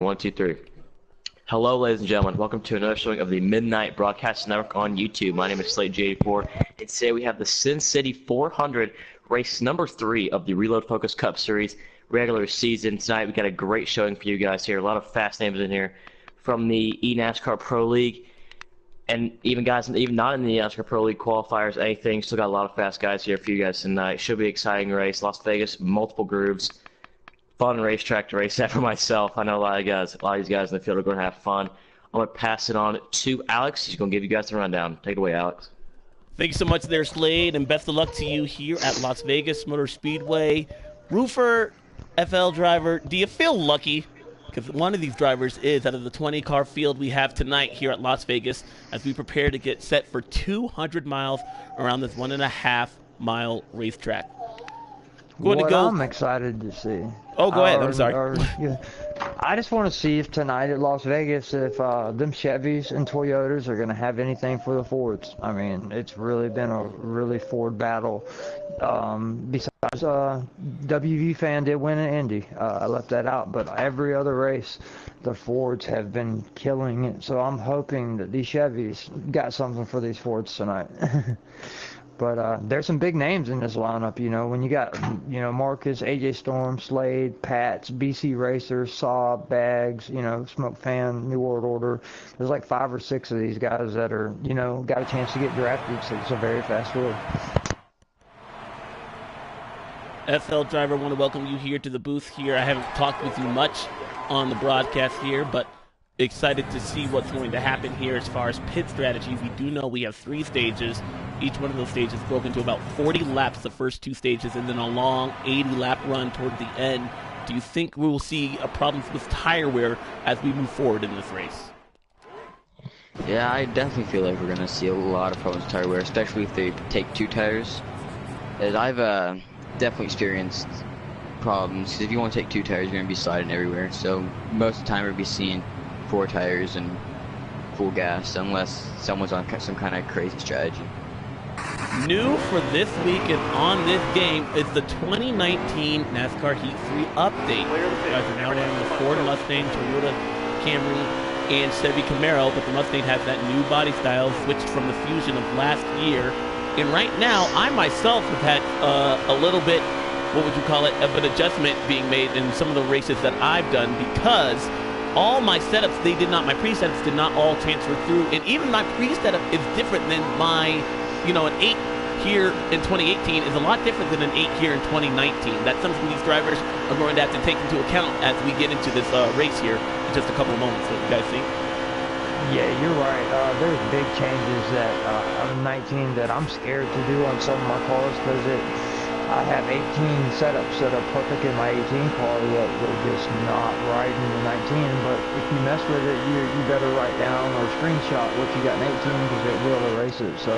One, two, three. Hello, ladies and gentlemen. Welcome to another showing of the Midnight Broadcast Network on YouTube. My name is Slate J84, and today we have the Sin City 400 race number 3 of the Reload Focus Cup Series regular season. Tonight we got a great showing for you guys here. A lot of fast names in here from the NASCAR Pro League, and even guys even not in the NASCAR Pro League qualifiers, anything. Still got a lot of fast guys here for you guys tonight. Should be an exciting race. Las Vegas, multiple grooves. Fun racetrack to race at for myself. I know a lot of these guys in the field are going to have fun. I'm going to pass it on to Alex. He's going to give you guys the rundown. Take it away, Alex. Thanks so much there, Slade, and best of luck to you here at Las Vegas Motor Speedway. Roofer, FL driver, do you feel lucky? Because one of these drivers is out of the 20-car field we have tonight here at Las Vegas as we prepare to get set for 200 miles around this 1.5-mile racetrack. I'm excited to see. Oh, go ahead. I'm sorry. I just want to see if tonight at Las Vegas, if them Chevys and Toyotas are going to have anything for the Fords. I mean, it's really been a really Ford battle. Besides, WV fan did win an Indy. I left that out. But every other race, the Fords have been killing it. So I'm hoping that these Chevys got something for these Fords tonight. But there's some big names in this lineup, when you got, Marcus, AJ Storm, Slade, Pats, BC Racers, Saab, Bags, Smoke Fan, New World Order. There's like 5 or 6 of these guys that are, got a chance to get drafted, so it's a very fast field. FL driver, I want to welcome you here to the booth here. I haven't talked with you much on the broadcast here, but excited to see what's going to happen here as far as pit strategy. We do know we have 3 stages. Each one of those stages broke into about 40 laps the first 2 stages and then a long 80-lap run toward the end. Do you think we will see a problem with tire wear as we move forward in this race? Yeah, I definitely feel like we're going to see a lot of problems with tire wear, especially if they take 2 tires. As I've definitely experienced problems, because if you want to take 2 tires, you're going to be sliding everywhere. So most of the time we'll be seeing 4 tires and full gas, unless someone's on some kind of crazy strategy. New for this week and on this game is the 2019 NASCAR Heat 3 update. You guys are now running the Ford Mustang, Toyota Camry, and Chevy Camaro, but the Mustang has that new body style switched from the Fusion of last year. And right now, I myself have had a little bit, what would you call it, of an adjustment being made in some of the races that I've done, because all my setups, my pre-setups did not all transfer through, and even my pre-setup is different than my, an 8 here in 2018 is a lot different than an 8 here in 2019. That's something these drivers are going to have to take into account as we get into this race here in just a couple of moments. What do you guys think? Yeah, you're right. There's big changes that on 19 that I'm scared to do on some of my cars, because I have 18 setups that are perfect in my 18 car that were just not right in the 19. But if you mess with it, you better write down or screenshot what you got in 18, because it will erase it. So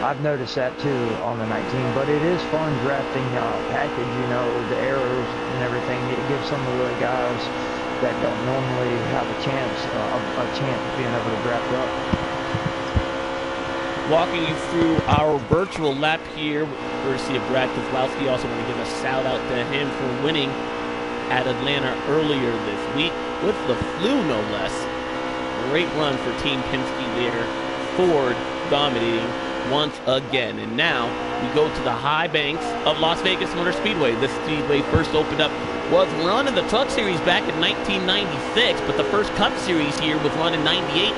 I've noticed that too on the 19. But it is fun drafting package, the errors and everything. It gives some of the guys that don't normally have a chance of being able to draft up. Walking you through our virtual lap here, courtesy of Brad Kozlowski. Also want to give a shout out to him for winning at Atlanta earlier this week with the flu, no less. Great run for Team Penske there. Ford dominating once again. And now we go to the high banks of Las Vegas Motor Speedway. This speedway first opened up, was run in the Truck Series back in 1996, but the first Cup Series here was run in 98.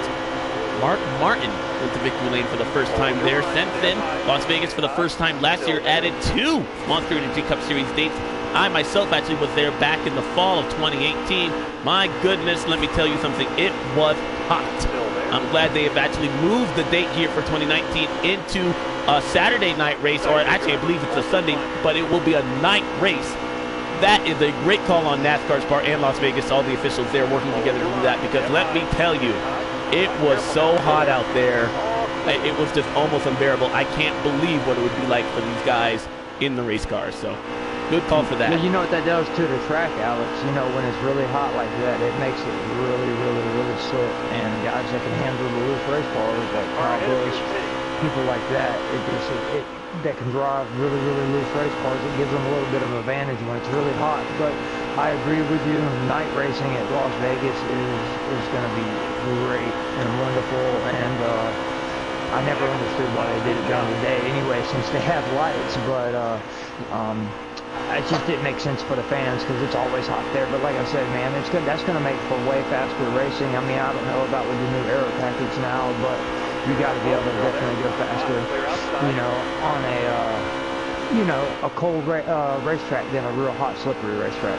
Mark Martin went to victory lane for the first time there. Since then, Las Vegas for the first time last year added 2 Monster Energy Cup Series dates. I myself actually was there back in the fall of 2018. My goodness, let me tell you something. It was hot. I'm glad they have actually moved the date here for 2019 into a Saturday night race, or actually I believe it's a Sunday, but it will be a night race. That is a great call on NASCAR's part and Las Vegas, all the officials there working together to do that, because let me tell you, it was so hot out there. It was just almost unbearable. I can't believe what it would be like for these guys in the race cars. So, good call for that. Well, you know what that does to the track, Alex? When it's really hot like that, it makes it really, really, really slick. And guys that can handle the loose race cars, like Kyle Busch, people like that, that can drive really, really loose race cars, it gives them a little bit of an advantage when it's really hot. But I agree with you. Night racing at Las Vegas is going to be great and wonderful, and I never understood why they did it during the day anyway, since they have lights, but it just didn't make sense for the fans because it's always hot there. But like I said, man, it's good. That's going to make for way faster racing. I mean, I don't know about with the new aero package now, but you got to be able to definitely go faster, you know, on a cold racetrack than a real hot, slippery racetrack.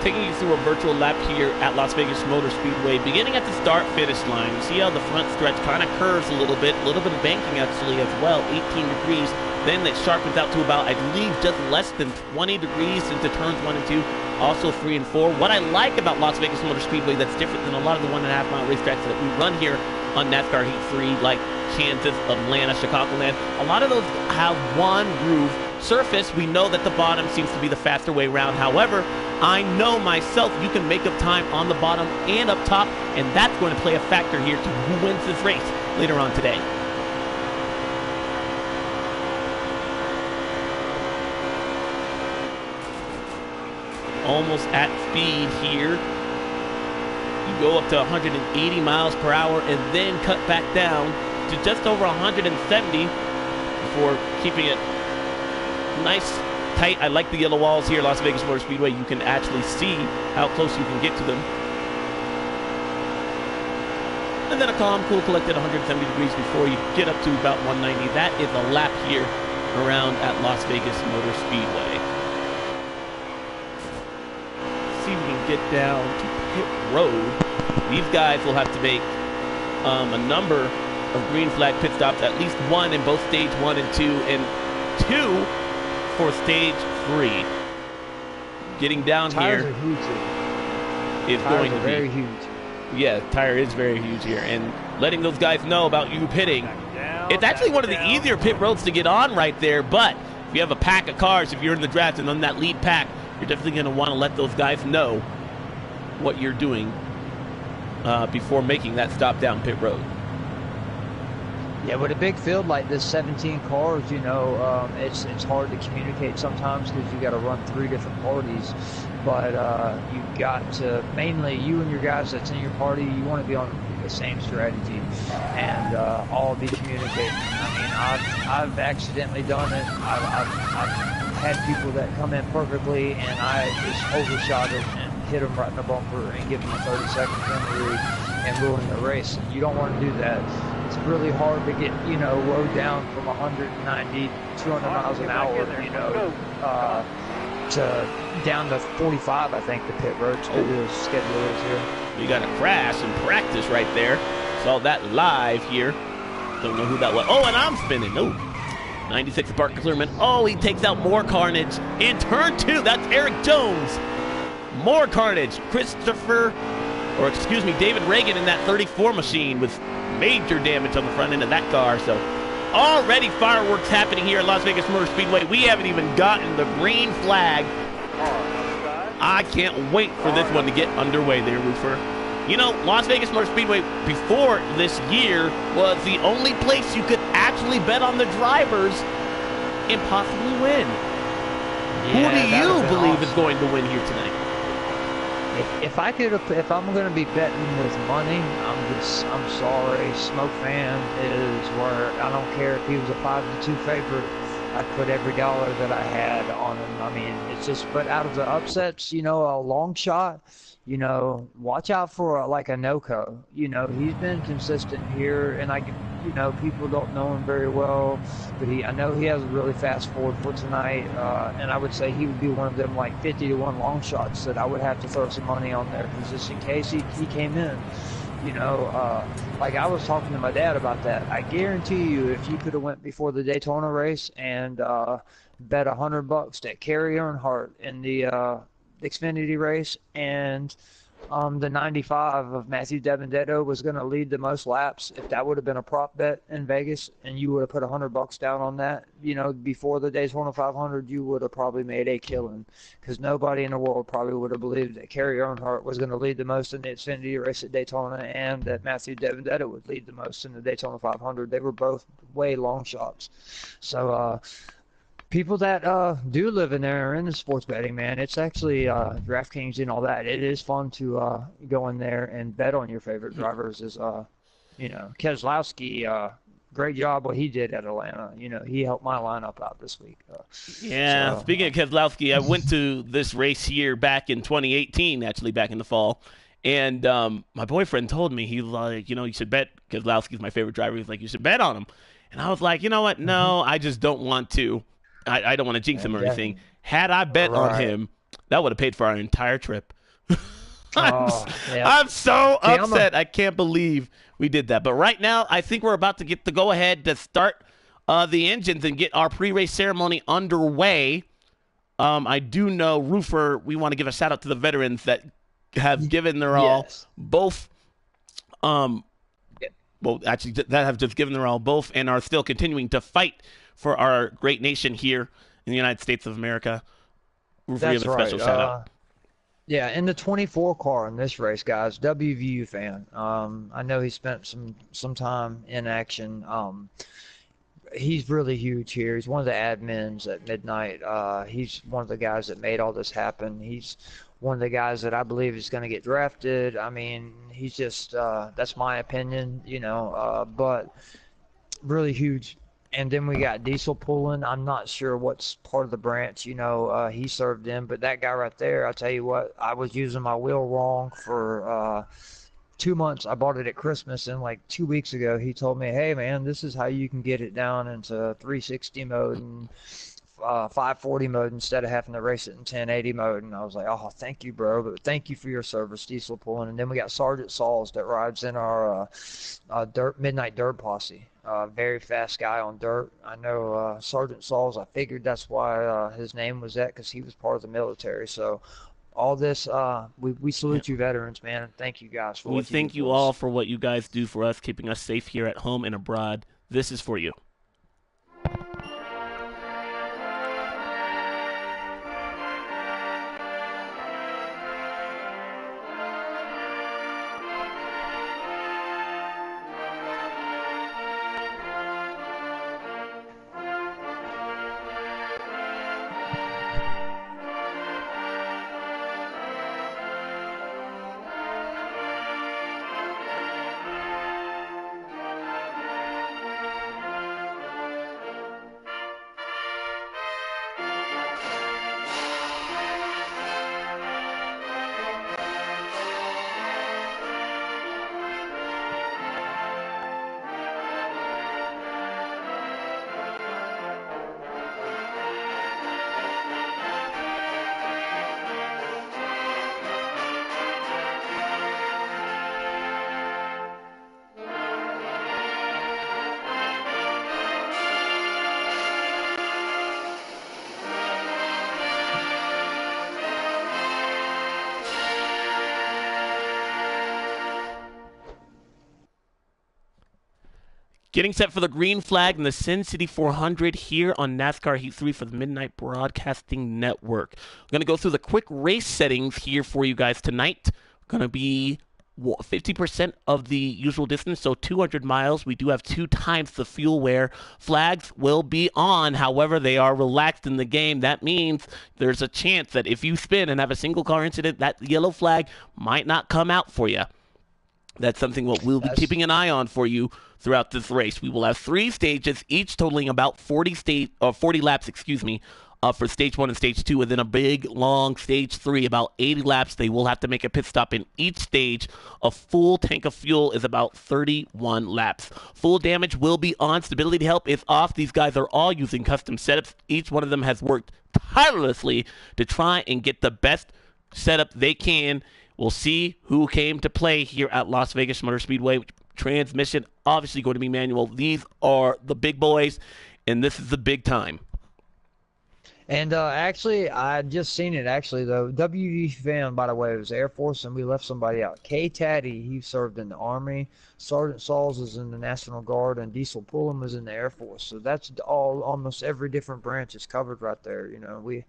Taking you through a virtual lap here at Las Vegas Motor Speedway, beginning at the start-finish line. You see how the front stretch kind of curves a little bit of banking actually as well, 18 degrees. Then it sharpens out to about, I believe, just less than 20 degrees into turns 1 and 2, also 3 and 4. What I like about Las Vegas Motor Speedway that's different than a lot of the 1.5 mile racetracks that we run here on NASCAR Heat 3, like Kansas, Atlanta, Chicagoland, a lot of those have one groove surface. We know that the bottom seems to be the faster way around. However, I know myself you can make up time on the bottom and up top, and that's going to play a factor here to who wins this race later on today. Almost at speed here. You go up to 180 miles per hour and then cut back down to just over 170 before keeping it nice, tight. I like the yellow walls here, Las Vegas Motor Speedway. You can actually see how close you can get to them. And then a calm, cool, collected 170 degrees before you get up to about 190. That is a lap here around at Las Vegas Motor Speedway. See if we can get down to pit road. These guys will have to make a number of green flag pit stops, at least one in both stage 1 and 2, and 2 for stage 3. Getting down Tires here are huge. is going to be very huge. Yeah, the tire is very huge here, and letting those guys know about you pitting. It's actually one of the easier pit roads to get on right there, but if you have a pack of cars, if you're in the draft and on that lead pack, you're definitely going to want to let those guys know what you're doing before making that stop down pit road. Yeah, with a big field like this, 17 cars, you know, it's hard to communicate sometimes because you got to run 3 different parties. But you got to, mainly you and your guys that's in your party, you want to be on the same strategy and all be communicating. I mean, I've accidentally done it. I've had people that come in perfectly and I just overshot it and hit them right in the bumper and give them a 30-second penalty and ruin the race. And you don't want to do that. It's really hard to get, you know, low down from 190, 200 miles an hour, you know, to down to 45, I think the pit road schedule is here. We got a crash in practice right there. Saw that live here. Don't know who that was. Oh, and I'm spinning. No. 96 Parker Clearman. Oh, he takes out more carnage in turn 2. That's Eric Jones. More carnage. David Reagan in that 34 machine with major damage on the front end of that car. So already fireworks happening here at Las Vegas Motor Speedway. We haven't even gotten the green flag. I can't wait for this one to get underway there, Roofer. You know, Las Vegas Motor Speedway before this year was the only place you could actually bet on the drivers and possibly win. Yeah, who do you believe awesome. is going to win here tonight? If I'm going to be betting with money, I'm sorry. Smoke Fan is where I don't care if he was a 5-2 favorite. I'd put every dollar that I had on him. I mean, it's just, but out of the upsets, you know, a long shot, you know, watch out for like a Noco. You know, he's been consistent here, and you know, people don't know him very well, but I know he has a really fast forward for tonight, and I would say he would be one of them like 50-1 long shots that I would have to throw some money on there, because just in case he came in. You know, like I was talking to my dad about that. I guarantee you, if you could have went before the Daytona race and bet $100 that Kerry Earnhardt in the Xfinity race and the 95 of Matthew DiBenedetto was going to lead the most laps, if that would have been a prop bet in Vegas and you would have put $100 down on that, you know, before the Daytona 500, you would have probably made a killing, because nobody in the world probably would have believed that Kerry Earnhardt was going to lead the most in the Xfinity race at Daytona and that Matthew DiBenedetto would lead the most in the Daytona 500. They were both way long shots. So people that do live in there are in the sports betting, man. It's actually DraftKings and all that. It is fun to go in there and bet on your favorite drivers. Is Keselowski, great job what he did at Atlanta. He helped my lineup out this week. Yeah, speaking of Keselowski, I went to this race here back in 2018, actually back in the fall. And my boyfriend told me, he's like, you should bet. Keselowski's my favorite driver. He's like, you should bet on him. And I was like, you know what? No, I just don't want to. I don't want to jinx him or anything. Had I bet on him, that would have paid for our entire trip. I'm so upset. I can't believe we did that. But right now, I think we're about to get the go-ahead to start the engines and get our pre-race ceremony underway. I do know, Roofer, we want to give a shout-out to the veterans that have given their all. Both that have just given their all, both, and are still continuing to fight for our great nation here in the United States of America. That's right. Special shout out. Yeah, in the 24 car in this race, guys, WVU fan. I know he spent some time in action. He's really huge here. He's one of the admins at Midnight. He's one of the guys that made all this happen. He's one of the guys that I believe is going to get drafted. I mean, he's just that's my opinion, but really huge. And then we got Diesel pulling. I'm not sure what's part of the branch, he served in. But that guy right there, I'll tell you what, I was using my wheel wrong for 2 months. I bought it at Christmas, and like 2 weeks ago, he told me, hey, man, this is how you can get it down into 360 mode and 540 mode instead of having to race it in 1080 mode. And I was like, oh, thank you, bro. But thank you for your service, Diesel pulling. And then we got Sergeant Sauls that rides in our Midnight Dirt Posse. Very fast guy on dirt. I know Sergeant Sauls, I figured that's why his name was that, because he was part of the military. So all this, we salute you veterans, man, and thank you guys for what you do. We thank you all for what you guys do for us, keeping us safe here at home and abroad. This is for you. Getting set for the green flag in the Sin City 400 here on NASCAR Heat 3 for the Midnight Broadcasting Network. I'm going to go through the quick race settings here for you guys tonight. Going to be 50% of the usual distance, so 200 miles. We do have 2 times the fuel wear. Flags will be on, however, they are relaxed in the game. That means there's a chance that if you spin and have a single car incident, that yellow flag might not come out for you. That's something we'll be keeping an eye on for you throughout this race. We will have 3 stages, each totaling about 40 laps, for stage 1 and stage 2, and then a big, long stage 3, about 80 laps. They will have to make a pit stop in each stage. A full tank of fuel is about 31 laps. Full damage will be on. Stability help is off. These guys are all using custom setups. Each one of them has worked tirelessly to try and get the best setup they can. We'll see who came to play here at Las Vegas Motor Speedway. Transmission, obviously going to be manual. These are the big boys, and this is the big time. And actually, I just seen it. Actually, though, WV fan, by the way, it was Air Force, and we left somebody out. K. Taddy, he served in the Army. Sergeant Sauls is in the National Guard, and Diesel Pullum was in the Air Force. So that's all, almost every different branch is covered right there. You know, we've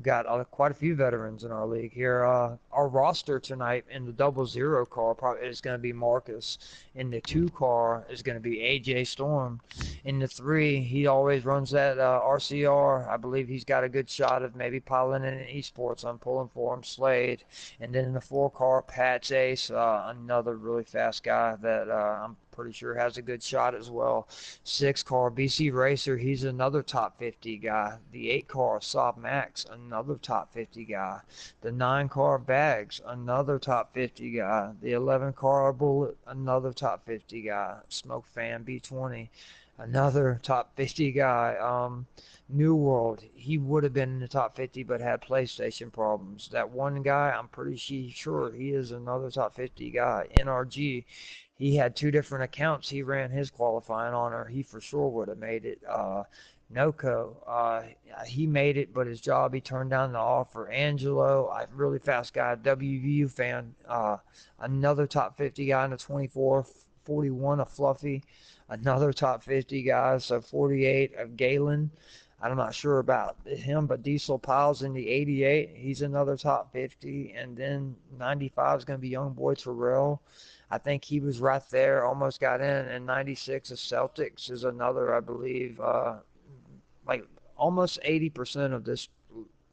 got quite a few veterans in our league here. Our roster tonight in the 00 car probably is going to be Marcus. In the 2 car is going to be AJ Storm. In the 3, he always runs that RCR. I believe he's got a good shot of maybe piling in esports. I'm pulling for him, Slade. And then in the 4 car, Pat's Ace, another really fast guy that I'm pretty sure has a good shot as well. 6 car, BC Racer, he's another top 50 guy. The 8 car, Saab Max, another top 50 guy. The 9 car, Bags, another top 50 guy. The 11 car, Bullet, another top 50 guy. Smoke Fan B20, another top 50 guy. New World, he would have been in the top 50 but had PlayStation problems. That one guy, I'm pretty sure he is another top 50 guy. NRG, he had 2 different accounts he ran his qualifying on, or he for sure would have made it. Noco, he made it, but his job, he turned down the offer. Angelo, a really fast guy. WVU fan, another top 50 guy in the 24. 41 of Fluffy, another top 50 guy. So 48 of Galen. I'm not sure about him, but Diesel Piles in the 88, he's another top 50. And then 95 is going to be young boy Terrell. I think he was right there, almost got in. And 96 of Celtics is another, I believe, like almost 80% of this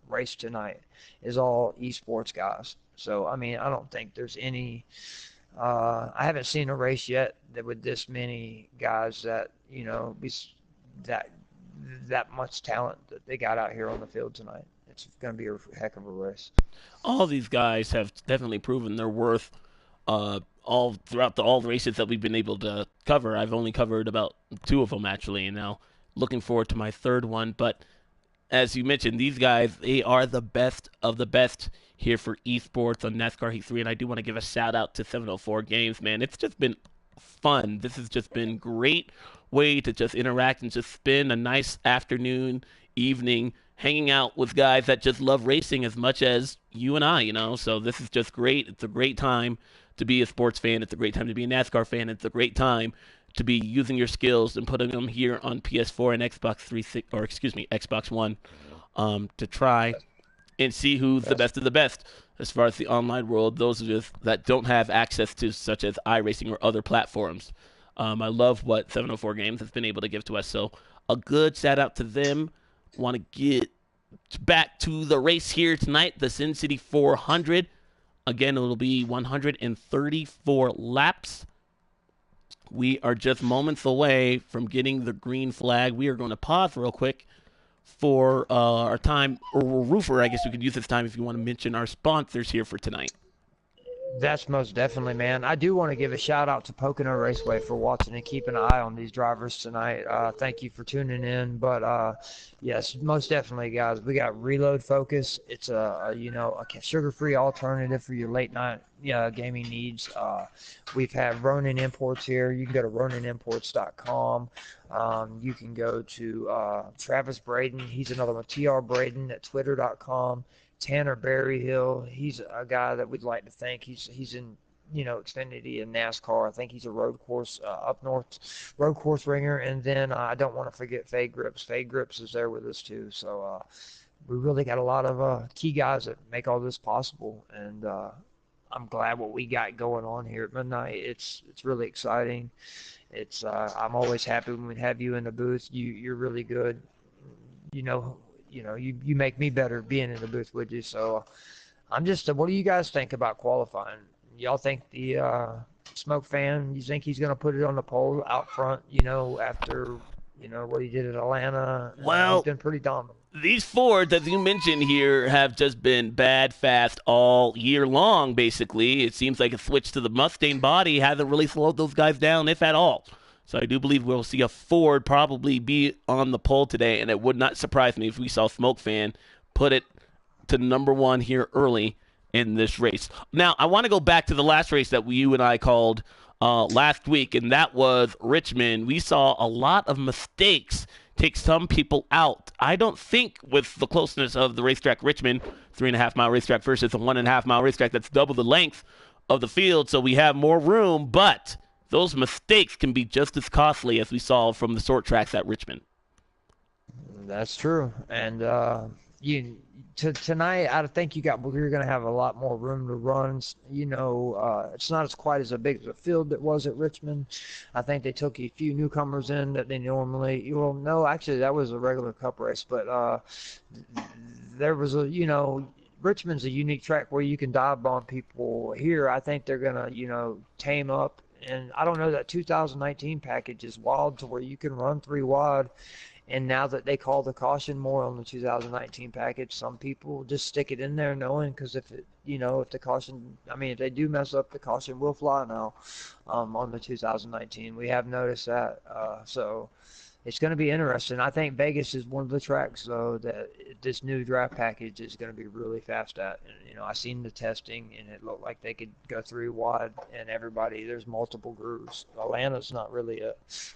race tonight is all esports guys. So, I mean, I don't think there's any, I haven't seen a race yet that with this many guys that, you know, that much talent that they got out here on the field tonight. It's going to be a heck of a race. All these guys have definitely proven their worth all throughout all the races that we've been able to cover. I've only covered about 2 of them, actually, and now looking forward to my 3rd one. But as you mentioned, these guys, they are the best of the best here for esports on NASCAR Heat 3, and I do want to give a shout-out to 704 Games, man. It's just been fun. This has just been great way to just interact and just spend a nice afternoon, evening, hanging out with guys that just love racing as much as you and I, you know. So this is just great. It's a great time to be a sports fan. It's a great time to be a NASCAR fan. It's a great time to be using your skills and putting them here on PS4 and Xbox One, to try and see who's the best of the best as far as the online world. Those of us that don't have access to such as iRacing or other platforms. I love what 704 Games has been able to give to us. So a good shout out to them. Want to get back to the race here tonight, the Sin City 400. Again, it'll be 134 laps. We are just moments away from getting the green flag. We are going to pause real quick for our time, or Roofer, I guess we could use this time if you want to mention our sponsors here for tonight. That's most definitely, man. I do want to give a shout out to Pocono Raceway for watching and keeping an eye on these drivers tonight. Thank you for tuning in. But yes, most definitely, guys. We got Reload Focus. It's a sugar-free alternative for your late night gaming needs. We've had Ronin Imports here. You can go to RoninImports.com. You can go to Travis Braden. He's another one. TR Braden at Twitter.com. Tanner Berryhill, he's a guy that we'd like to thank. He's in, Xfinity and NASCAR. I think he's a road course up north road course ringer. And then I don't want to forget Fade Grips. Fade Grips is there with us too. So we really got a lot of key guys that make all this possible. And I'm glad what we got going on here at Midnight. It's really exciting. It's I'm always happy when we have you in the booth. You're really good. You make me better being in the booth with you. So I'm just, what do you guys think about qualifying? Y'all think the Smoke Fan, you think he's going to put it on the pole out front, after, what he did at Atlanta? Well, he's been pretty dominant. These Fords, as you mentioned here, have just been bad, fast all year long, basically. It seems like a switch to the Mustang body hasn't really slowed those guys down, if at all. So I do believe we'll see a Ford probably be on the pole today, and it would not surprise me if we saw Smoke Fan put it to number 1 here early in this race. Now, I want to go back to the last race that you and I called last week, and that was Richmond. We saw a lot of mistakes take some people out. I don't think with the closeness of the racetrack Richmond, 3.5-mile racetrack versus a 1.5-mile racetrack that's double the length of the field, so we have more room, but those mistakes can be just as costly as we saw from the short tracks at Richmond. That's true. And tonight, I think you're going to have a lot more room to run. It's not as quite as big as a field that was at Richmond. I think they took a few newcomers in that they normally. Well, no, actually, that was a regular Cup race, but there was Richmond's a unique track where you can dive bomb people. Here, I think they're going to, tame up. And I don't know, that 2019 package is wild to where you can run 3 wide. And now that they call the caution more on the 2019 package, some people just stick it in there knowing, because if the caution, if they do mess up, the caution will fly now on the 2019. We have noticed that. So it's going to be interesting. I think Vegas is one of the tracks, though, that this new draft package is going to be really fast at. And, I seen the testing, and it looked like they could go 3 wide, and there's multiple grooves. Atlanta's not really a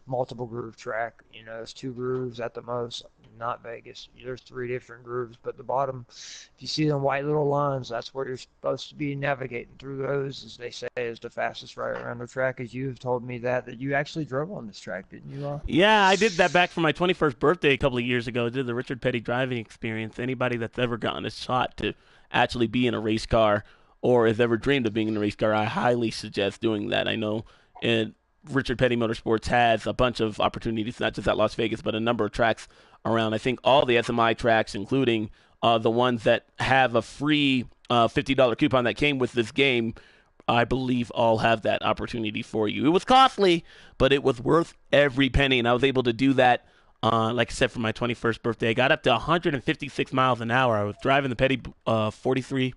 multiple groove track. It's 2 grooves at the most, not Vegas. There's 3 different grooves, but the bottom, if you see them white little lines, that's where you're supposed to be navigating through those, as they say, is the fastest right around the track. As you've told me that you actually drove on this track, didn't you? Yeah, I did that back for my 21st birthday a couple of years ago. I did the Richard Petty driving experience. Anybody that's ever gotten a shot to actually be in a race car or has ever dreamed of being in a race car, I highly suggest doing that. I know Richard Petty Motorsports has a bunch of opportunities, not just at Las Vegas, but a number of tracks around. I think all the SMI tracks, including the ones that have a free $50 coupon that came with this game, I believe all have that opportunity for you. It was costly, but it was worth every penny, and I was able to do that, like I said, for my 21st birthday. I got up to 156 miles an hour. I was driving the Petty 43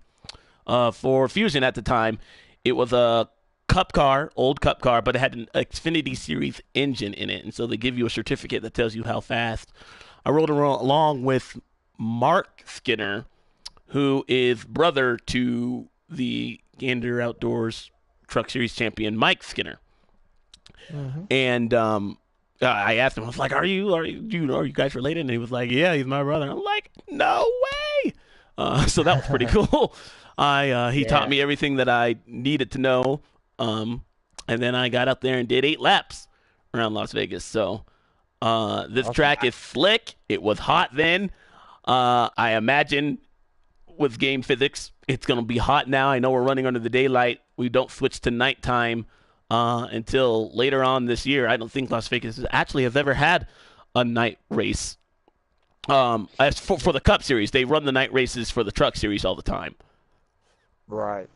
for Fusion at the time. It was a Cup car, old Cup car, but it had an Xfinity Series engine in it, and so they give you a certificate that tells you how fast. I rode along with Mark Skinner, who is brother to the Gander Outdoors Truck Series champion Mike Skinner. Mm-hmm. And I asked him, I was like, are you guys related? And he was like, yeah, he's my brother. I'm like, no way. So that was pretty cool. He taught me everything that I needed to know. And then I got up there and did 8 laps around Las Vegas. So this track is slick. It was hot then. I imagine with game physics, it's going to be hot now. I know we're running under the daylight. We don't switch to nighttime until later on this year. I don't think Las Vegas actually has ever had a night race. As for the Cup Series, they run the night races for the Truck Series all the time. Right.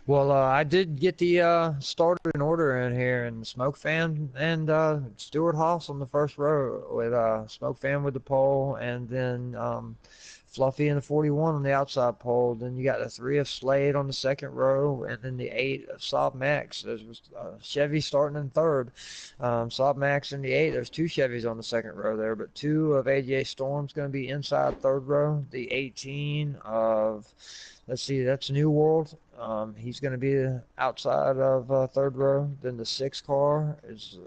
Well, I did get the starter in order in here, and Smoke Fan and Stuart Haas on the first row, with Smoke Fan with the pole, and then Fluffy in the 41 on the outside pole. Then you got the 3 of Slade on the second row, and then the 8 of Saab Max. There's Chevy starting in third. Saab Max in the 8. There's 2 Chevys on the second row there, but 2 of AGA Storm's going to be inside third row. The 18 of, let's see, that's New World. He's going to be outside of third row. Then the 6 car is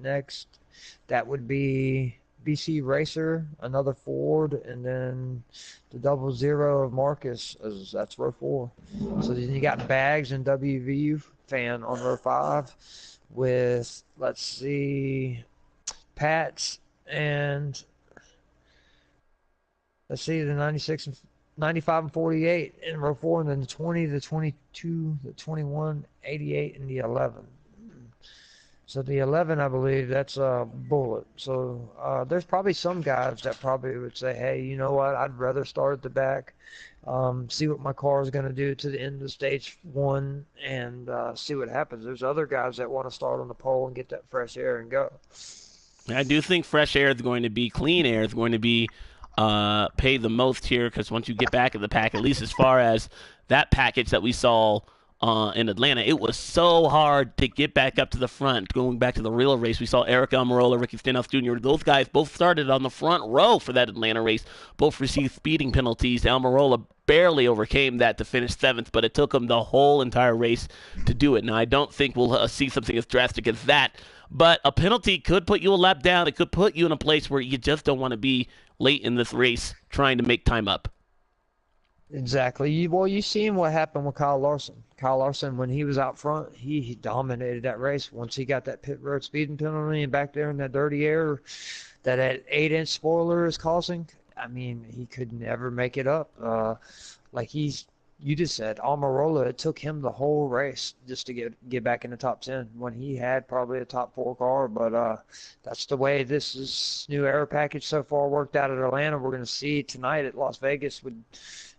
next. That would be BC Racer, another Ford, and then the 00 of Marcus, that's row 4. So then you got Bags and WVU Fan on row 5 with, let's see, Pats and, let's see, the 96 and 95 and 48 in row 4, and then the 20, the 22, the 21, 88, and the 11. So the 11, I believe, that's a Bullet. So there's probably some guys that probably would say, hey, you know what, I'd rather start at the back, see what my car is going to do to the end of stage 1, and see what happens. There's other guys that want to start on the pole and get that fresh air and go. I do think fresh air is going to be, clean air is going to be pay the most here, because once you get back in the pack, at least as far as that package that we saw in Atlanta. It was so hard to get back up to the front. Going back to the real race, we saw Eric Almirola, Ricky Stenhouse Jr. Those guys both started on the front row for that Atlanta race. Both received speeding penalties. Almirola barely overcame that to finish 7th, but it took him the whole entire race to do it. Now, I don't think we'll see something as drastic as that, but a penalty could put you a lap down. It could put you in a place where you just don't want to be late in this race trying to make time up. Exactly. You seen what happened with Kyle Larson. Kyle Larson, when he was out front, he dominated that race. Once he got that pit road speeding penalty and back there in that dirty air that 8-inch spoiler is causing, I mean, he could never make it up. You just said, Almirola, it took him the whole race just to get back in the top 10 when he had probably a top 4 car. But that's the way this new air package so far worked out at Atlanta. We're going to see tonight at Las Vegas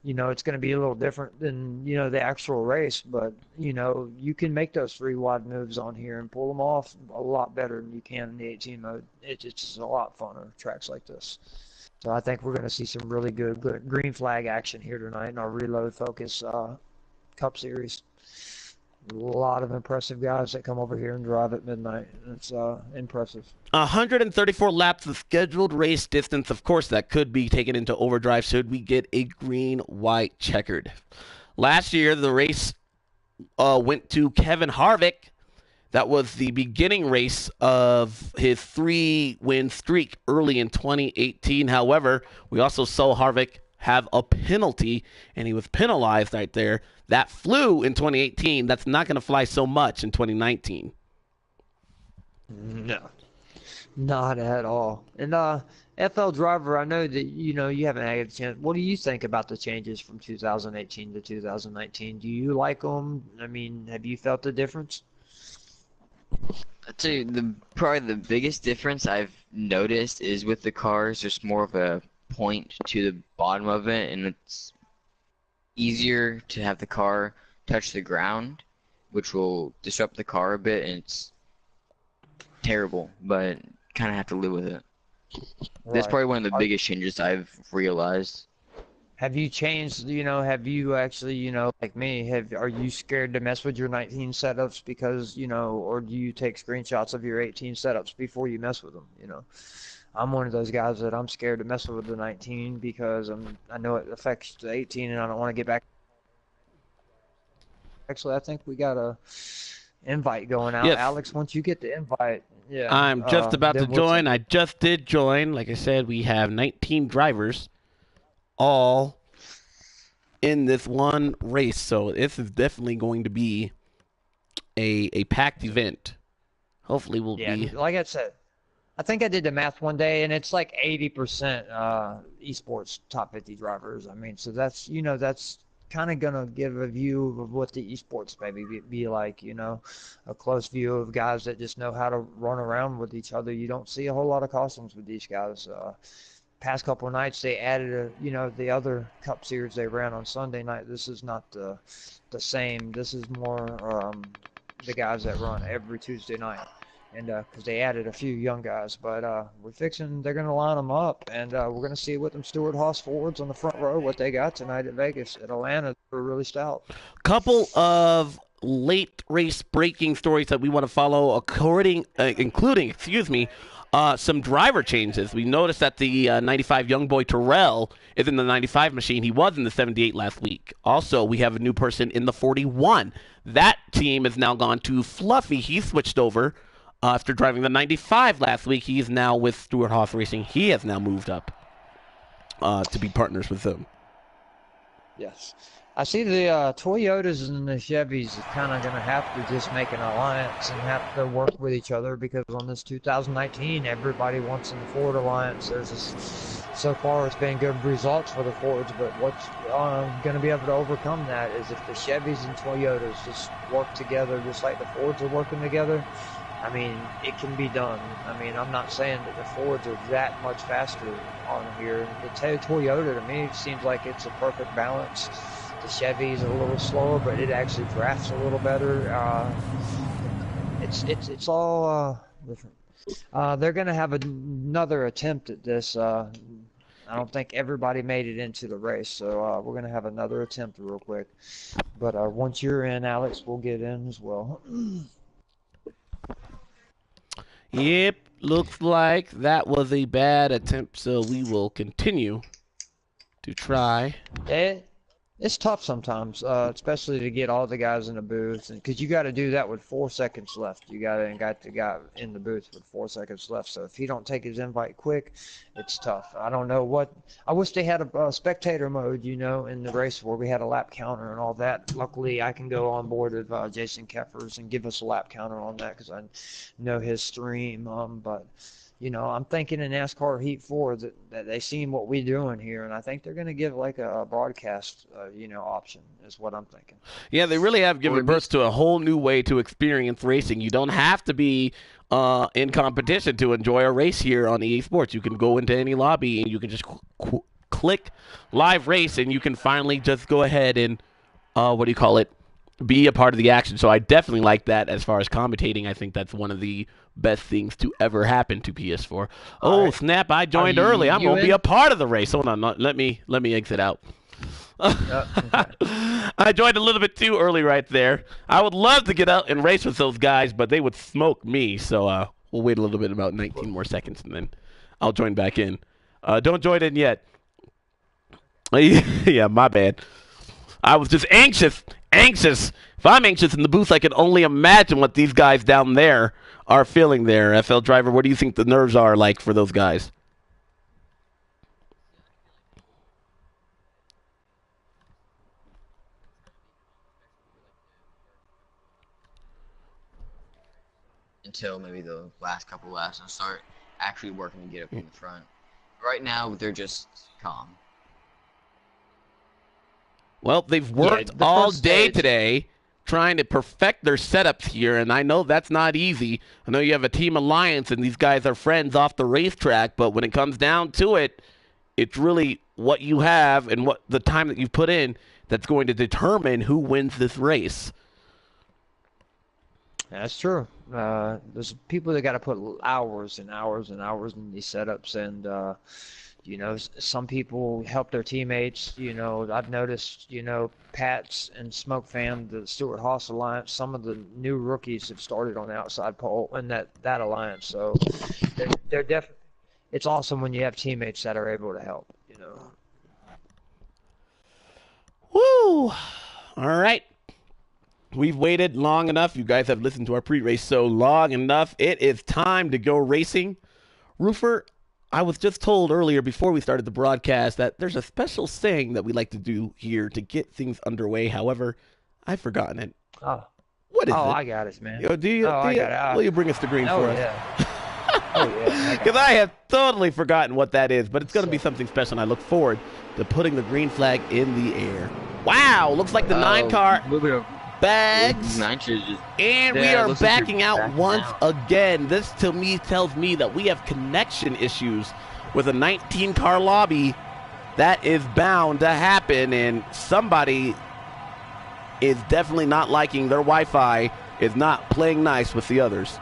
it's going to be a little different than, the actual race. But, you can make those 3 wide moves on here and pull them off a lot better than you can in the 18 mode. It's just a lot funner, tracks like this. So I think we're going to see some really good green flag action here tonight in our Reload Focus Cup Series. A lot of impressive guys that come over here and drive at midnight. It's impressive. 134 laps of scheduled race distance. Of course, that could be taken into overdrive should we get a green, white, checkered. Last year, the race went to Kevin Harvick. That was the beginning race of his 3-win streak early in 2018. However, we also saw Harvick have a penalty, and he was penalized right there. That flew in 2018. That's not going to fly so much in 2019. No, not at all. And FL Driver, I know that you haven't had a chance. What do you think about the changes from 2018 to 2019? Do you like them? I mean, have you felt the difference? I'd say probably the biggest difference I've noticed is with the cars, there's more of a point to the bottom of it, and it's easier to have the car touch the ground, which will disrupt the car a bit, and it's terrible, but kind of have to live with it. Right. That's probably one of the biggest changes I've realized. Have you changed, have you actually, like me, are you scared to mess with your 19 setups because, or do you take screenshots of your 18 setups before you mess with them, I'm one of those guys that I'm scared to mess with the 19 because I know it affects the 18 and I don't want to get back. Actually, I think we got a invite going out. Yes. Alex, once you get the invite, yeah. I'm just about to join. I just did join. Like I said, we have 19 drivers all in this one race, so this is definitely going to be a packed event. Hopefully we'll be... Like I said, I think I did the math one day, and it's like 80% esports top 50 drivers. I mean, so that's, that's kind of going to give a view of what the esports maybe be like, a close view of guys that just know how to run around with each other. You don't see a whole lot of customs with these guys. Past couple of nights they added the other Cup Series they ran on Sunday night. This is not the same. This is more the guys that run every Tuesday night, and because they added a few young guys, but they're gonna line them up, and we're gonna see what them Stewart Haas Fords on the front row what they got tonight at Vegas. At Atlanta, they're really stout. Couple of late race breaking stories that we want to follow, including some driver changes. We noticed that the 95 young boy Terrell is in the 95 machine. He was in the 78 last week. Also, we have a new person in the 41. That team has now gone to Fluffy. He switched over after driving the 95 last week. He is now with Stewart Haas Racing. He has now moved up to be partners with them. Yes. I see the Toyotas and the Chevys are kind of going to have to just make an alliance and have to work with each other because on this 2019, everybody wants in the Ford alliance. So far, it's been good results for the Fords, but what's going to be able to overcome that is if the Chevys and Toyotas just work together just like the Fords are working together. I mean, it can be done. I mean, I'm not saying that the Fords are that much faster on here. The Toyota, to me, seems like it's a perfect balance. The Chevy's a little slower, but it actually drafts a little better. It's all different. They're going to have another attempt at this I don't think everybody made it into the race, so we're gonna have another attempt real quick. But once you're in, Alex, we'll get in as well. Yep, looks like that was a bad attempt, so we will continue to try. It's tough sometimes, especially to get all the guys in the booth, because you got to do that with 4 seconds left. You got the guy in the booth with 4 seconds left. So if he don't take his invite quick, it's tough. I don't know what. I wish they had a spectator mode, you know, in the race where we had a lap counter and all that. Luckily, I can go on board with Jason Keffers and give us a lap counter on that because I know his stream. But. You know, I'm thinking in NASCAR Heat 4 that they seen what we're doing here, and I think they're going to give like a broadcast, option is what I'm thinking. Yeah, they really have given birth to a whole new way to experience racing. You don't have to be in competition to enjoy a race here on EA Sports. You can go into any lobby and you can just click live race, and you can finally just go ahead and, be a part of the action. So I definitely like that as far as commentating. I think that's one of the best things to ever happen to PS4. Oh, right. Snap, I joined early. I'm going to be a part of the race. Hold on, let me exit out. I joined a little bit too early right there. I would love to get out and race with those guys, but they would smoke me. So we'll wait a little bit, about 19 more seconds, and then I'll join back in. Don't join in yet. Yeah, my bad. I was just anxious. If I'm anxious in the booth, I can only imagine what these guys down there are feeling there. FL Driver, what do you think the nerves are like for those guys? Until maybe the last couple laps and start actually working to get up in the front. Right now, they're just calm. Well, they've worked all day today trying to perfect their setups here, and I know that's not easy. I know you have a team alliance, and these guys are friends off the racetrack, but when it comes down to it, it's really what you have and what the time that you've put in that's going to determine who wins this race. That's true. There's people that got to put hours and hours and hours in these setups, and some people help their teammates. I've noticed, Pats and Smoke Fam, the Stewart Haas Alliance, some of the new rookies have started on the outside pole in that alliance. So they're definitely. It's awesome when you have teammates that are able to help. Woo! All right. We've waited long enough. You guys have listened to our pre-race so long enough. It is time to go racing. Roofer, I was just told earlier before we started the broadcast that there's a special saying that we like to do here to get things underway. However, I've forgotten it. Oh. What is it? Oh, I got it, man. I got it. Will you bring us the green for us? Yeah. Because I have totally forgotten what that is, but it's going to be something special, and I look forward to putting the green flag in the air. Wow, looks like the 9-car bags, and we are backing out once again. This to me tells me that we have connection issues with a 19-car lobby. That is bound to happen, and somebody is definitely not liking their Wi-Fi, is not playing nice with the others.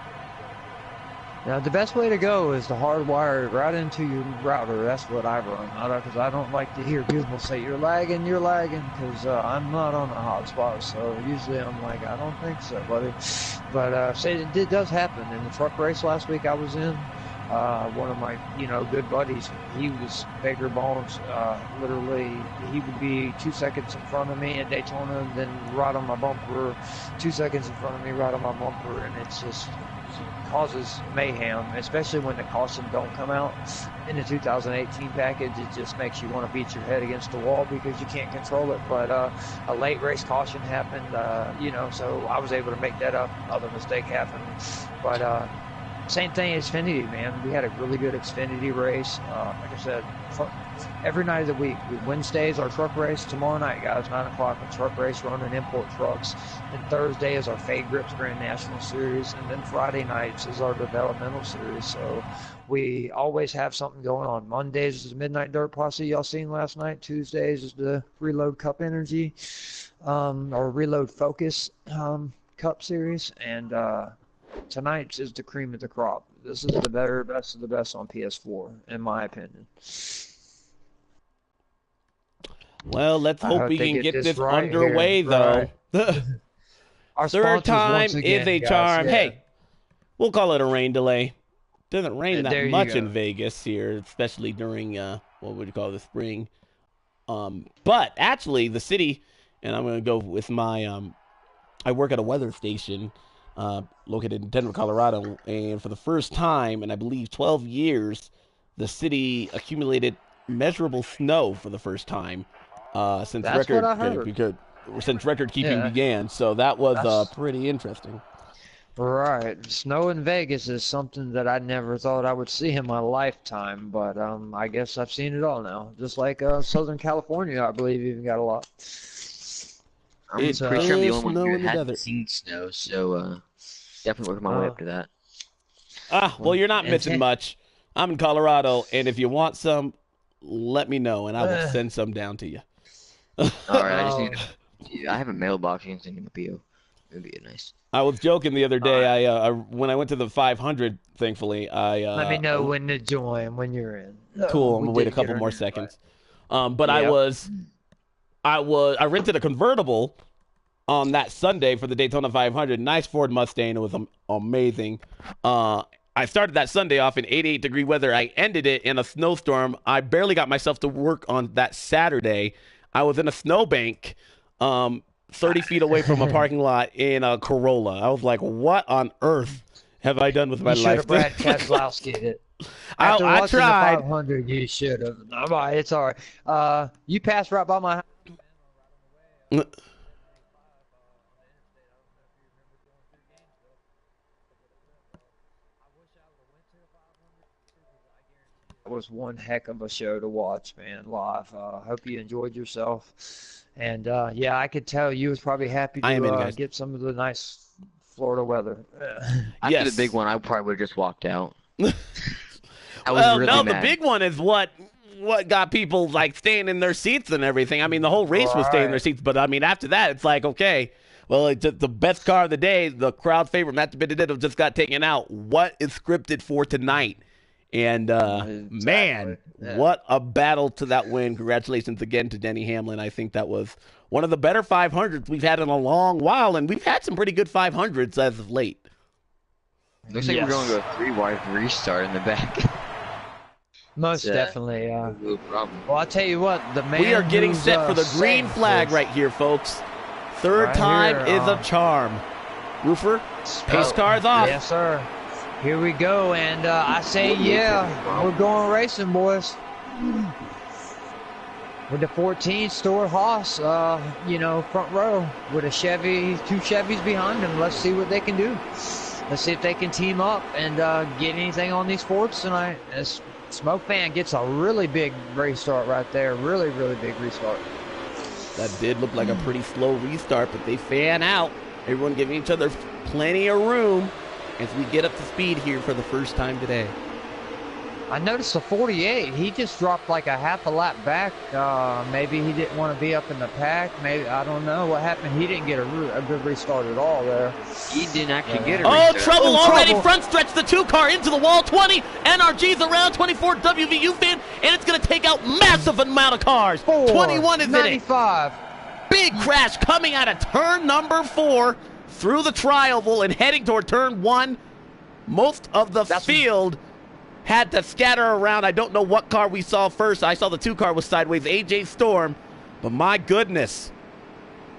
Now, the best way to go is to hardwire it right into your router. That's what I run, because I don't like to hear people say, you're lagging, because I'm not on a hotspot. So usually I'm like, I don't think so, buddy. But it does happen. In the truck race last week I was in, one of my, good buddies, he was Baker Bones. Literally, he would be 2 seconds in front of me at Daytona, and then right on my bumper, 2 seconds in front of me, right on my bumper, and it's just causes mayhem, especially when the cautions don't come out in the 2018 package. It just makes you want to beat your head against the wall because you can't control it. But a late race caution happened, so I was able to make that up. Other mistake happened, but same thing, Xfinity, man. We had a really good Xfinity race. Like I said, every night of the week. Wednesday is our truck race. Tomorrow night, guys, 9 o'clock, a truck race running import trucks. And Thursday is our Fade Grips Grand National Series. And then Friday nights is our developmental series. So we always have something going on. Mondays is the Midnight Dirt Posse y'all seen last night. Tuesdays is the Reload Cup Energy, or Reload Focus Cup Series. And tonight's is the cream of the crop. This is the best of the best on PS4, in my opinion. Well, let's I hope hope we they can get get this this right underway, here. though. Our Third sponsors time once again, is a guys, charm. yeah. Hey, we'll call it a rain delay. Doesn't rain that There you much go. in Vegas here, especially during what would you call the spring. But actually, the city, and I'm going to go with my. I work at a weather station located in Denver, Colorado, and for the first time in I believe 12 years, the city accumulated measurable snow for the first time since That's what I heard. since record keeping Yeah. began. So that was That's- pretty interesting. Right. Snow in Vegas is something that I never thought I would see in my lifetime, but I guess I've seen it all now. Just like Southern California, I believe, even got a lot. I'm It pretty sure I'm the does only one snow who in the hasn't desert. seen snow, so definitely working my way up to that. Well, you're not and missing ten- much. I'm in Colorado, and if you want some, let me know, and I will send some down to you. All right, I just need. I have a mailbox. You can send him a PO. It'd be nice. I was joking the other day. I when I went to the 500, thankfully, Let me know when to join, when you're in. Cool. I'm We gonna wait a did couple get more our seconds. invite. But Yep. I rented a convertible on that Sunday for the Daytona 500. Nice Ford Mustang. It was amazing. I started that Sunday off in 88-degree weather. I ended it in a snowstorm. I barely got myself to work on that Saturday. I was in a snowbank, 30 feet away from a parking lot in a Corolla. I was like, what on earth have I done with my You should life? have Brad Keselowski'd it. I After watching tried. the 500, you should have. It's all right. You passed right by my house. It was one heck of a show to watch, man, live. Hope you enjoyed yourself. And yeah, I could tell you was probably happy I am in, to guys. get some of the nice Florida weather. After Yes. the big one, I probably would have just walked out. I was Well, really no, mad. the big one is what got people like staying in their seats and everything. I mean, the whole race was staying in their Right. seats, but I mean, after that, it's like, okay, well, it's the best car of the day, the crowd favorite, Matt Benedetto just got taken out. What is scripted for tonight? And man, Yeah. what a battle to that win! Congratulations again to Denny Hamlin. I think that was one of the better 500s we've had in a long while, and we've had some pretty good 500s as of late. Looks like Yes. we're going to a 3-wide restart in the back. Most Yeah. definitely. No problem. Well, I'll tell you what, the man We are getting who's, set for the green saying flag this- right here, folks. Third Right time here, is a charm. Roofer, pace Oh, car's off. Yes, sir. Here we go, and I say, yeah, we're going racing, boys. With the 14 Stuart Haas, front row with a Chevy, 2 Chevys behind them. Let's see what they can do. Let's see if they can team up and get anything on these Fords tonight. As Smoke Fan gets a really big restart right there. Really, really big restart. That did look like a pretty slow restart, but they fan out. Everyone giving each other plenty of room as we get up to speed here for the first time today. I noticed the 48, he just dropped like a half a lap back. Maybe he didn't want to be up in the pack. Maybe, I don't know what happened. He didn't get a good restart at all there. He didn't actually get a Oh, restart. trouble Oh, already. trouble. Front stretch the 2 car into the wall. 20 NRG's around, 24 WVU fan, and it's going to take out massive amount of cars. 21 is in it. 95. Big crash coming out of turn number 4 through the tri-oval and heading toward turn 1. Most of the field had to scatter around. I don't know what car we saw first. I saw the 2 car was sideways, AJ Storm. But my goodness.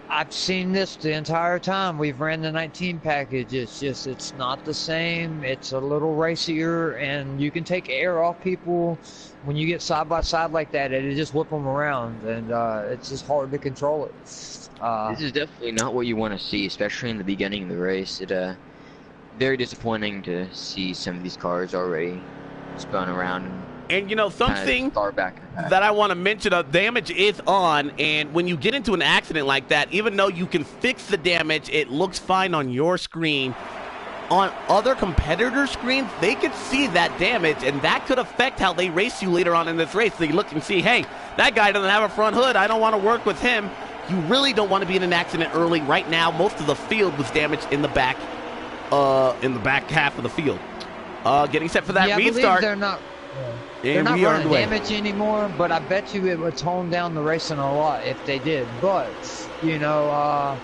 I've seen this the entire time. We've ran the 19 package. It's not the same. It's a little racier, and you can take air off people when you get side by side like that. It'll just whip them around, and it's just hard to control it. This is definitely not what you want to see, especially in the beginning of the race. It very disappointing to see some of these cars already spun around And, you know, something far back in the pack. that I want to mention, damage is on, and when you get into an accident like that, even though you can fix the damage, it looks fine on your screen. On other competitors' screens, they could see that damage, and that could affect how they race you later on in this race. They look and see, hey, that guy doesn't have a front hood. I don't want to work with him. You really don't want to be in an accident early. Right now, most of the field was damaged in the back half of the field. Getting set for that yeah, I believe restart. they're not. They're And not we are running underway. damage anymore, but I bet you it would tone down the racing a lot if they did. But, you know,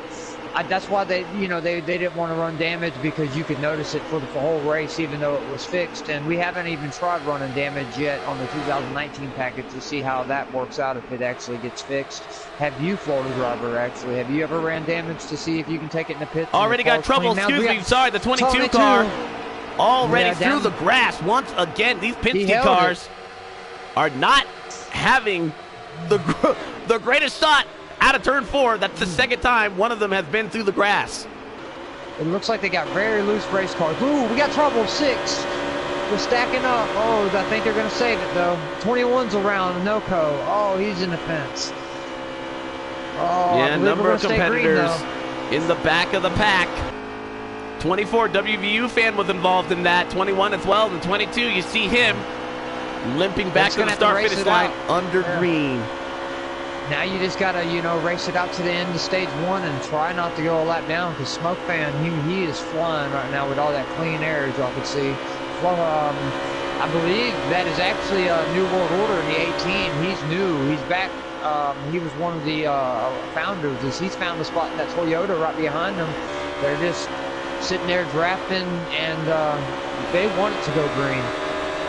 that's why they didn't want to run damage, because you could notice it for the whole race, even though it was fixed. And we haven't even tried running damage yet on the 2019 package to see how that works out if it actually gets fixed. Have you, Florida driver, actually? Have you ever ran damage to see if you can take it in the pits? Already got trouble. Excuse me. Sorry, the 22 car. Already through the grass. Once again, these Penske cars are not having the greatest shot out of turn 4. That's the second time one of them has been through the grass. It looks like they got very loose race cars. Ooh, we got trouble. 6. We're stacking up. Oh, I think they're going to save it, though. 21's around. Noco. Oh, he's in the fence. Oh, yeah, a number of competitors in the back of the pack. 24 WVU fan was involved in that. 21 as well, and 22, you see him limping back to the start-finish line under green. Now you just gotta, race it out to the end of stage 1 and try not to go a lap down, because Smoke Fan, he is flying right now with all that clean air, as y'all can see. I believe that is actually a New World Order in the 18. He's new. He's back. He was one of the founders. He's found a spot in that Toyota right behind him. They're just sitting there drafting, and they want it to go green.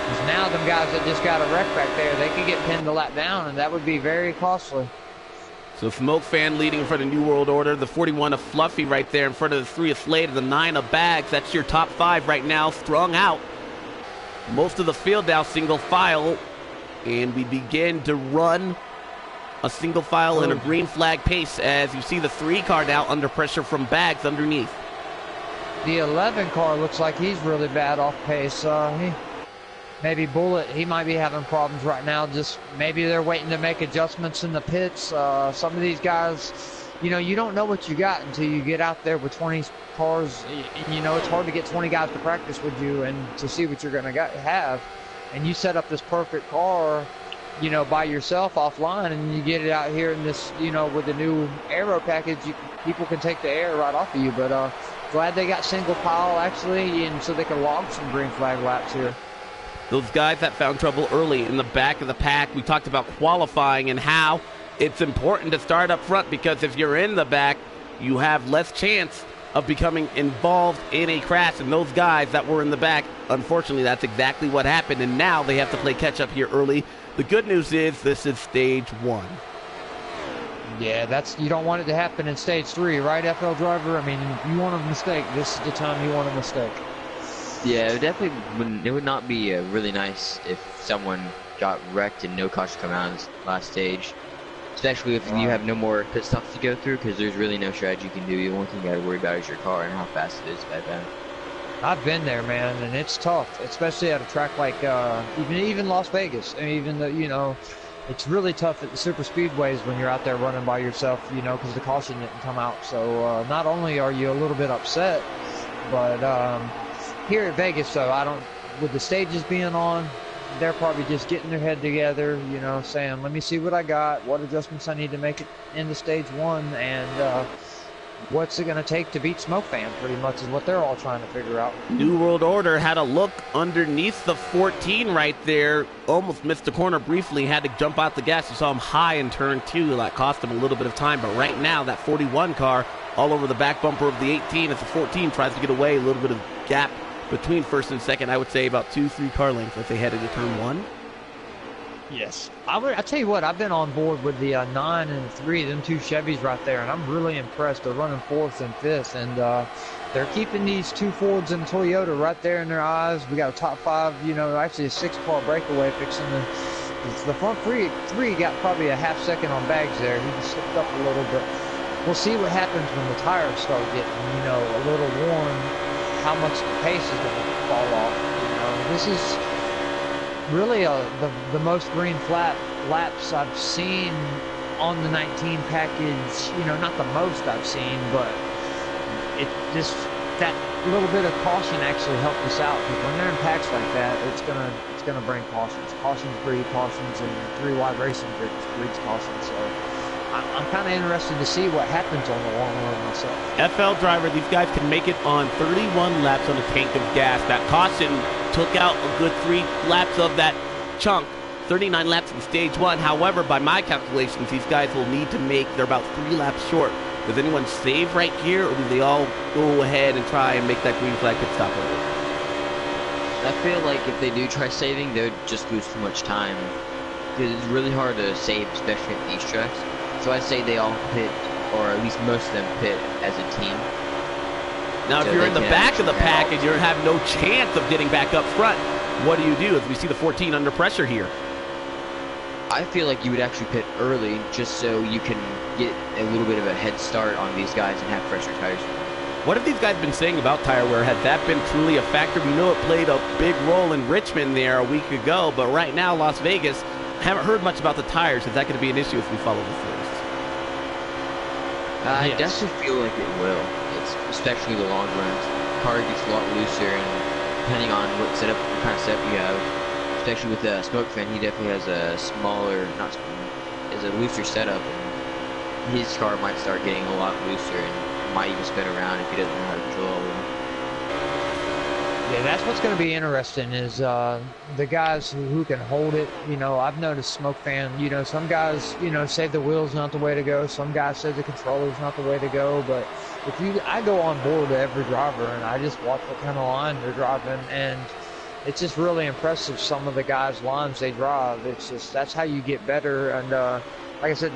Because now them guys that just got a wreck back there, they could get pinned a lap down, and that would be very costly. So Smoke Fan leading in front of New World Order. The 41 of Fluffy right there in front of the 3 of Slade. The 9 of Bags. That's your top 5 right now, strung out. Most of the field now single file, and we begin to run a single file in a green flag pace as you see the 3 car now under pressure from Bags underneath. The 11 car looks like he's really bad off pace. Maybe Bullet, he might be having problems right now. Just maybe they're waiting to make adjustments in the pits. Some of these guys, you don't know what you got until you get out there with 20 cars. It's hard to get 20 guys to practice with you and to see what you're going to have. And you set up this perfect car, by yourself offline, and you get it out here in this, with the new aero package, people can take the air right off of you. But glad they got single pile, actually, and so they can log some green flag laps here. Those guys that found trouble early in the back of the pack, we talked about qualifying and how it's important to start up front, because if you're in the back, you have less chance of becoming involved in a crash. And those guys that were in the back, unfortunately, that's exactly what happened. And now they have to play catch up here early. The good news is this is stage 1. Yeah, you don't want it to happen in stage 3, right, FL driver? I mean, you want a mistake. This is the time you want a mistake. Yeah, it would not be really nice if someone got wrecked and no caution come out in this last stage. Especially if you have no more pit stops to go through, because there's really no strategy you can do. The only thing you got to worry about is your car and how fast it is at that. I've been there, man, and it's tough, especially at a track like even Las Vegas. And even though, it's really tough at the super speedways when you're out there running by yourself, because the caution didn't come out. So not only are you a little bit upset, but here at Vegas, though, with the stages being on, they're probably just getting their head together, saying, let me see what I got, what adjustments I need to make it into stage 1, and what's it going to take to beat Smoke Fan, pretty much is what they're all trying to figure out. New World Order had a look underneath the 14 right there, almost missed the corner briefly, had to jump out the gas. You saw him high in turn 2. That cost him a little bit of time, but right now that 41 car all over the back bumper of the 18 as the 14 tries to get away. A little bit of gap between first and second. I would say about 2-3 car lengths as they head into turn 1. Yes. I tell you what, I've been on board with the 9 and 3, them 2 Chevys right there, and I'm really impressed. They're running 4th and 5th, and they're keeping these 2 Fords and Toyota right there in their eyes. We got a top 5, actually a 6-car breakaway fixing the front 3 got probably a half second on Bags there. He just slipped up a little bit. We'll see what happens when the tires start getting, a little worn, how much the pace is going to fall off. This is really the most green flat laps I've seen on the 19 package. Not the most I've seen, but it just, that little bit of caution actually helped us out, because when they're in packs like that, it's gonna bring cautions. Cautions breed cautions, and 3 wide racing breeds cautions. So I'm kind of interested to see what happens on the long run myself. FL driver, these guys can make it on 31 laps on a tank of gas. That caution took out a good 3 laps of that chunk. 39 laps in stage 1. However, by my calculations, these guys will need to they're about 3 laps short. Does anyone save right here, or do they all go ahead and try and make that green flag pit stop early? I feel like if they do try saving, they would just lose too much time. Because it's really hard to save, especially at these tracks. So I'd say they all pit, or at least most of them pit as a team. Now, if you're in the back of the pack and you have no chance of getting back up front, what do? As we see the 14 under pressure here. I feel like you would actually pit early just so you can get a little bit of a head start on these guys and have fresher tires. What have these guys been saying about tire wear? Has that been truly a factor? We know it played a big role in Richmond there a week ago, but right now, Las Vegas, haven't heard much about the tires. Is that going to be an issue if we follow this race? I definitely feel like it will. It's especially the long runs. The car gets a lot looser, and depending on what kind of setup you have, especially with the Smoke Fan, he definitely has a looser setup, and his car might start getting a lot looser and might even spin around if he doesn't know how to control all of them. Yeah, that's what's going to be interesting is the guys who can hold it. You know, I've noticed Smoke Fan, you know, some guys, you know, say the wheel's not the way to go. Some guys say the controller's not the way to go. But I go on board to every driver and I just watch what kind of line they're driving, and it's just really impressive some of the guys' lines they drive. It's just, that's how you get better. And like I said,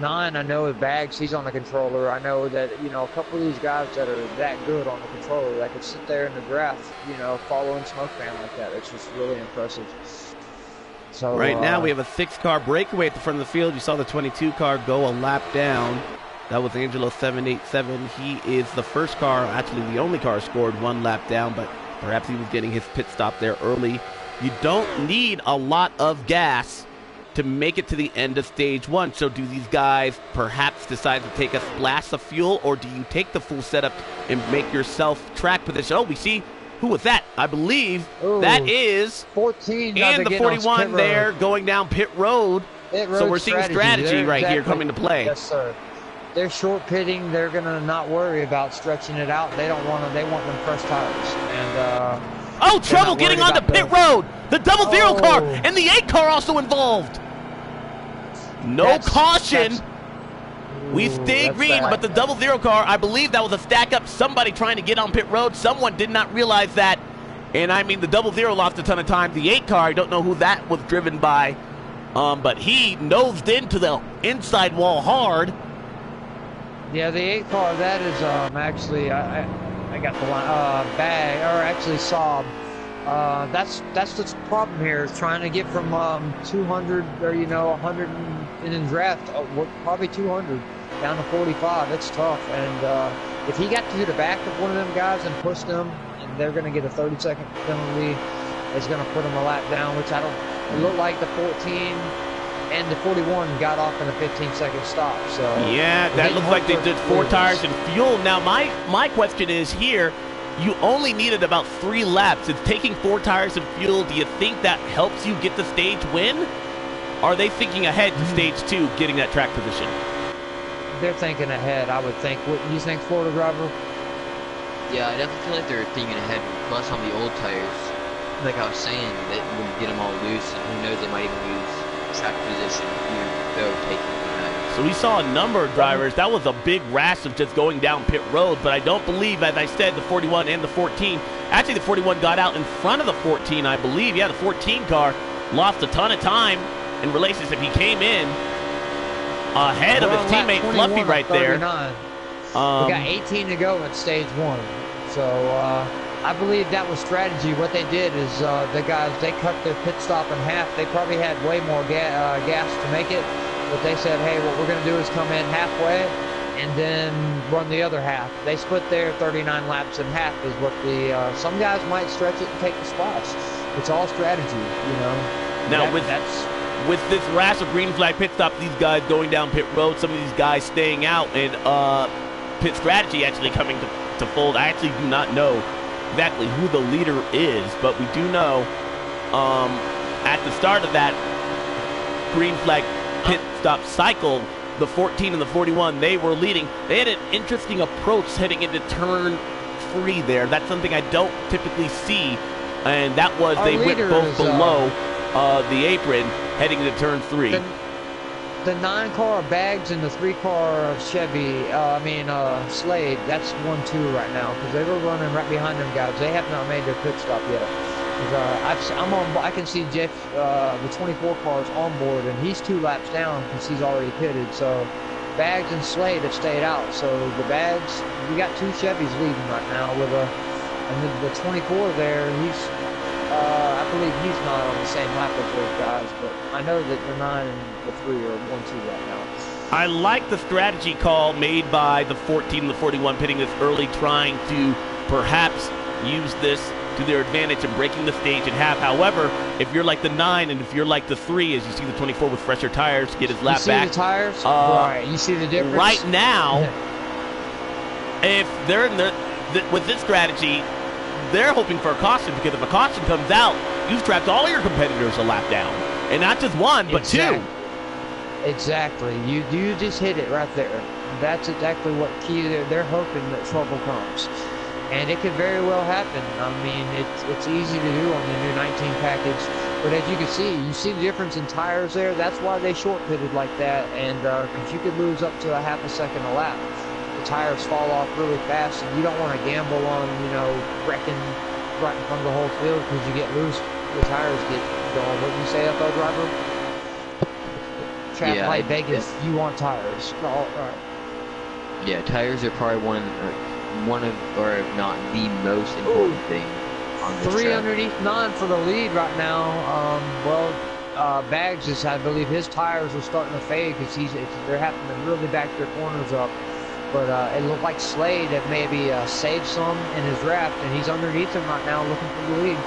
9, I know with Bags, he's on the controller. I know that, you know, a couple of these guys that are that good on the controller that could sit there in the draft, you know, following Smoke Fan like that. It's just really impressive. So right now we have a 6-car breakaway at the front of the field. You saw the 22 car go a lap down. That was Angelo 787. He is the first car, actually the only car scored 1 lap down, but perhaps he was getting his pit stop there early. You don't need a lot of gas to make it to the end of stage 1. So do these guys perhaps decide to take a splash of fuel, or do you take the full setup and make yourself track position? Oh, we see, who was that? I believe that is 14 and the 41 there going down pit road. So we're seeing strategy right here coming to play. Yes, sir. They're short pitting. They're gonna not worry about stretching it out. They don't want to. They want them fresh tires. And trouble getting onto pit road. The double zero car and the 8 car also involved. No caution. We stay green, but the double zero car, I believe that was a stack up. Somebody trying to get on pit road. Someone did not realize that. And I mean, the double zero lost a ton of time. The 8 car, I don't know who that was driven by, but he nosed into the inside wall hard. Yeah, the 8 car, that is actually, I got the line, Bag, or actually Saab. That's the problem here, is trying to get from 200, or, you know, 100 in the draft, probably 200, down to 45. It's tough. And if he got to the back of one of them guys and pushed them, and they're going to get a 30-second penalty, it's going to put them a lap down, which it looked like the 14 and the 41 got off in a 15-second stop. So yeah, that looks like they did 4 tires and fuel. Now my question is here, you only needed about 3 laps. It's taking 4 tires and fuel. Do you think that helps you get the stage win? Are they thinking ahead to stage 2, getting that track position? They're thinking ahead, I would think. What do you think, Florida driver? Yeah, I definitely feel like they're thinking ahead. Plus on the old tires, like I was saying, that would get them all loose, and who knows, they might even lose track position even though taking that. So we saw a number of drivers. That was a big rash of just going down pit road, but I don't believe, as I said, the 41 and the 14. Actually, the 41 got out in front of the 14, I believe. Yeah, the 14 car lost a ton of time in relationship. He came in ahead of his teammate Fluffy right there. We got 18 to go in stage 1. So I believe that was strategy. What they did is the guys, they cut their pit stop in half. They probably had way more gas to make it, but they said, hey, what we're going to do is come in halfway and then run the other half. They split their 39 laps in half is what some guys might stretch it and take the spots. It's all strategy, you know. Now with this rash of green flag pit stop, these guys going down pit road, some of these guys staying out, and pit strategy actually coming to fold. I actually do not know exactly who the leader is, but we do know at the start of that green flag pit stop cycle, the 14 and the 41, they were leading. They had an interesting approach heading into turn 3 there. That's something I don't typically see and that was Our they went leader both is, below the apron heading into turn 3. The 9-car Bags and the 3-car Chevy, Slade, that's 1-2 right now because they were running right behind them guys. They have not made their pit stop yet. I can see Jeff, the 24 car's on board, and he's 2 laps down because he's already pitted. So Bags and Slade have stayed out. So the Bags, we got 2 Chevys leading right now and the 24 there, I believe he's not on the same lap as those guys, but I know that the 9 and the 3 are 1-2 right now. I like the strategy call made by the 14 and the 41 pitting this early, trying to perhaps use this to their advantage and breaking the stage in half. However, if you're like the 9 and if you're like the 3, as you see the 24 with fresher tires, get his lap back. You see the tires? Right. You see the difference? Right now, if they're in with this strategy, they're hoping for a caution, because if a caution comes out, you've trapped all your competitors a lap down. And not just 1, but 2. Exactly. You just hit it right there. That's exactly what key they're hoping that trouble comes. And it could very well happen. I mean, it's easy to do on the new 19 package. But as you see the difference in tires there. That's why they short pitted like that. And because you could lose up to a half a second a lap. The tires fall off really fast, and you don't want to gamble on, wrecking right in front of the whole field because you get loose. The tires get going. What do you say, FO driver? Traffic light Vegas, you want tires. All right. Yeah, tires are probably one of, or if not the most important thing on this 3 track. underneath 9 for the lead right now. Bags is, I believe, his tires are starting to fade because they're having to really back their corners up. But it looked like Slade had maybe saved some in his draft, and he's underneath him right now looking for the lead.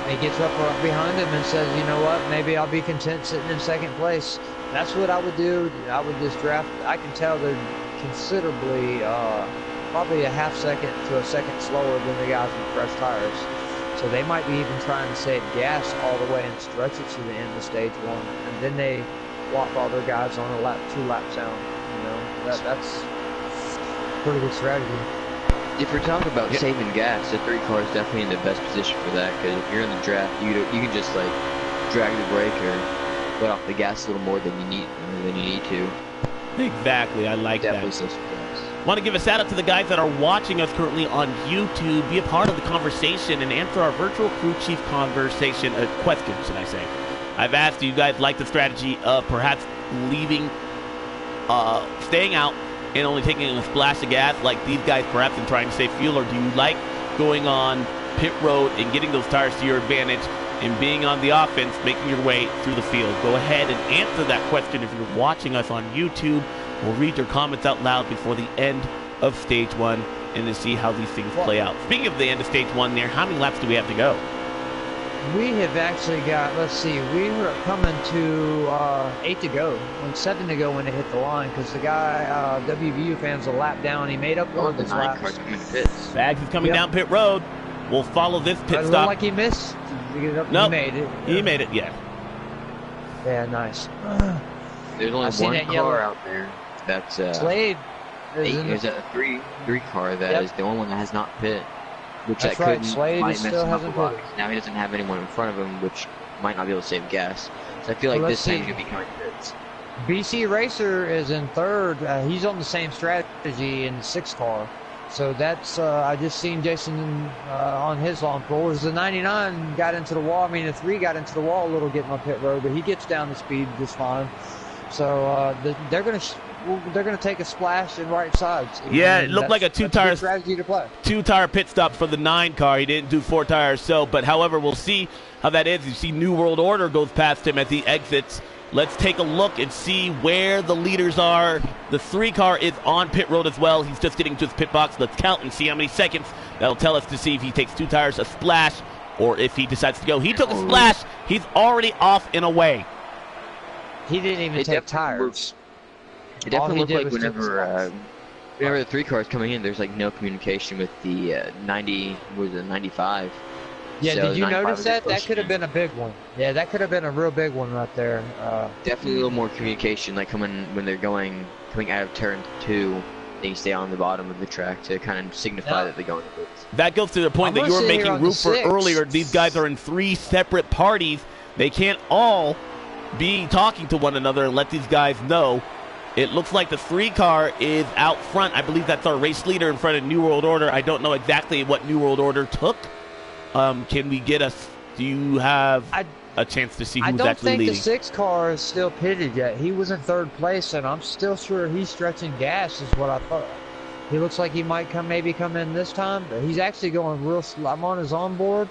He gets up right behind him and says, you know what, maybe I'll be content sitting in second place. That's what I would do. I would just draft. I can tell they're considerably, probably a half second to a second slower than the guys with fresh tires. So they might be even trying to save gas all the way and stretch it to the end of stage 1. And then they walk all their guys on a 2 laps down. That's pretty good strategy. If we're talking about saving gas, the 3 car is definitely in the best position for that, because if you're in the draft, you can just like drag the brake or let off the gas a little more than you need to. Exactly, I like definitely that. Want to give a shout out to the guys that are watching us currently on YouTube. Be a part of the conversation and answer our virtual crew chief question, should I say. I've asked, do you guys like the strategy of perhaps leaving, staying out and only taking a splash of gas like these guys perhaps and trying to save fuel, or do you like going on pit road and getting those tires to your advantage and being on the offense, making your way through the field? Go ahead and answer that question if you're watching us on YouTube. We'll read your comments out loud before the end of stage 1 and to see how these things play out. Speaking of the end of stage 1 there, how many laps do we have to go? We have actually got, let's see, we were coming to 8 to go, 7 to go when it hit the line, because the guy, WVU fans, a lap down. He made up one of his laps. Bags is coming down pit road. We'll follow this pit stop. Like he missed. Nope. He made it. He made it, yeah. Yeah, nice. There's only one car out there that's Slade. There's a three car that is the only one that has not pit. Which That's that right. could Slade might mess still him up hasn't a lot. pitted. Now he doesn't have anyone in front of him, which might not be able to save gas. So I feel like this time he's gonna be coming pits. BC Racer is in 3rd. He's on the same strategy in the 6 car. So that's, I just seen Jason on his lawn floors. The 99 got into the wall. I mean, the 3 got into the wall a little getting on pit road, but he gets down the speed just fine. So they're going to take a splash in right sides. Yeah, it looked like a two-tire strategy to play. 2-tire pit stop for the 9 car. He didn't do 4 tires, but however, we'll see how that is. You see New World Order goes past him at the exits. Let's take a look and see where the leaders are. The 3 car is on pit road as well. He's just getting to his pit box. Let's count and see how many seconds. That'll tell us to see if he takes 2 tires, a splash, or if he decides to go. He took a splash. He's already off and away. He didn't even take tires. It definitely looked like whenever the 3 cars coming in, there's like no communication with the 95. Yeah, so did you notice that? That could have been a big one. Yeah, that could have been a real big one right there. Definitely a little more communication, like when they're coming out of turn 2, they stay on the bottom of the track to kind of signify that they're going to pits. That goes to the point that you were making room for earlier. These guys are in 3 separate parties. They can't all be talking to one another and let these guys know. It looks like the 3 car is out front. I believe that's our race leader in front of New World Order. I don't know exactly what New World Order took. Can we get us? Do you have a chance to see who's actually leading? I don't think the 6 car is still pitted yet. He was in 3rd place, and I'm still sure he's stretching gas, is what I thought. He looks like he might maybe come in this time, but he's actually going real slow. I'm on his onboard,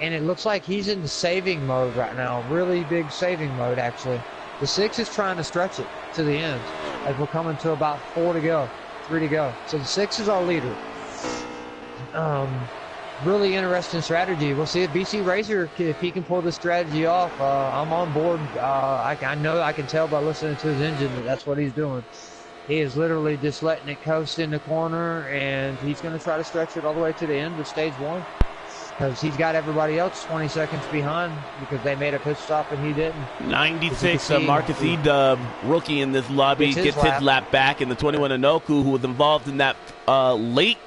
and it looks like he's in the saving mode right now. Really big saving mode, actually. The 6 is trying to stretch it to the end as we're coming to about 4 to go, 3 to go. So the 6 is our leader. Really interesting strategy. We'll see if BC Racer, if he can pull this strategy off. I'm on board. I know, I can tell by listening to his engine that that's what he's doing. He is literally just letting it coast in the corner, and he's going to try to stretch it all the way to the end of stage 1. Because he's got everybody else 20 seconds behind because they made a pit stop and he didn't. 96, Marcus E-Dub, rookie in this lobby, gets his lap back. And the 21 Anoku, who was involved in that late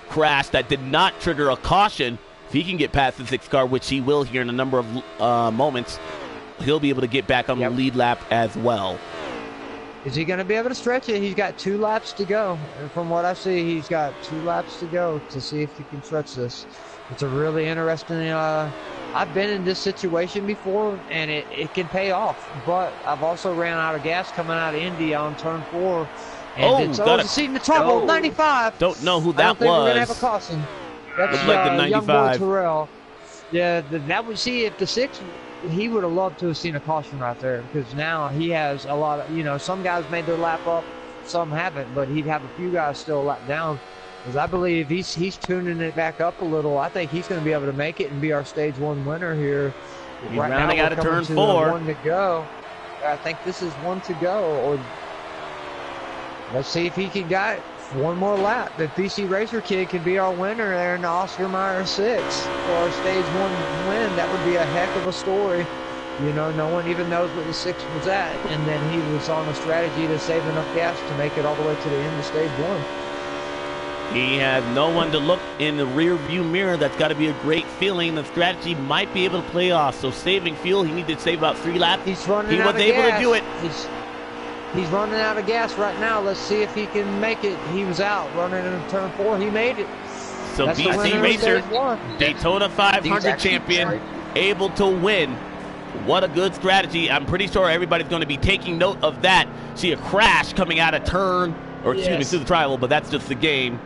crash that did not trigger a caution, if he can get past the 6 car, which he will here in a number of moments, he'll be able to get back on the lead lap as well. Is he going to be able to stretch it? He's got 2 laps to go. And from what I see, he's got 2 laps to go to see if he can stretch this. It's a really interesting, I've been in this situation before, and it can pay off. But I've also ran out of gas coming out of Indy on turn 4. And it's seat in the trouble, 95. Don't know who that was. I don't think we're going to have a caution. That's like the 95. Young boy Terrell. Yeah, that would see if the 6, he would have loved to have seen a caution right there, because now he has a lot of, some guys made their lap up, some haven't, but he'd have a few guys still lap down. Because I believe he's tuning it back up a little. I think he's going to be able to make it and be our stage 1 winner here. He's right rounding out of turn 4. 1 to go. I think this is 1 to go. Or let's see if he can get 1 more lap. The BC Racer kid can be our winner there in the Oscar Mayer 6 for our stage 1 win. That would be a heck of a story. No one even knows what the 6 was at. And then he was on a strategy to save enough gas to make it all the way to the end of stage 1. He has no one to look in the rear view mirror. That's got to be a great feeling. The strategy might be able to play off. So saving fuel, he needed to save about 3 laps. He was able to do it. He's running out of gas right now. Let's see if he can make it. He was out running in turn 4. He made it. So BC Racer, Daytona 500 champion, able to win. What a good strategy. I'm pretty sure everybody's going to be taking note of that. See a crash coming out of turn, or excuse me, through the tribal, but that's just the game.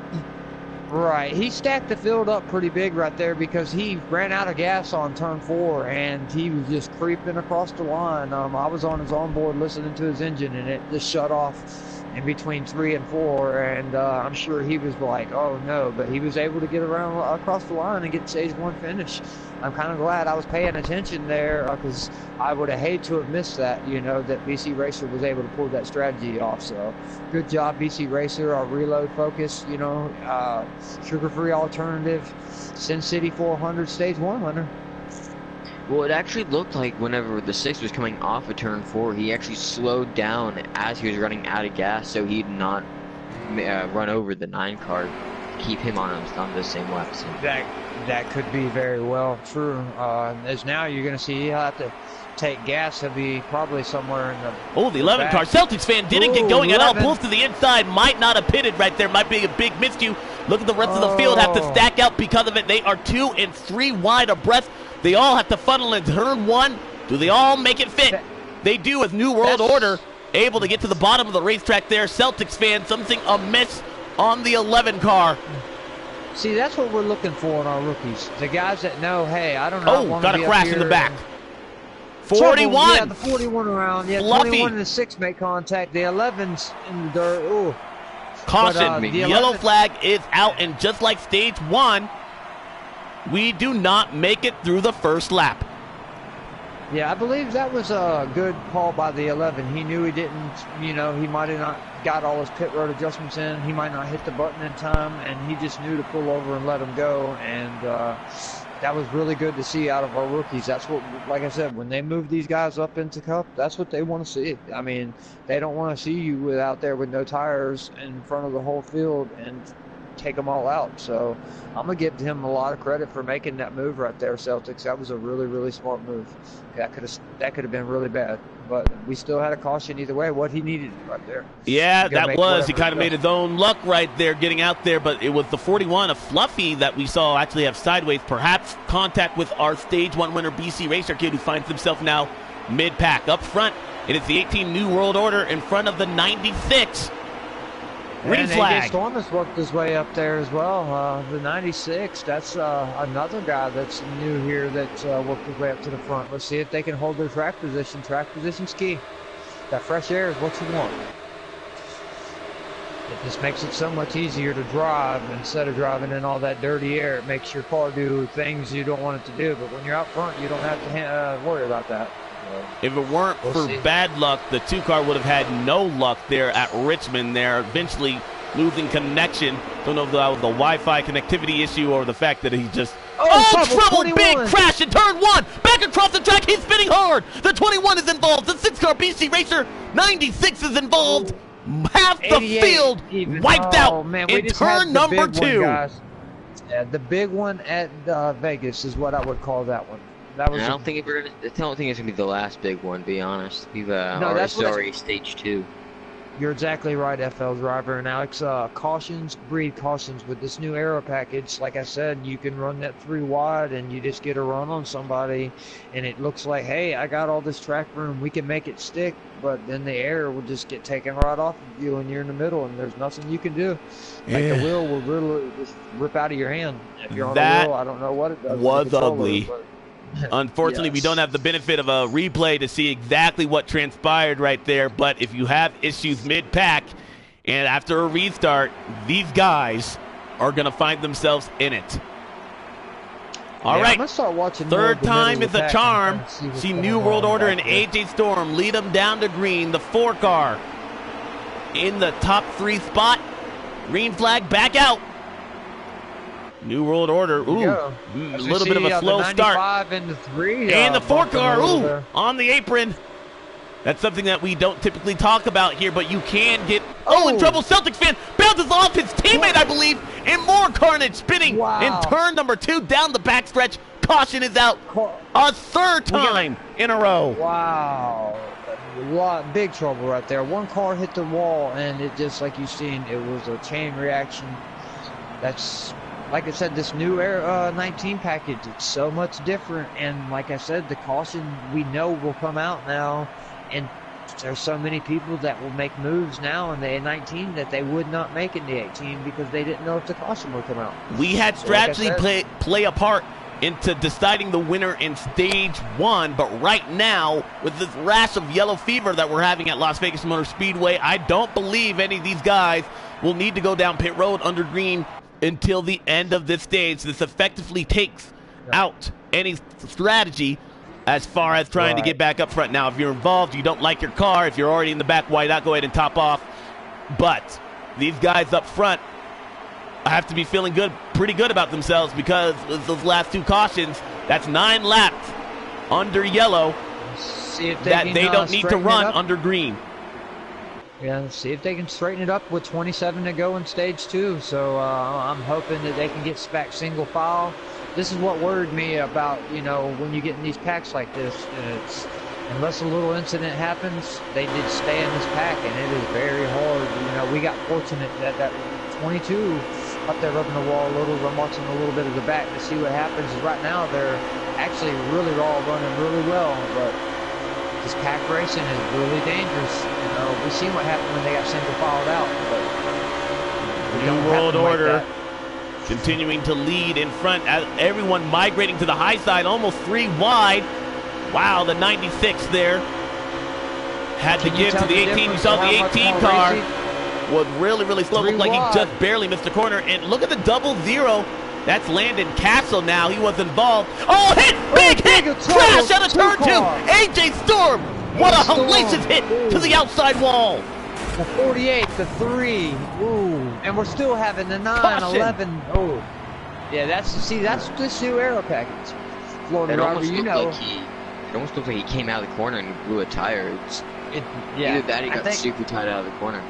Right. He stacked the field up pretty big right there because he ran out of gas on turn 4, and he was just creeping across the line. I was on his onboard listening to his engine, and it just shut off in between 3 and 4, and I'm sure he was like, oh no, but he was able to get around across the line and get stage 1 finish. I'm kind of glad I was paying attention there because I would have hated to have missed that, that BC Racer was able to pull that strategy off. So good job, BC Racer, our reload focus, sugar-free alternative, Sin City 400 stage 1 winner. Well, it actually looked like whenever the 6 was coming off of turn 4, he actually slowed down as he was running out of gas, so he'd not run over the 9 car, keep him on the same lap. So. That could be very well true. As now you're going to see he'll have to take gas. He'll be probably somewhere in the... Oh, the 11 car. Celtics fan didn't get going at all. Pulls to the inside. Might not have pitted right there. Might be a big miscue. Look at the rest of the field. Have to stack out because of it. They are 2 and 3 wide abreast. They all have to funnel in turn 1. Do they all make it fit? They do, as New World Order able to get to the bottom of the racetrack there. Celtics fan, something amiss on the 11 car. See, that's what we're looking for in our rookies. The guys that know, hey, I don't know. Oh, got a crash in the back. 41. Yeah, the 41 around. Yeah, Fluffy. 21 and the 6 make contact. The 11's in the dirt. Ooh. Caution. The yellow flag is out, and just like stage 1, we do not make it through the first lap. Yeah, I believe that was a good call by the 11. He knew he didn't, he might have not got all his pit road adjustments in. He might not hit the button in time, and he just knew to pull over and let him go. And that was really good to see out of our rookies. That's what, like I said, when they move these guys up into Cup, that's what they want to see. I mean, they don't want to see you out there with no tires in front of the whole field and take them all out. So I'm going to give him a lot of credit for making that move right there, Celtics. That was a really, really smart move. That could have been really bad. But we still had a caution either way. What he needed right there. Yeah, that was. He kind of made his own luck right there getting out there, but it was the 41 of Fluffy that we saw actually have sideways, perhaps contact with our Stage 1 winner, BC Racer Kid, who finds himself now mid-pack. Up front, it is the 18 New World Order in front of the 96. Green flag. AJ Storm has worked his way up there as well. The 96, that's another guy that's new here that's worked his way up to the front. Let's see if they can hold their track position. Track position's key. That fresh air is what you want. It just makes it so much easier to drive instead of driving in all that dirty air. It makes your car do things you don't want it to do. But when you're out front, you don't have to worry about that. If it weren't for bad luck, the 2-car would have had no luck there at Richmond there, eventually losing connection. Don't know if that was the Wi-Fi connectivity issue or the fact that he just... trouble! Big crash in turn 1! Back across the track, he's spinning hard! The 21 is involved, the 6-car BC Racer 96 is involved! Half the field wiped out in turn number 2. Yeah, the big one at Vegas is what I would call that one. I don't think it's gonna be the last big one. Be honest, we've already stage 2. You're exactly right, FL driver and Alex. Cautions breed cautions with this new aero package. Like I said, you can run that 3 wide and you just get a run on somebody, and it looks like, hey, I got all this track room. We can make it stick, but then the air will just get taken right off of you, and you're in the middle, and there's nothing you can do. Like the wheel will really just rip out of your hand. If you're on a wheel, I don't know what it does. Was ugly. Unfortunately, we don't have the benefit of a replay to see exactly what transpired right there, but if you have issues mid-pack and after a restart, these guys are going to find themselves in it. All right, I'm gonna start watching third time is a charm. See New World Order and AJ Storm lead them down to green. The 4-car in the top 3 spot. Green flag back out. New World Order, a little bit of a slow start. And the 3. And the 4-car, on the apron. That's something that we don't typically talk about here, but you can get... in trouble. Celtics fan bounces off his teammate, I believe, and more carnage spinning in turn number 2 down the backstretch. Caution is out a 3rd time in a row. Wow. Big trouble right there. One car hit the wall, and it just, like you've seen, it was a chain reaction. That's... Like I said, this new Air 19 package, it's so much different. And like I said, the caution we know will come out now. And there's so many people that will make moves now in the 19 that they would not make in the 18 because they didn't know if the caution would come out. We had strategy play a part into deciding the winner in stage 1. But right now, with this rash of yellow fever that we're having at Las Vegas Motor Speedway, I don't believe any of these guys will need to go down pit road under green until the end of this stage. This effectively takes out any strategy as far as trying to get back up front. Now, if you're involved, you don't like your car, if you're already in the back, why not go ahead and top off? But these guys up front have to be feeling pretty good about themselves, because with those last 2 cautions, that's 9 laps under yellow that they don't need to run under green. Yeah, see if they can straighten it up with 27 to go in stage 2. So I'm hoping that they can get back single file. This is what worried me about, when you get in these packs like this. It's, unless a little incident happens, they did stay in this pack, and it is very hard. We got fortunate that 22 up there rubbing the wall a little. I'm watching a little bit of the back to see what happens. Right now, they're actually really all running really well, but this pack racing is really dangerous. We've seen what happened when they got single filed out. But New World Order continuing to lead in front. Everyone migrating to the high side, almost 3 wide. Wow, the 96 there had to give to the 18. You saw the 18 car was really, really slow. Looked like he just barely missed the corner. And look at the 0-0. That's Landon Castle now. He was involved. Oh, hit! Big hit! Crash out of turn 2. AJ Storm. What a hellacious hit to the outside wall. The 48, the 3. Ooh. And we're still having the 9, Caution. 11. Oh. Yeah, that's the new aero package. Florida It driver, almost you looked know. like it almost looked like he came out of the corner and blew a tire. Yeah, Either that, he got super tight out of the corner.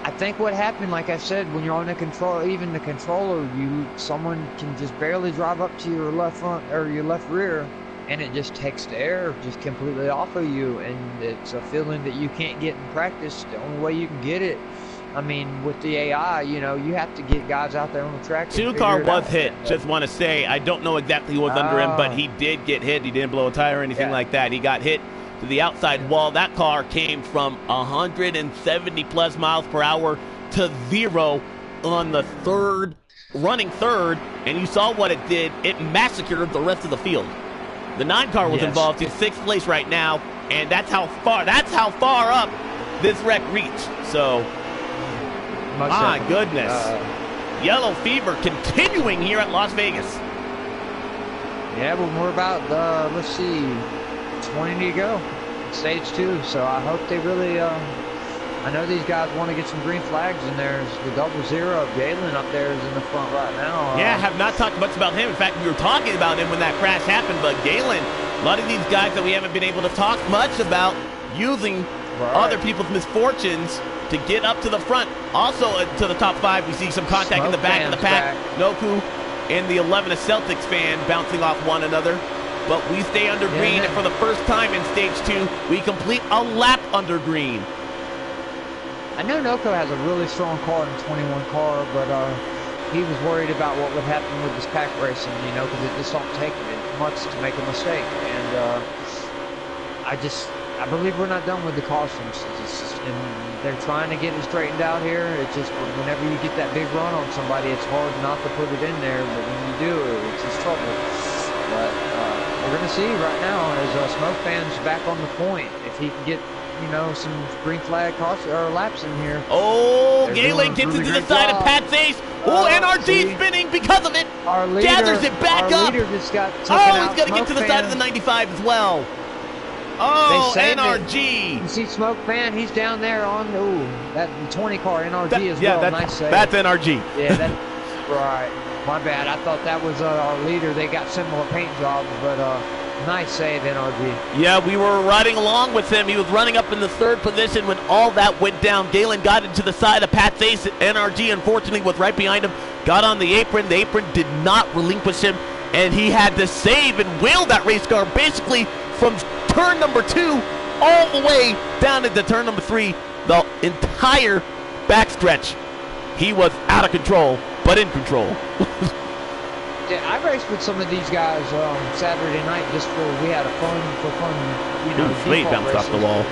I think what happened, like I said, when you're on the control, even the controller, someone can just barely drive up to your left front or your left rear, and it just takes the air just completely off of you, and it's a feeling that you can't get in practice. The only way you can get it, I mean, with the AI, you know, you have to get guys out there on the track. Two-car was hit. Just want to say, I don't know exactly who was under him, but he did get hit. He didn't blow a tire or anything like that. He got hit to the outside wall. That car came from 170 plus miles per hour to 0 on the running third, and you saw what it did. It massacred the rest of the field. The 9 car was involved in 6th place right now, and that's how far up this wreck reached. So, my goodness. Yellow fever continuing here at Las Vegas. Yeah, but we're about, let's see, 20 to go, stage 2. So I hope they really, I know these guys want to get some green flags, and there's the 00. Galen up there is in the front right now. Yeah, have not talked much about him. In fact, we were talking about him when that crash happened, but Galen, a lot of these guys that we haven't been able to talk much about using other people's misfortunes to get up to the front. Also to the top 5, we see some contact in the back of the pack. Noku and the 11 of Celtics fan bouncing off one another. But we stay under green, and for the first time in stage 2, we complete a lap under green. I know Noko has a really strong car in the 21 car, but he was worried about what would happen with this pack racing, you know, because it just don't take much to make a mistake. And I believe we're not done with the cautions. And they're trying to get it straightened out here. It's just whenever you get that big run on somebody, it's hard not to put it in there. But when you do, it's just trouble. But we're going to see right now as Smoke Fan's back on the point. If he can get, you know, some green flag laps in here. Oh, Galen gets into the side of Pat's ace. Oh, NRG spinning because of it. Our leader, gathers it back up. Just got he's got to get to the side of the 95 as well. Oh, NRG. You see Smoke Fan, he's down there on that 20 car NRG as well. Nice save. That's NRG. Yeah, that's right. My bad. I thought that was our leader. They got similar paint jobs, but nice save, NRG. Yeah, we were riding along with him. He was running up in the 3rd position when all that went down. Galen got into the side of Pat's ace. NRG, unfortunately, was right behind him. Got on the apron. The apron did not relinquish him, and he had to save and wheel that race car basically from turn number 2 all the way down into turn number 3. The entire backstretch, he was out of control, but in control. Yeah, I raced with some of these guys Saturday night we had a fun, you know, Slate bounced off the wall.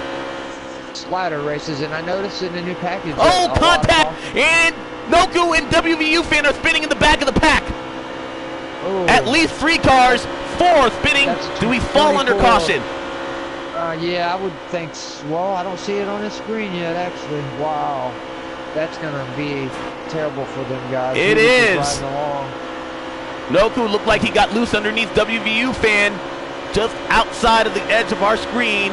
Slider races, and I noticed in the new package. Oh, contact! And Noku and WVU fan are spinning in the back of the pack. Ooh. At least 3 cars, 4 spinning. Do we fall under caution? Yeah, I would think. Well, I don't see it on the screen yet, actually. Wow. That's going to be terrible for them guys. It is. Noku looked like he got loose underneath WVU fan just outside of the edge of our screen.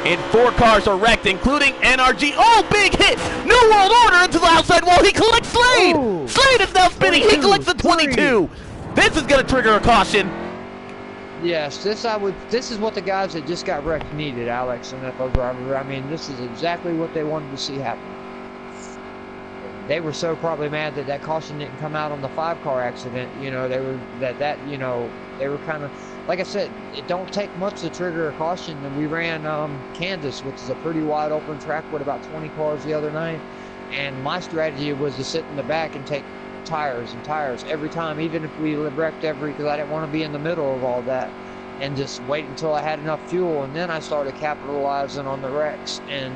And 4 cars are wrecked, including NRG. Oh, big hit! New World Order into the outside wall. He collects Slade! Ooh. Slade is now spinning. He collects the 22. This is going to trigger a caution. Yes, this is what the guys that just got wrecked needed, Alex and FO driver. I mean, this is exactly what they wanted to see happen. They were so probably mad that that caution didn't come out on the 5-car accident. You know, they were you know, they were kind of, like I said, it don't take much to trigger a caution. And we ran Kansas, which is a pretty wide open track with about 20 cars the other night. And my strategy was to sit in the back and take tires every time, even if we wrecked because I didn't want to be in the middle of all that, and just wait until I had enough fuel. And then I started capitalizing on the wrecks and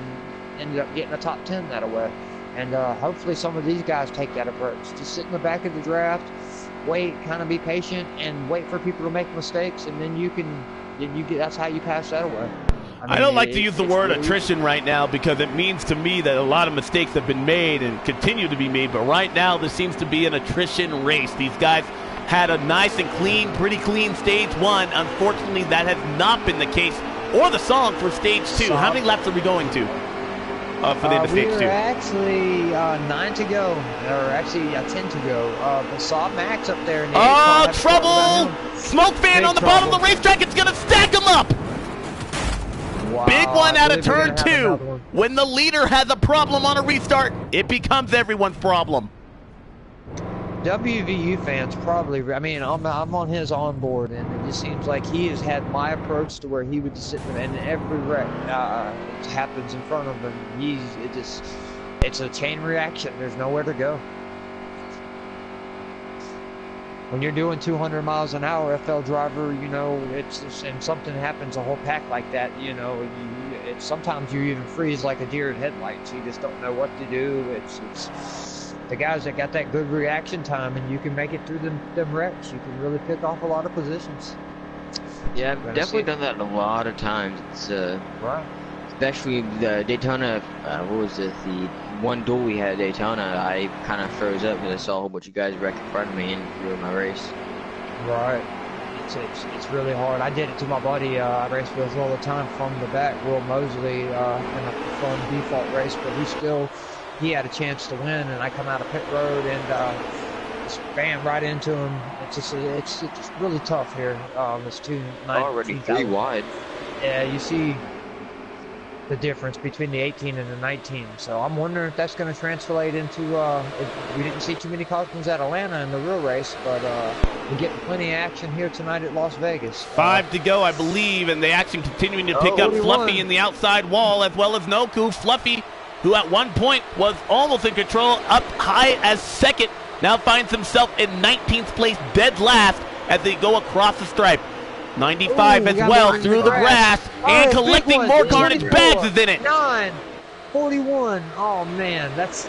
ended up getting a top 10 that way. And hopefully some of these guys take that approach. Just sit in the back of the draft, wait, kind of be patient, and wait for people to make mistakes, and then that's how you pass that away. I don't like to use the word attrition right now because it means to me that a lot of mistakes have been made and continue to be made. But right now, this seems to be an attrition race. These guys had a nice and clean, pretty clean stage 1. Unfortunately, that has not been the case or the song for stage 2. How many laps are we going to? for the end of stage we 2? were actually 9 to go, or actually 10 to go. But saw Max up there. Oh, trouble! Smoke fan on the bottom of the racetrack. It's going to stack him up. Wow, Big one out of believe we're turn gonna have 2. another one. When the leader has a problem on a restart, it becomes everyone's problem. WVU fans probably, I mean, I'm on his onboard, and it just seems like he has had my approach to where he would just sit there, and every wreck happens in front of him. It's a chain reaction. There's nowhere to go. When you're doing 200 miles an hour, FL driver, you know, and something happens, a whole pack like that, you know, sometimes you even freeze like a deer in headlights. You just don't know what to do. It's the guys that got that good reaction time, and you can make it through them wrecks. You can really pick off a lot of positions. Yeah, I've definitely done that a lot of times. It's Right. especially the Daytona. What was it? The one duel we had at Daytona. I kind of froze up because I saw a whole bunch of guys wreck in front of me and ruined my race. Right. It's really hard. I did it to my buddy I race with all the time from the back, Will Mosley, in a fun default race, but he had a chance to win, and I come out of pit road and just bam right into him. It's really tough here. It's Already 3 wide. Yeah, you see the difference between the 18 and the 19. So I'm wondering if that's going to translate into. We didn't see too many cautions at Atlanta in the real race, but we're getting plenty of action here tonight at Las Vegas. 5 to go, I believe, and the action continuing to pick up 41. Fluffy in the outside wall, as well as Noku. Fluffy, who at one point was almost in control, up high as second, now finds himself in 19th place, dead last, as they go across the stripe. 95 as well through the grass, and collecting more carnage. Bags is in it. 41. Oh man, that's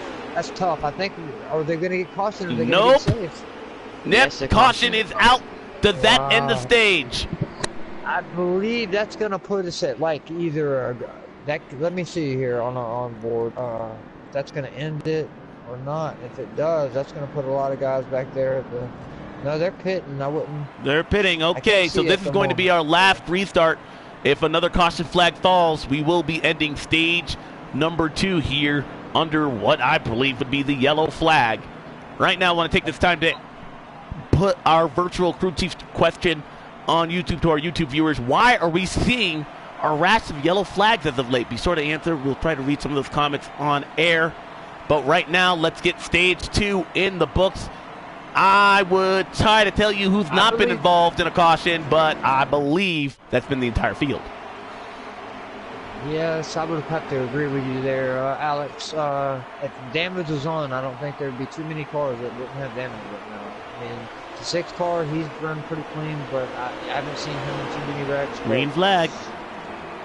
tough. I think, are they going to get caution, or are they Nope. going to get safe? Nope, caution is out. Does that end the stage? I believe that's going to put us at like either let me see here on board. That's going to end it or not. If it does, that's going to put a lot of guys back there at the. No, they're pitting. I wouldn't. They're pitting. Okay, so this is going to be our last restart. If another caution flag falls, we will be ending stage number 2 here under what I believe would be the yellow flag. Right now, I want to take this time to put our virtual crew chief question on YouTube to our YouTube viewers. Why are we seeing a rash of yellow flags as of late? Be sure to answer. We'll try to read some of those comments on air. But right now, let's get stage 2 in the books. I would try to tell you who's not been involved in a caution, but I believe that's been the entire field. Yes, I would have to agree with you there, Alex. If damage was on, I don't think there'd be too many cars that wouldn't have damage right now. I mean, the 6th car, he's run pretty clean, but I haven't seen him in too many wrecks. Green flag.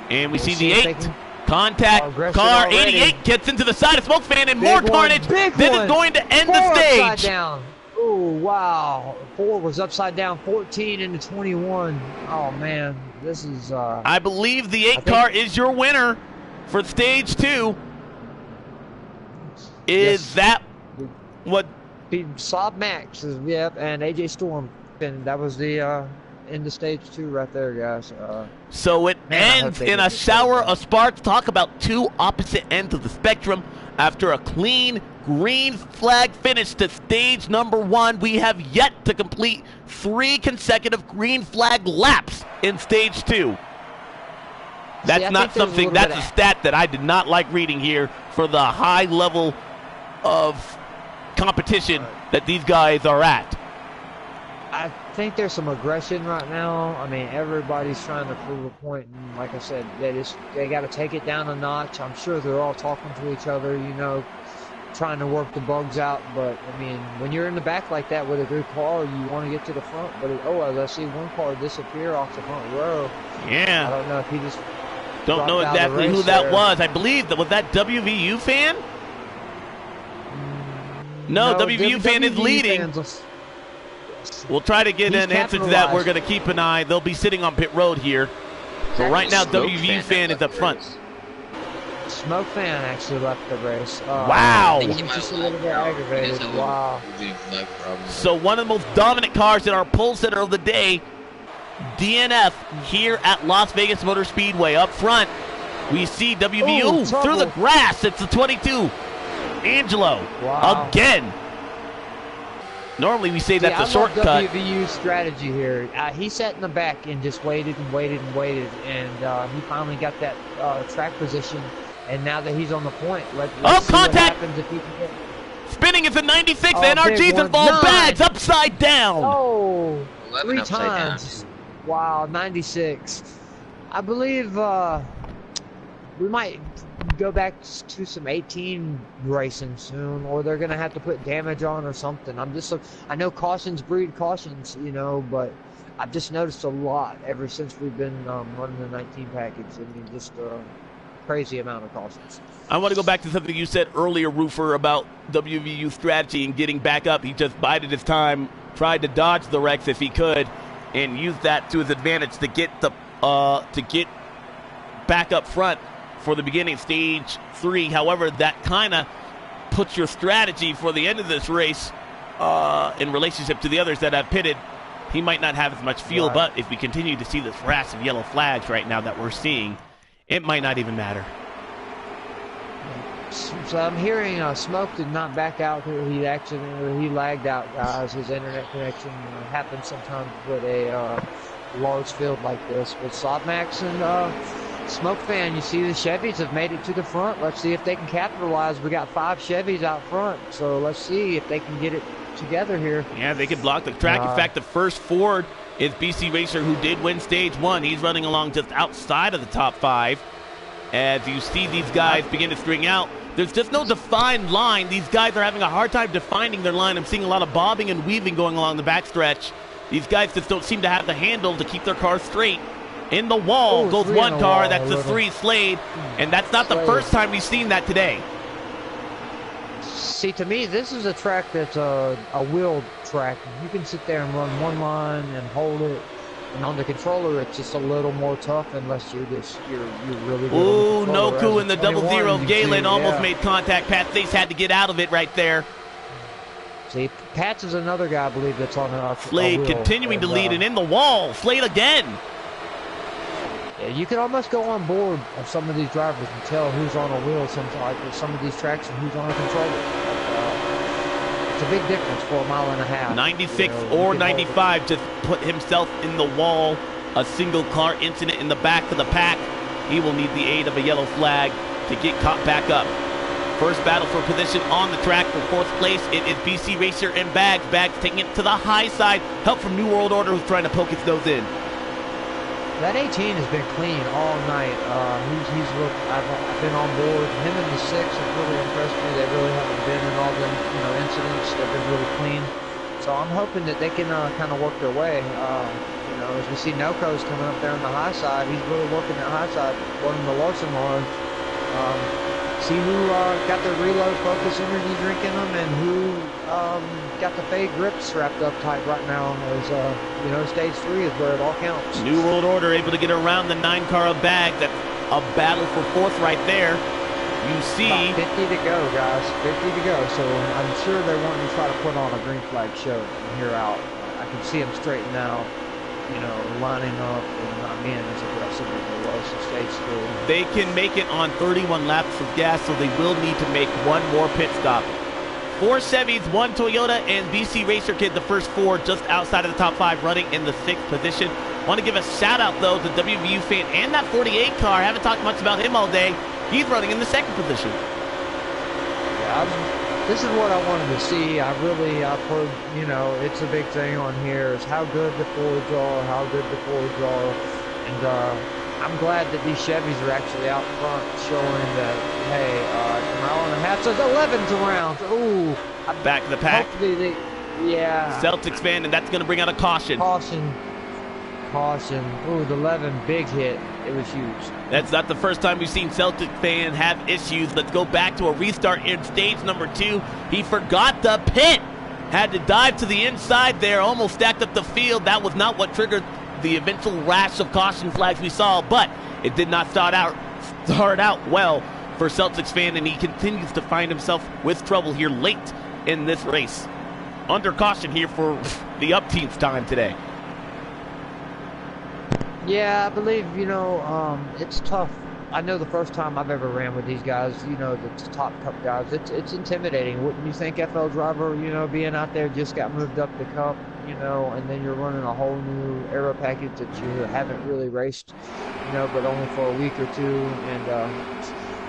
And we see the 8. Contact car 88 gets into the side of Smoke Fan, and more carnage. This is going to end the stage. Down. Oh, wow. 4 was upside down, 14 into 21. Oh, man. This is... I believe the 8 car is your winner for stage 2. Is that what... Sob Max, yep, and AJ Storm. And that was the end of stage 2 right there, guys. So it ends in a shower of sparks. Talk about 2 opposite ends of the spectrum. After a clean green flag finish to stage number 1, we have yet to complete 3 consecutive green flag laps in stage 2. That's not something, that's a stat that I did not like reading here for the high level of competition that these guys are at. I think there's some aggression right now. I mean, everybody's trying to prove a point, and like I said, they got to take it down a notch. I'm sure they're all talking to each other, you know, trying to work the bugs out. But I mean, when you're in the back like that with a good car, you want to get to the front. But as I see one car disappear off the front row. Yeah. I don't know if he just don't know exactly who that was. I believe that was that WVU fan. No, WVU fan is leading. We'll try to get an answer to that. We're going to keep an eye. They'll be sitting on pit road here. So right now, WVU fan is up front. Smoke Fan actually left the race. Wow. He's just a little bit aggravated. Wow. So one of the most dominant cars in our pole center of the day, DNF here at Las Vegas Motor Speedway. Up front, We see WVU Ooh, through the grass. It's the 22. Angelo again. Normally we say that's a shortcut. WVU's strategy here. He sat in the back and just waited and waited and waited, and he finally got that track position. And now that he's on the point, let's see contact! What happens if he can get... Spinning is a 96. NRG's involved. Bags upside down. Oh, 11 3 upside times. Wow, 96. I believe we might go back to some 18 racing soon, or they're gonna have to put damage on or something. I know cautions breed cautions, you know, but I've just noticed a lot ever since we've been running the 19 package. I mean, just crazy amount of cautions. I want to go back to something you said earlier, Roofer, about WVU strategy and getting back up. He just bided his time, tried to dodge the wrecks if he could, and used that to his advantage to get back up front for the beginning, stage 3. However, that kind of puts your strategy for the end of this race in relationship to the others that have pitted. He might not have as much fuel, but if we continue to see this rash of yellow flags right now that we're seeing, it might not even matter. So I'm hearing Smoke did not back out. He lagged out, guys. His internet connection happens sometimes with a large field like this. But Slotmax and Smoke Fan, you see the Chevys have made it to the front. Let's see if they can capitalize. We got 5 Chevys out front, so let's see if they can get it together here. Yeah, they can block the track. In fact, the first Ford is BC Racer, who did win stage 1. He's running along just outside of the top 5. As you see these guys begin to string out, there's just no defined line. These guys are having a hard time defining their line. I'm seeing a lot of bobbing and weaving going along the backstretch. These guys just don't seem to have the handle to keep their cars straight. In the wall goes one car. That's the 3 Slade. And that's not the first time we've seen that today. See, to me, this is a track that's a wheeled track. You can sit there and run one line and hold it. And on the controller, it's just a little more tough unless you're really good. Ooh, Noku in the 00. Galen almost made contact. Pat Stace had to get out of it right there. See, Pats is another guy, I believe, that's on a Slade continuing to lead and in the wall. Slade again. Yeah, you can almost go on board of some of these drivers and tell who's on a wheel sometimes with some of these tracks and who's on a controller. It's a big difference for a mile and a half. 96 or 95 just put himself in the wall. A single car incident in the back of the pack. He will need the aid of a yellow flag to get caught back up. First battle for position on the track for 4th place. It is BC Racer and Bags. Bags taking it to the high side. Help from New World Order, who's trying to poke its nose in. That 18 has been clean all night. He's looked. I've been on board. Him and the 6 have really impressed me. They really haven't been in all the incidents. They've been really clean. So I'm hoping that they can kind of work their way. As we see Noko's coming up there on the high side, he's really working that high side, running the Larson line. See who got the reload focus energy drink in them, and who got the fade grips wrapped up tight right now. As stage 3 is where it all counts. New World Order able to get around the 9 car of Bag. That's a battle for 4th right there. You see about 50 to go, guys. 50 to go. So I'm sure they're wanting to try to put on a green flag show from here out. I can see them straighten out, lining up and not being as aggressive as they was in stage 3. They can make it on 31 laps of gas, so they will need to make one more pit stop. 4 Chevys, 1 Toyota, and BC Racer Kid, the first 4 just outside of the top 5, running in the 6th position. Want to give a shout out though to WVU fan and that 48 car. I haven't talked much about him all day. He's running in the 2nd position. Yeah, this is what I wanted to see. I've heard, it's a big thing on here is how good the Fords are, and I'm glad that these Chevys are actually out front showing that, hey, a mile and a half, so the 11's around. Ooh. Back to the pack. Hopefully Celtics fan, and that's going to bring out a caution. Caution. Ooh, the 11, big hit. It was huge. That's not the first time we've seen Celtic fan have issues. Let's go back to a restart in stage number 2. He forgot the pit. Had to dive to the inside there, almost stacked up the field. That was not what triggered the eventual rash of caution flags we saw, but it did not start out well for Celtics fan, and he continues to find himself with trouble here late in this race. Under caution here for the up team's time today. Yeah, I believe, it's tough I know the first time I've ever ran with these guys, you know, the top cup guys, it's intimidating. Wouldn't you think, FL driver, you know, being out there, just got moved up the cup, you know, and then you're running a whole new aero package that you haven't really raced, you know, but only for a week or two. And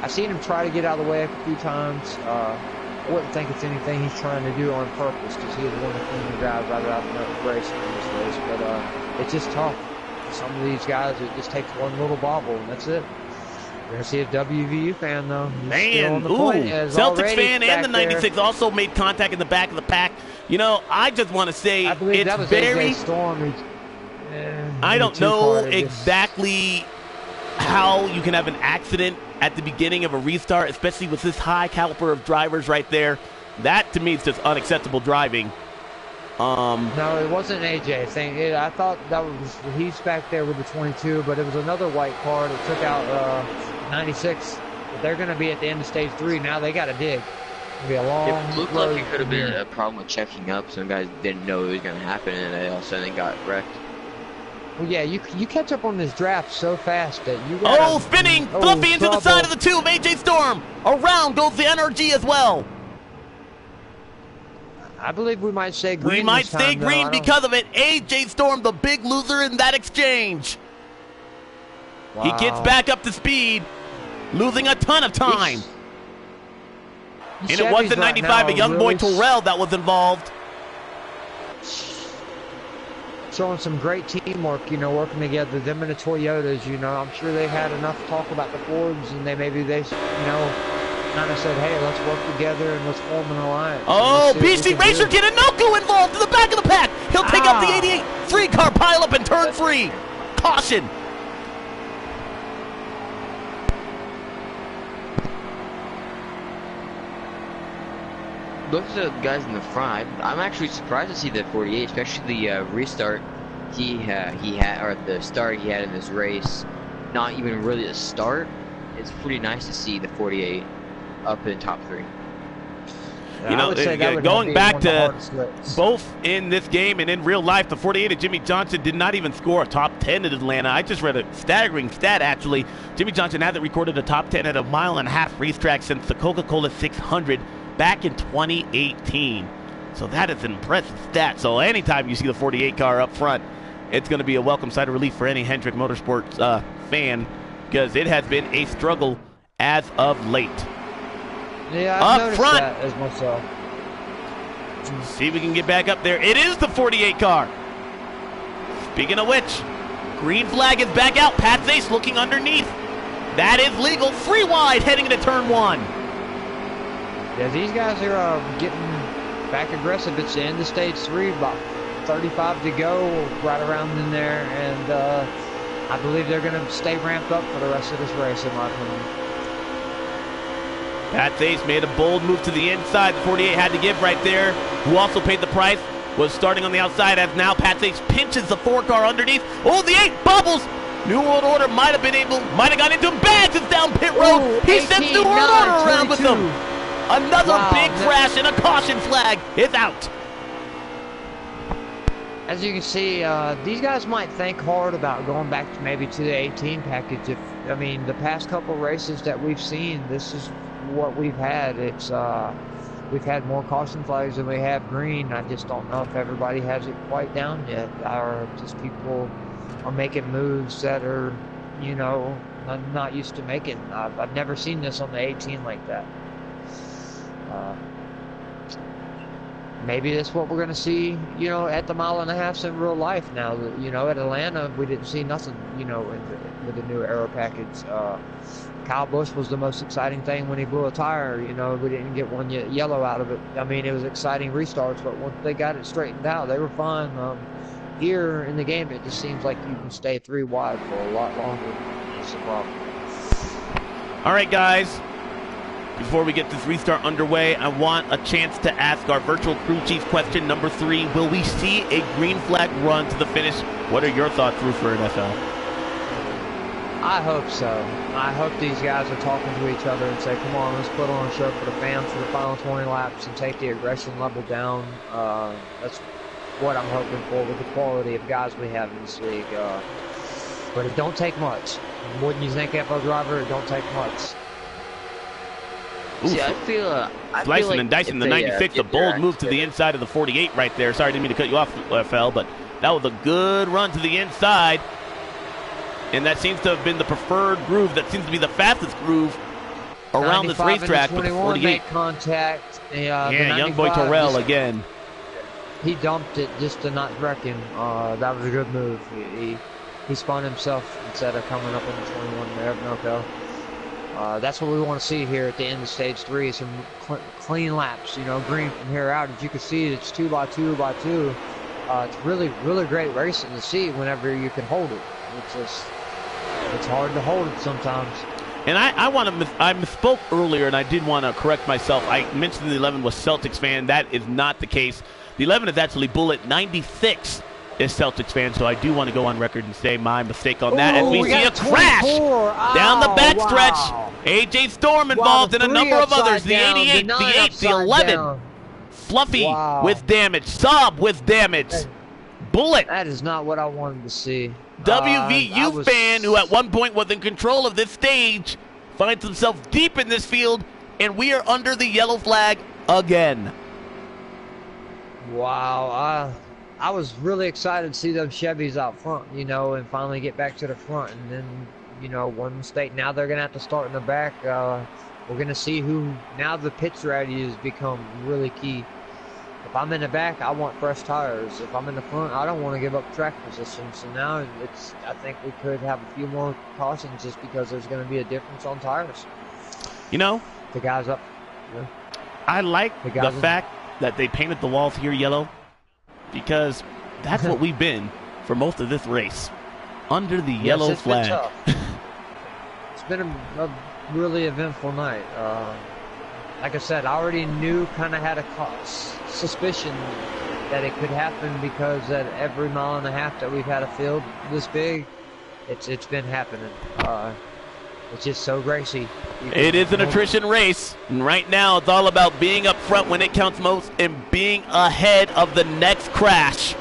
I've seen him try to get out of the way a few times. I wouldn't think it's anything he's trying to do on purpose, because he was one of the cleaner guys right out of the race in this race. But it's just tough. Some of these guys, it just takes one little bobble, and that's it. We're going to see a WVU fan, though. Man, Celtics fan and the 96 also made contact in the back of the pack. You know, I just want to say I believe it's that was very... AJ Storm. I don't know exactly how you can have an accident at the beginning of a restart, especially with this high caliber of drivers right there. That, to me, is just unacceptable driving. No, it wasn't AJ thing. I thought that was he's back there with the 22, but it was another white car that took out 96. They're going to be at the end of stage 3 now. They got to dig. It'll be a long It looked road like it could have been here. a problem with checking up. Some guys didn't know it was going to happen, and they all of a sudden got wrecked. Well, yeah, you catch up on this draft so fast that you got spinning! Fluffy into the side of the tube. AJ Storm. Around goes the NRG as well. I believe we might stay green. We might this time, stay though. green because of it. AJ Storm, the big loser in that exchange. Wow. He gets back up to speed, losing a ton of time. And it wasn't 95, a young boy Terrell that was involved. Showing some great teamwork, you know, working together. Them and the Toyotas, you know, I'm sure they had enough talk about the Fords, and they, you know, kind of said, hey, let's work together and let's form an alliance. Oh, BC Racer Kinenoku involved in the back of the pack. He'll take up the 88 3-car pileup and turn free. Caution. Look at the guys in the front. I'm actually surprised to see the 48, especially the restart he had, or the start he had in this race. Not even really a start. It's pretty nice to see the 48 up in top 3. You know, going back to both in this game and in real life, the 48 of Jimmy Johnson did not even score a top 10 at Atlanta. I just read a staggering stat, actually. Jimmy Johnson hasn't recorded a top 10 at a 1.5 mile racetrack since the Coca-Cola 600 back in 2018. So that is an impressive stat. So anytime you see the 48 car up front, it's going to be a welcome sight of relief for any Hendrick Motorsports fan, because it has been a struggle as of late. Yeah, I've up front that as myself. See if we can get back up there. It is the 48 car. Speaking of which, green flag is back out. Pat Zace looking underneath. That is legal. Free wide heading into turn 1. Yeah, these guys are getting back aggressive. It's the end of stage 3, about 35 to go, right around in there, and I believe they're going to stay ramped up for the rest of this race, in my opinion. Pat Zace made a bold move to the inside. The 48 had to give right there. Who also paid the price was starting on the outside, as now Pat Zace pinches the 4 car underneath. Oh, the 8 bubbles. New World Order might have got into him. Bags is down pit road. Ooh, He sends New World Order around with him. Another big crash, and a caution flag is out. As you can see, these guys might think hard about going back to the 18 package. I mean, the past couple races that we've seen, this is what we've had. It's we've had more caution flags than we have green. I just don't know if everybody has it quite down yet, or just people are making moves that are, you know, I'm not used to making. I've never seen this on the 18 like that. Maybe that's what we're going to see, you know, at the 1.5 miles in real life now. You know, at Atlanta, we didn't see nothing, you know, with the new aero package. Kyle Busch was the most exciting thing when he blew a tire. You know, we didn't get one yellow out of it. I mean, it was exciting restarts, but once they got it straightened out, they were fine. Here in the game, it just seems like you can stay 3 wide for a lot longer. That's the problem. All right, guys. Before we get this restart underway, I want a chance to ask our virtual crew chief question number 3. Will we see a green flag run to the finish? What are your thoughts, Roofer and FL? I hope so. I hope these guys are talking to each other and say, come on, let's put on a show for the fans for the final 20 laps and take the aggression level down. That's what I'm hoping for with the quality of guys we have in this league. but it don't take much. Wouldn't you think, FO driver? It don't take much. See, I feel Slicing like and dicing if the they, 96, a get their bold act move to the together- inside of the 48 right there. Sorry, didn't mean to cut you off, FL, but that was a good run to the inside. And that seems to have been the preferred groove. That seems to be the fastest groove around this 95 racetrack into with the 21 48. made contact. Yeah, The young boy 95 Terrell just- again. He dumped it just to not wreck him. That was a good move. He spun himself instead of coming up in the 21 there, Milko. That's what we want to see here at the end of stage 3 is some clean laps, you know, green from here out. As you can see, it's 2x2x2. It's really, really great racing to see whenever you can hold it. It's hard to hold it sometimes. And I misspoke earlier, and I did want to correct myself. I mentioned the 11 was Celtics fan. That is not the case. The 11 is actually Bullet. 96 is Celtics fan, so I do want to go on record and say my mistake on that. As we see a crash down the backstretch. Wow. AJ Storm involved Wow, the and a number of three others. The upside down, 88, the the 8, the upside 11. down. Fluffy Wow. with damage. Saab with damage. Bullet. That is not what I wanted to see. WVU fan who at one point was in control of this stage finds himself deep in this field, and we are under the yellow flag again. Wow, I was really excited to see those Chevys out front, you know, and finally get back to the front. And then, you know, one mistake. Now they're going to have to start in the back. We're going to see who, now the pit strategy has become really key. If I'm in the back, I want fresh tires. If I'm in the front, I don't want to give up track position. So now I think we could have a few more cautions just because there's going to be a difference on tires. You know, The guys up. Yeah. I like the fact that they painted the walls here yellow, because that's what we've been for most of this race, under the yellow Yes, flag. It's been a really eventful night. Like I said, I already knew, kind of had a suspicion that it could happen because at every mile and a half that we've had a field this big, it's been happening. It's just so racy. It is an attrition race, and right now it's all about being up front when it counts most and being ahead of the next crash.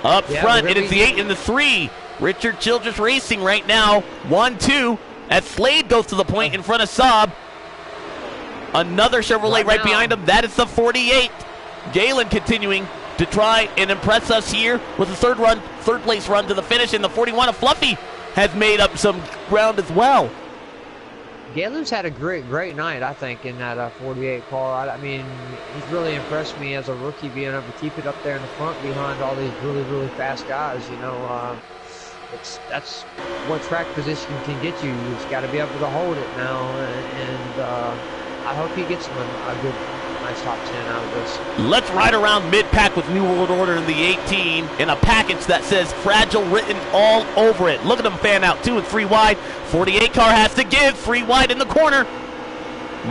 Up front, it is the 8 and the 3. Richard Childress Racing right now, 1-2, as Slade goes to the point in front of Saab. Another Chevrolet right behind him. That is the 48. Galen continuing to try and impress us here with a third place run to the finish in the 41. Fluffy has made up some ground as well. Galen's had a great night, I think, in that 48 car. I mean, he's really impressed me as a rookie, being able to keep it up there in the front behind all these really, really fast guys. You know, that's what track position can get you. You just got to be able to hold it now, and I hope he gets a good, nice top 10 out of this. Let's ride around mid-pack with New World Order in the 18 in a package that says Fragile written all over it. Look at them fan out, 2 and 3 wide. 48 car has to give, 3 wide in the corner.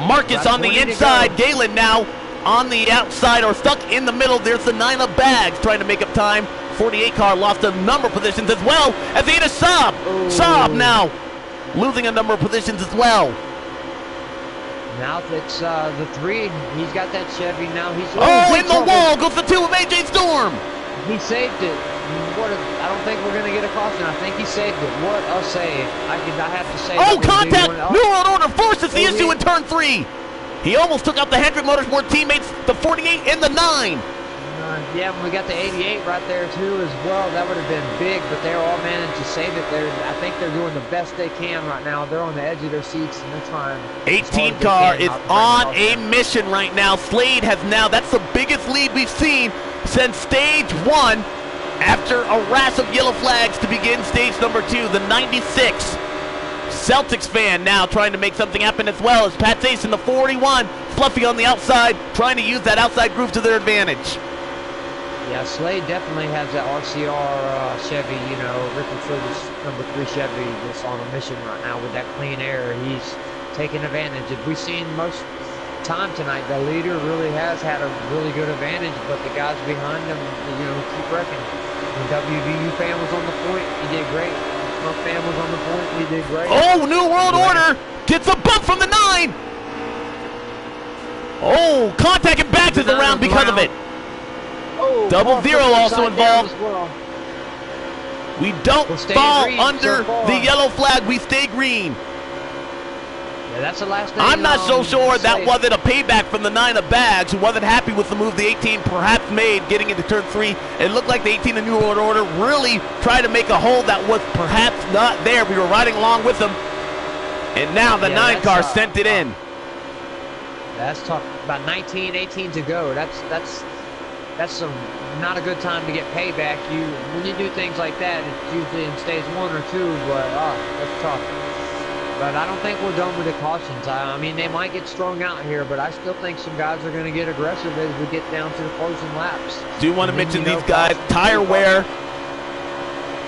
Marcus on the inside. Galen now on the outside, or stuck in the middle. There's the 9 of Bags trying to make up time. 48 car lost a number of positions as well as the 8 of Saab. Saab now losing a number of positions as well. Now it's the 3. He's got that Chevy now. He's in the wall goes the 2 of AJ Storm. He saved it. I don't think we're gonna get a caution. I think he saved it. What a save! I have to say. Contact! New World Order forces the issue in turn 3. He almost took out the Hendrick Motorsport teammates, the 48 and the 9. Yeah, when we got the 88 right there too as well, that would have been big, but they're all managed to save it. I think they're doing the best they can right now. They're on the edge of their seats and they're trying. 18 car is on a mission right now. Slade has now, that's the biggest lead we've seen since stage 1, after a rash of yellow flags to begin stage number 2. The 96 Celtics fan now trying to make something happen as well as Pat Ace in the 41. Fluffy on the outside, trying to use that outside groove to their advantage. Yeah, Slade definitely has that RCR Chevy, you know, Richard Childress number 3 Chevy that's on a mission right now with that clean air. He's taking advantage. If we've seen most time tonight, the leader really has had a really good advantage, but the guys behind him, you know, keep wrecking. The WVU fan was on the point, he did great. The Trump fan was on the point, he did great. Oh, New World Order gets a bump from the 9. Oh, contact and back to the round because of it. Oh, Double zero also involved. We don't We'll stay fall green under so far. the yellow flag. We stay green. Yeah, that's the last thing. I'm not so sure that safe. wasn't a payback from the 9 of bags, who wasn't happy with the move the 18 perhaps made getting into turn 3. It looked like the 18 in New World Order really tried to make a hole that was perhaps not there. We were riding along with them. And now the 9 car sent it in. That's tough. About 19, 18 to go. That's not a good time to get payback. When you do things like that, it's usually in stage 1 or 2, but that's tough. But I don't think we're done with the cautions. I mean, they might get strung out here, but I still think some guys are going to get aggressive as we get down to the closing laps. Do want to mention these guys. Tire wear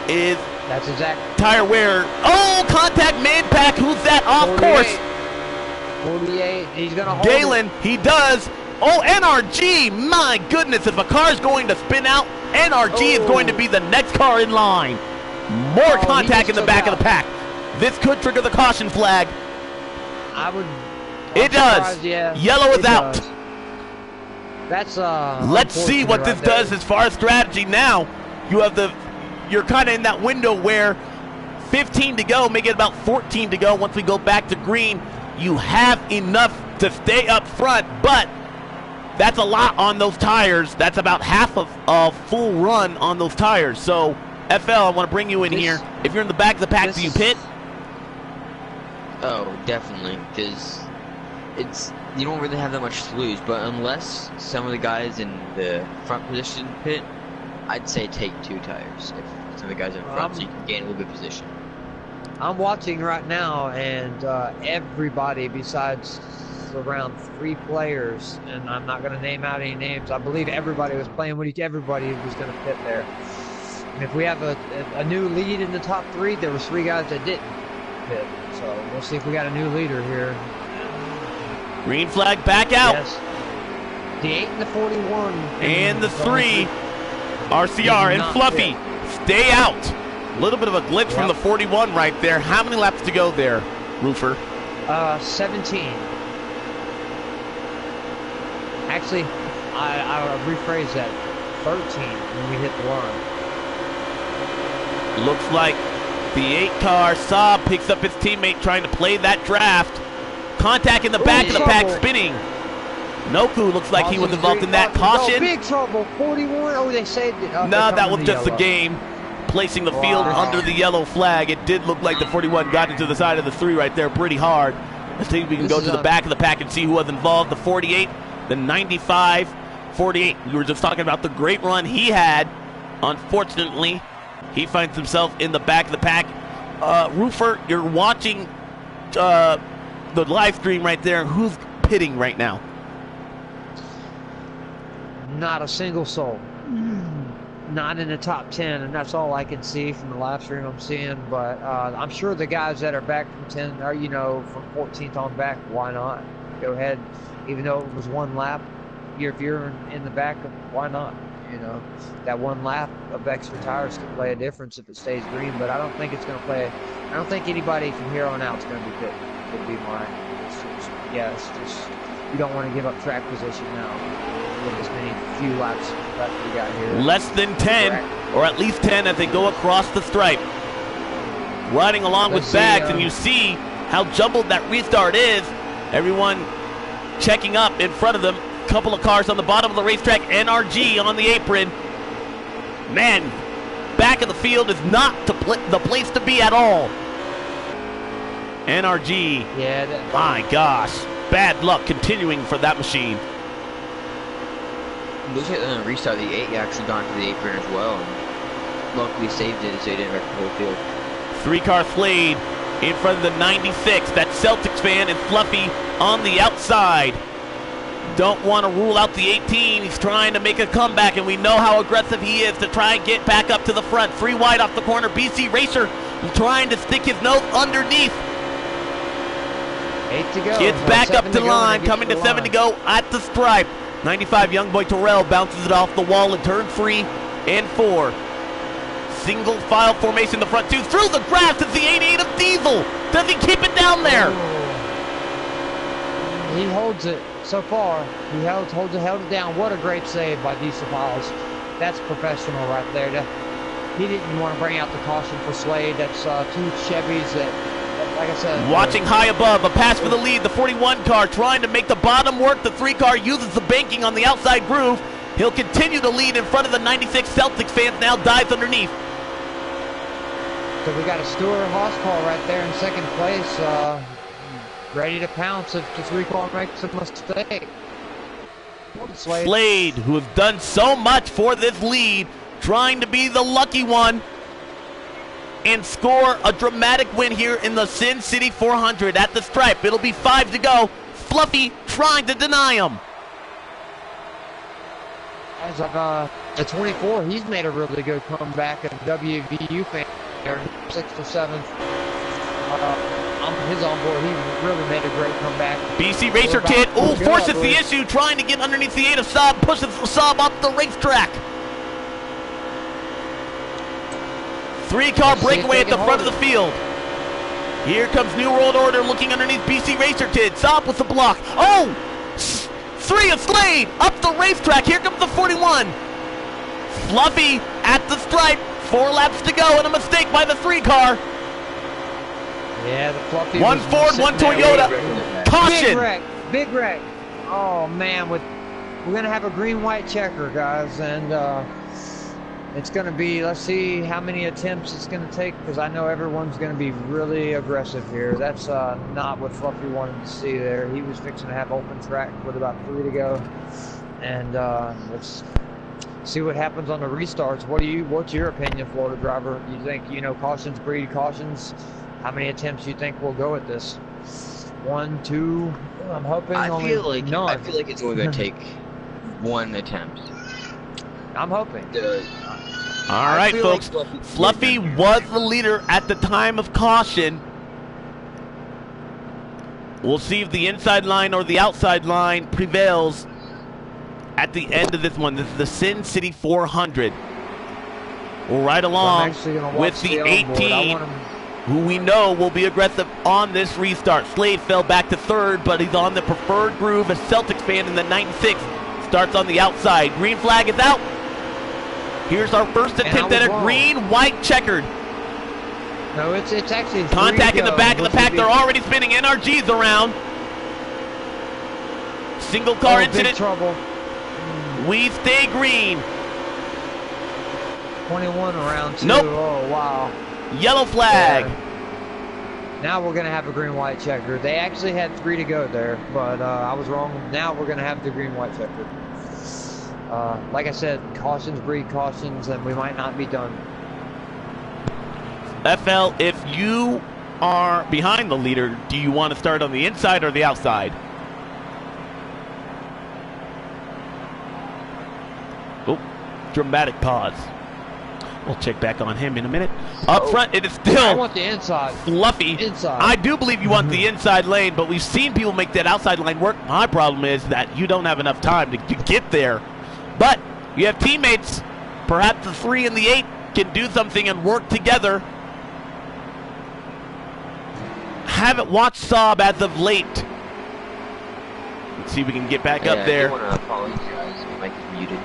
is... That's exact. Tire wear. Oh, contact man pack. Who's that? Off 48. course. 48. He's going to hold Galen, it. he does. Oh, NRG. My goodness, if a car is going to spin out, NRG is going to be the next car in line. More contact in the back of the pack. This could trigger the caution flag. It does. Yeah, Yellow is out. Does. That's Let's see what this does as far as strategy now. You're kind of in that window where 15 to go, make it about 14 to go. Once we go back to green, you have enough to stay up front, but that's a lot on those tires. That's about half of a full run on those tires. So, FL, I want to bring you in here. If you're in the back of the pack, do you pit? Oh, definitely, because you don't really have that much to lose. But unless some of the guys in the front position pit, I'd say take 2 tires. If some of the guys in front, so you can gain a little bit of position. I'm watching right now, and everybody besides around 3 players, and I'm not going to name out any names. I believe everybody was playing with everybody was going to pit there. And if we have a new lead in the top 3, there was 3 guys that didn't pit. So we'll see if we got a new leader here. Green flag back out. Yes. The 8 and the 41. And the 3, RCR and Fluffy, stay out. A little bit of a glitch from the 41 right there. How many laps to go there, Roofer? 17. Actually, I rephrase that. 13 when we hit the line. Looks like the 8 car, Saab picks up his teammate trying to play that draft. Contact in the back of the pack spinning. Noku looks like he was involved in that caution. No, big trouble. 41. Oh, they saved it. Oh, no, that was just a game. Placing the field under the yellow flag. It did look like the 41 got into the side of the 3 right there pretty hard. Let's see if we can go to the back of the pack and see who was involved. The 48, the 95, 48. We were just talking about the great run he had. Unfortunately, he finds himself in the back of the pack. Roofer, you're watching the live stream right there. Who's pitting right now? Not a single soul. Not in the top 10, and that's all I can see from the live stream I'm seeing. But I'm sure the guys that are back from 10, or from 14th on back, why not? Go ahead, even though it was 1 lap. If you're in the back, why not? That 1 lap of extra tires can play a difference if it stays green. But I don't think it's going to play. I don't think anybody from here on out is going to be good. Would be my. It's just you don't want to give up track position now. With as many few laps left we got here. Less than 10, or at least 10 as they go across the stripe. Riding along with bags, and you see how jumbled that restart is. Everyone checking up in front of them. Couple of cars on the bottom of the racetrack. NRG on the apron. Man, back of the field is not the place to be at all. NRG. Yeah. My gosh. Bad luck continuing for that machine. Looks like the restart the 8 actually gone to the apron as well. Luckily saved it so he didn't wreck the whole field. 3-car Slade in front of the 96. That Celtics fan and Fluffy on the outside. Don't want to rule out the 18. He's trying to make a comeback, and we know how aggressive he is to try and get back up to the front. 3 wide off the corner. BC Racer trying to stick his nose underneath. 8 to go. Gets back up to the line, coming to 7 to go at the stripe. 95 young boy Terrell bounces it off the wall in turn 3 and 4. Single file formation in the front 2. Through the grass is the 88 of Diesel. Does he keep it down there? He holds it so far. He held it down. What a great save by Diesel Piles. That's professional right there. he didn't want to bring out the caution for Slade. That's 2 Chevys that, like I said. Watching high above, a pass for the lead. The 41 car trying to make the bottom work. The 3 car uses the banking on the outside groove. He'll continue to lead in front of the 96 Celtics fans, now dives underneath. So we got a Stewart Haas car right there in second place, ready to pounce if the 3 car makes a mistake. Slade, who has done so much for this lead, trying to be the lucky one and score a dramatic win here in the Sin City 400 at the stripe. It'll be 5 to go. Fluffy trying to deny him. As of the 24, he's made a really good comeback at WVU fan. 6th or 7th. His onboard, he really made a great comeback. BC Racer Kid, forces the issue, trying to get underneath the 8 of Saab, pushes Saab up the racetrack. 3 car breakaway at the front of the field. Here comes New World Order looking underneath BC Racer Kid. Saab with the block. Oh! 3 of Slade up the racetrack. Here comes the 41. Fluffy at the stripe. 4 laps to go and a mistake by the 3 car. Yeah, the Fluffy. 1 Ford, 1 Toyota. Caution. Big wreck. Oh man, we're gonna have a green-white checker, guys, and it's gonna be. Let's see how many attempts it's gonna take, because I know everyone's gonna be really aggressive here. That's not what Fluffy wanted to see there. He was fixing to have open track with about 3 to go, and let's see what happens on the restarts. What's your opinion, Florida driver? You think, cautions breed cautions? How many attempts you think will go at this? 1, 2. I'm hoping only none. I feel like it's only going to take 1 attempt. I'm hoping. All right, folks. Like Fluffy was the leader at the time of caution. We'll see if the inside line or the outside line prevails at the end of this one. This is the Sin City 400. We're right along with the 18, who we know will be aggressive on this restart. Slade fell back to 3rd, but he's on the preferred groove. A Celtics fan in the 96 starts on the outside. Green flag is out. Here's our first attempt at a green-white checkered. No, it's actually contact in the back of the pack. They're already spinning NRGs around. Single car incident. Big trouble. We stay green. 21 around 2. Nope. Oh, wow. Yellow flag. Yeah. Now we're going to have a green-white checker. They actually had 3 to go there, but I was wrong. Now we're going to have the green-white checker. Like I said, cautions breed cautions, and we might not be done. FL, if you are behind the leader, do you want to start on the inside or the outside? Oh, dramatic pause. We'll check back on him in a minute. Up front, it is still I want the inside. Fluffy. Inside. I do believe you want the inside lane, but we've seen people make that outside line work. My problem is that you don't have enough time to get there. But you have teammates, perhaps the 3 and the 8 can do something and work together. Haven't watched Saab as of late. Let's see if we can get back up there. I want to apologize. My mic is muted.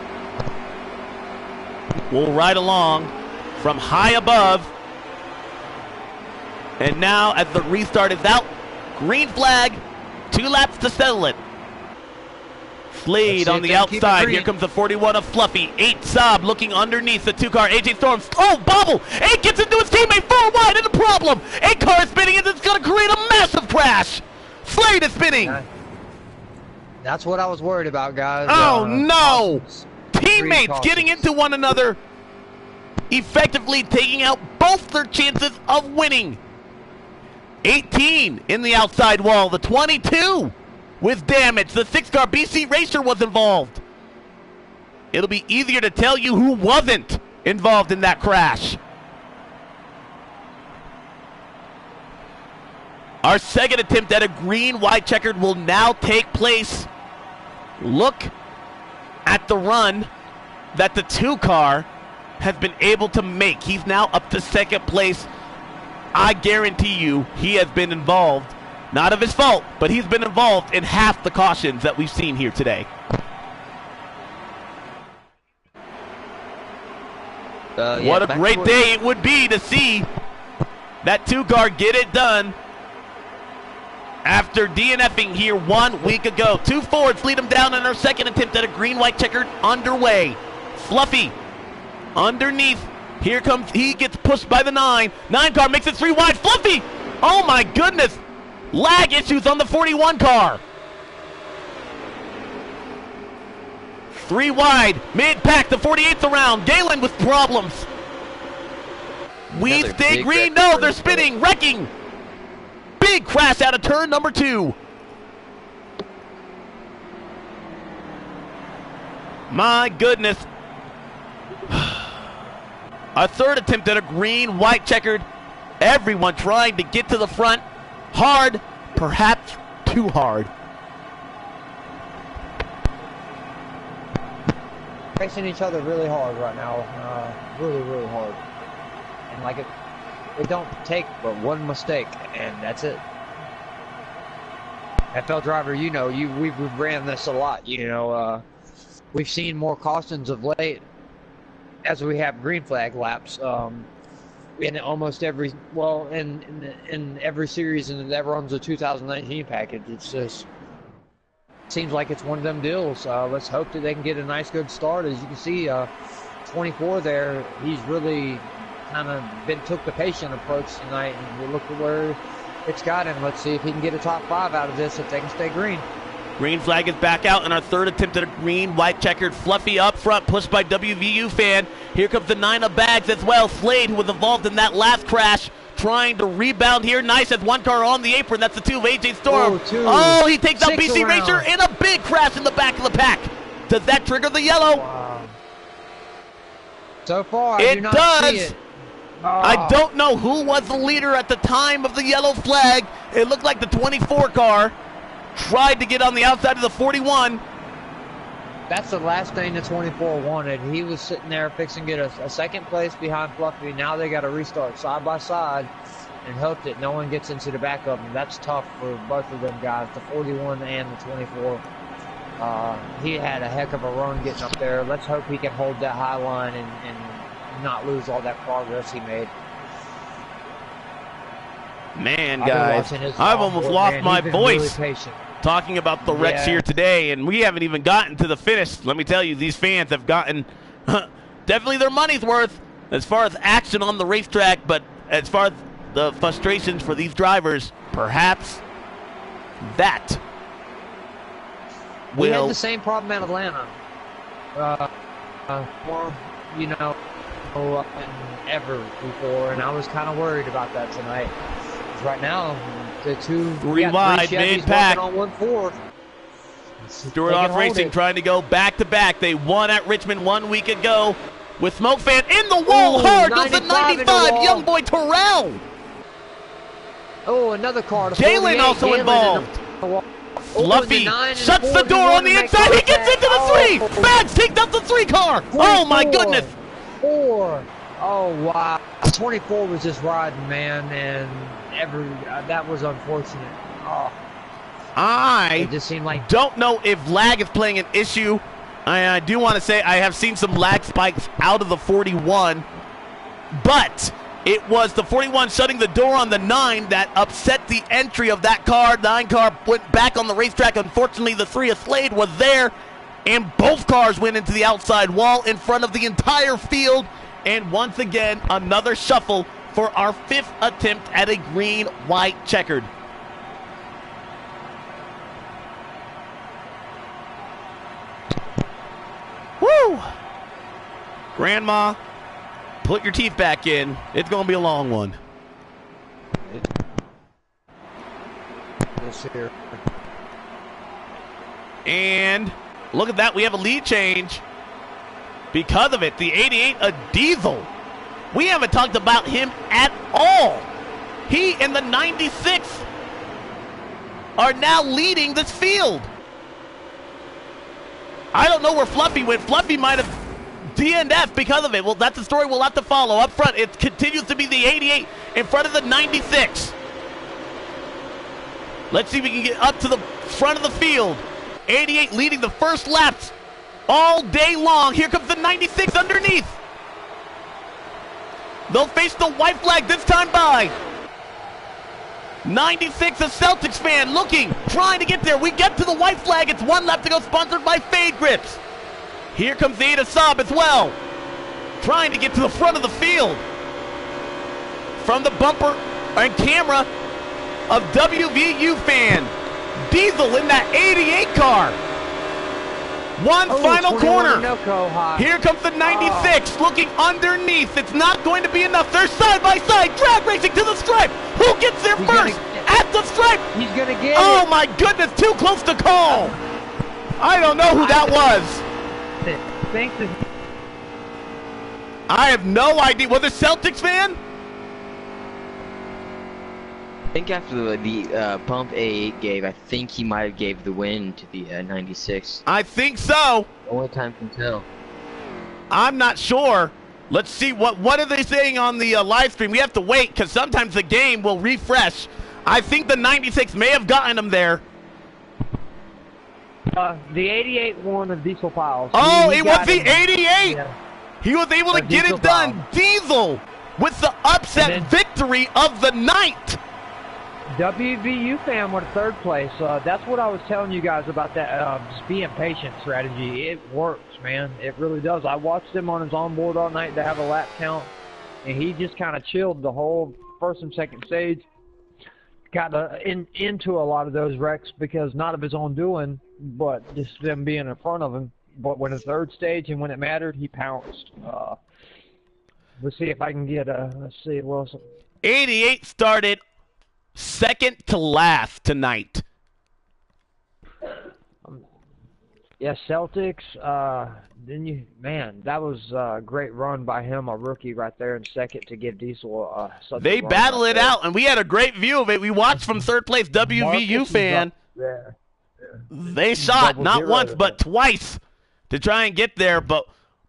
We'll ride along from high above. And now as the restart is out, green flag, 2 laps to settle it. Slade on the outside. Here comes the 41 of Fluffy. 8 Saab looking underneath the 2 car. AJ Storms. Oh, bobble! 8 gets into his teammate 4 wide, and the problem. 8 car is spinning, and it's going to create a massive crash. Slade is spinning. That's what I was worried about, guys. Oh, no! Teammates getting into one another, effectively taking out both their chances of winning. 18 in the outside wall. The 22 with damage. The 6 car BC Racer was involved. It'll be easier to tell you who wasn't involved in that crash. Our second attempt at a green-white checkered will now take place. Look at the run that the 2 car has been able to make. He's now up to 2nd place. I guarantee you he has been involved. Not of his fault, but he's been involved in half the cautions that we've seen here today. What a great day it would be to see that 2-car get it done after DNFing here 1 week ago. 2 Fords lead them down in their second attempt at a green-white checkered underway. Fluffy underneath. Here comes, he gets pushed by the 9. 9-car makes it 3 wide. Fluffy! Oh my goodness! Lag issues on the 41 car. 3 wide, mid-pack, the 48th around. Galen with problems. We stay green. No, they're spinning, wrecking. Big crash out of turn number 2. My goodness. A third attempt at a green, white checkered. Everyone trying to get to the front. Hard, perhaps too hard. Racing each other really hard right now, really hard. And like it don't take but one mistake, and that's it. FL driver, you know, we've ran this a lot. You know, we've seen more cautions of late as we have green flag laps. In almost every, well, in every series that runs a 2019 package, it's just seems like it's one of them deals. Let's hope that they can get a nice, good start. As you can see, 24 there, he's really kind of took the patient approach tonight, and we look at where it's got him. Let's see if he can get a top 5 out of this if they can stay green. Green flag is back out in our third attempt at a green, white checkered. Fluffy up front, pushed by WVU fan. Here comes the 9 of bags as well. Slade, who was involved in that last crash, trying to rebound here. Nice as 1 car on the apron. That's the 2 of AJ Storm. Oh, he takes out BC Racer in a big crash in the back of the pack. Does that trigger the yellow? Wow. So far, it do not does. see it. I don't know who was the leader at the time of the yellow flag. It looked like the 24 car tried to get on the outside of the 41. That's the last thing the 24 wanted. He was sitting there fixing to get a second place behind Fluffy. Now they got to restart side by side and hope that no one gets into the back of them. That's tough for both of them guys, the 41 and the 24. He had a heck of a run getting up there. Let's hope he can hold that high line and not lose all that progress he made. Man, guys, I've almost lost my voice talking about the wrecks here today, and we haven't even gotten to the finish. Let me tell you, these fans have gotten definitely their money's worth as far as action on the racetrack, but as far as the frustrations for these drivers, perhaps that we had the same problem at Atlanta. More, you know, than ever before, and I was kind of worried about that tonight. Right now, the 3 wide, mid-pack. On 1 Ford. Stewart Off Racing trying to go back-to-back. They won at Richmond 1 week ago with Smoke Fan in the wall. Hard goes the 95, young boy Terrell. Oh, another car. Jalen also involved. Fluffy shuts the door on the inside. He gets into the 3. Bags takes out the 3 car. Oh, my goodness. 4. Oh, wow. 24 was just riding, man, and that was unfortunate. Oh. I just seemed like don't know if lag is playing an issue. I do want to say I have seen some lag spikes out of the 41, but it was the 41 shutting the door on the 9 that upset the entry of that car. 9 car went back on the racetrack. Unfortunately, the 3 of Slade was there, and both cars went into the outside wall in front of the entire field. And once again, another shuffle for our 5th attempt at a green-white checkered. Woo! Grandma, put your teeth back in. It's going to be a long one. And look at that. We have a lead change. Because of it, the 88, a diesel. We haven't talked about him at all. He and the 96 are now leading this field. I don't know where Fluffy went. Fluffy might have DNF'd because of it. Well, that's the story we'll have to follow. Up front, it continues to be the 88 in front of the 96. Let's see if we can get up to the front of the field. 88 leading the first laps all day long. Here comes the 96 underneath. They'll face the white flag this time by 96, a Celtics fan looking, trying to get there. We get to the white flag. It's one left to go, sponsored by Fade Grips. Here comes the Ada Saab as well, trying to get to the front of the field. From the bumper and camera of WVU fan, Diesel in that 88 car. One final corner. Here comes the 96 looking underneath. It's not going to be enough. They're side by side, drag racing to the stripe. Who gets there first? At the stripe. He's going to get Oh it. my goodness, too close to call. I don't know who that was. Thanks to I have no idea. Was it Celtics fan? I think after the bump A8 gave, I think he might have gave the win to the 96. I think so. Only time can tell. I'm not sure. Let's see what are they saying on the live stream. We have to wait because sometimes the game will refresh. I think the 96 may have gotten him there. the 88 one of Diesel Piles. Oh, He it was got the him. 88. Yeah. He was able to Of get Diesel it done. Piles. Diesel with the upset And then- victory of the night. WVU fan with third place. That's what I was telling you guys about that just being patient strategy. It works, man. It really does. I watched him on his onboard all night to have a lap count, and he just kind of chilled the whole first and second stage. Got into a lot of those wrecks because not of his own doing, but just them being in front of him. But when the third stage and when it mattered, he pounced. Let's see if I can get let's see, Wilson. 88 started second to last tonight. Yeah, Celtics. Man, that was a great run by him, a rookie right there in second to give Diesel such They a run battle right it there. out, and we had a great view of it. We watched from third place, WVU Marcus is fan. up there. They shot Double not zero once to but twice to try and get there. But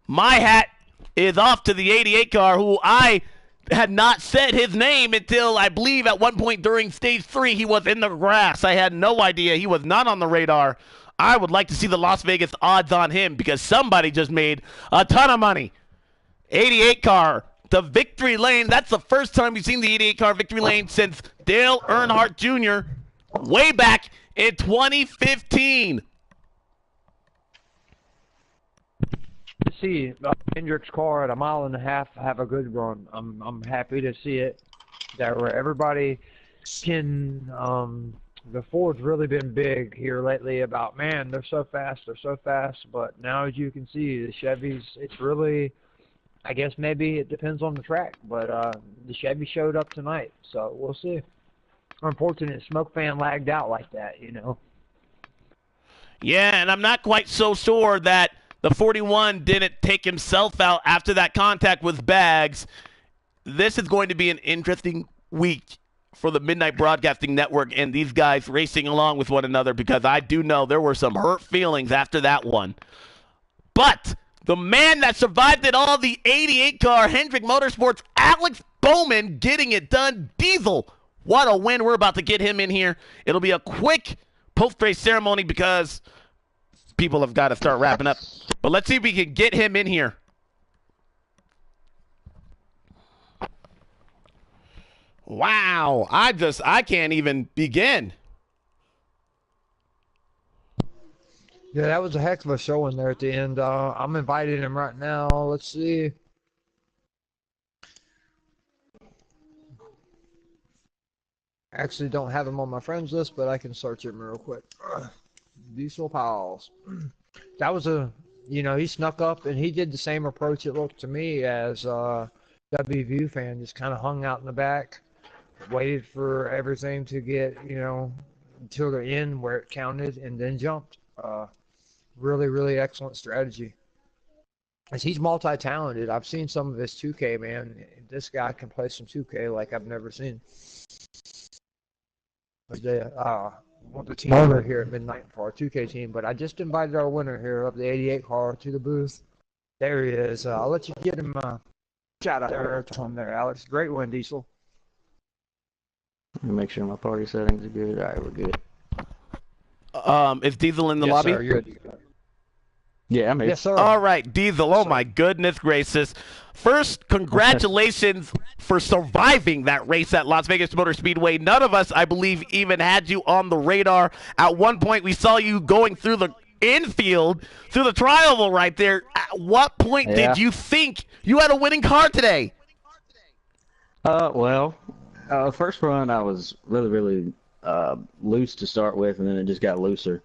my hat is off to the 88 car, who I had not said his name until I believe at one point during stage 3 he was in the grass. I had no idea. He was not on the radar. I would like to see the Las Vegas odds on him because somebody just made a ton of money. 88 car, the victory lane. That's the first time we've seen the 88 car victory lane since Dale Earnhardt Jr. way back in 2015. To see Hendrick's car at 1.5 miles have a good run. I'm happy to see it. That where everybody can. The Ford's really been big here lately about, man, they're so fast. But now, as you can see, the Chevys, it's really, I guess maybe it depends on the track. But the Chevy showed up tonight, so we'll see. Unfortunate Smoke Fan lagged out like that, you know. Yeah, and I'm not quite so sure that the 41 didn't take himself out after that contact with Bags. This is going to be an interesting week for the Midnight Broadcasting Network and these guys racing along with one another, because I do know there were some hurt feelings after that one. But the man that survived it all, the 88 car, Hendrick Motorsports, Alex Bowman, getting it done. Diesel, what a win. We're about to get him in here. It'll be a quick post-race ceremony because people have got to start wrapping up. But let's see if we can get him in here. Wow, I can't even begin. Yeah, that was a heck of a show in there at the end. I'm inviting him right now. Let's see. Actually, don't have him on my friends list, but I can search him real quick. Diesel Pals. That was he snuck up and he did the same approach, it looked to me, as WVU fan. Just kind of hung out in the back, waited for everything to get, until the end where it counted, and then jumped. Really, really excellent strategy. As he's multi-talented. I've seen some of his 2K, man. This guy can play some 2K like I've never seen. I want the team over here at midnight for our 2K team, but I just invited our winner here of the 88 car to the booth. There he is. I'll let you get him shout out there to him there, Alex. Great win, Diesel. Let me make sure my party settings are good. All right, we're good. Is Diesel in the Yes, lobby? sir, you're good. Yeah, I'm here. Yes, sir. All right, Diesel. Oh, my goodness gracious. First, congratulations for surviving that race at Las Vegas Motor Speedway. None of us, I believe, even had you on the radar. At one point, we saw you going through the infield, through the triangle right there. At what point did you think you had a winning car today? Well, first run I was really loose to start with, and then it just got looser.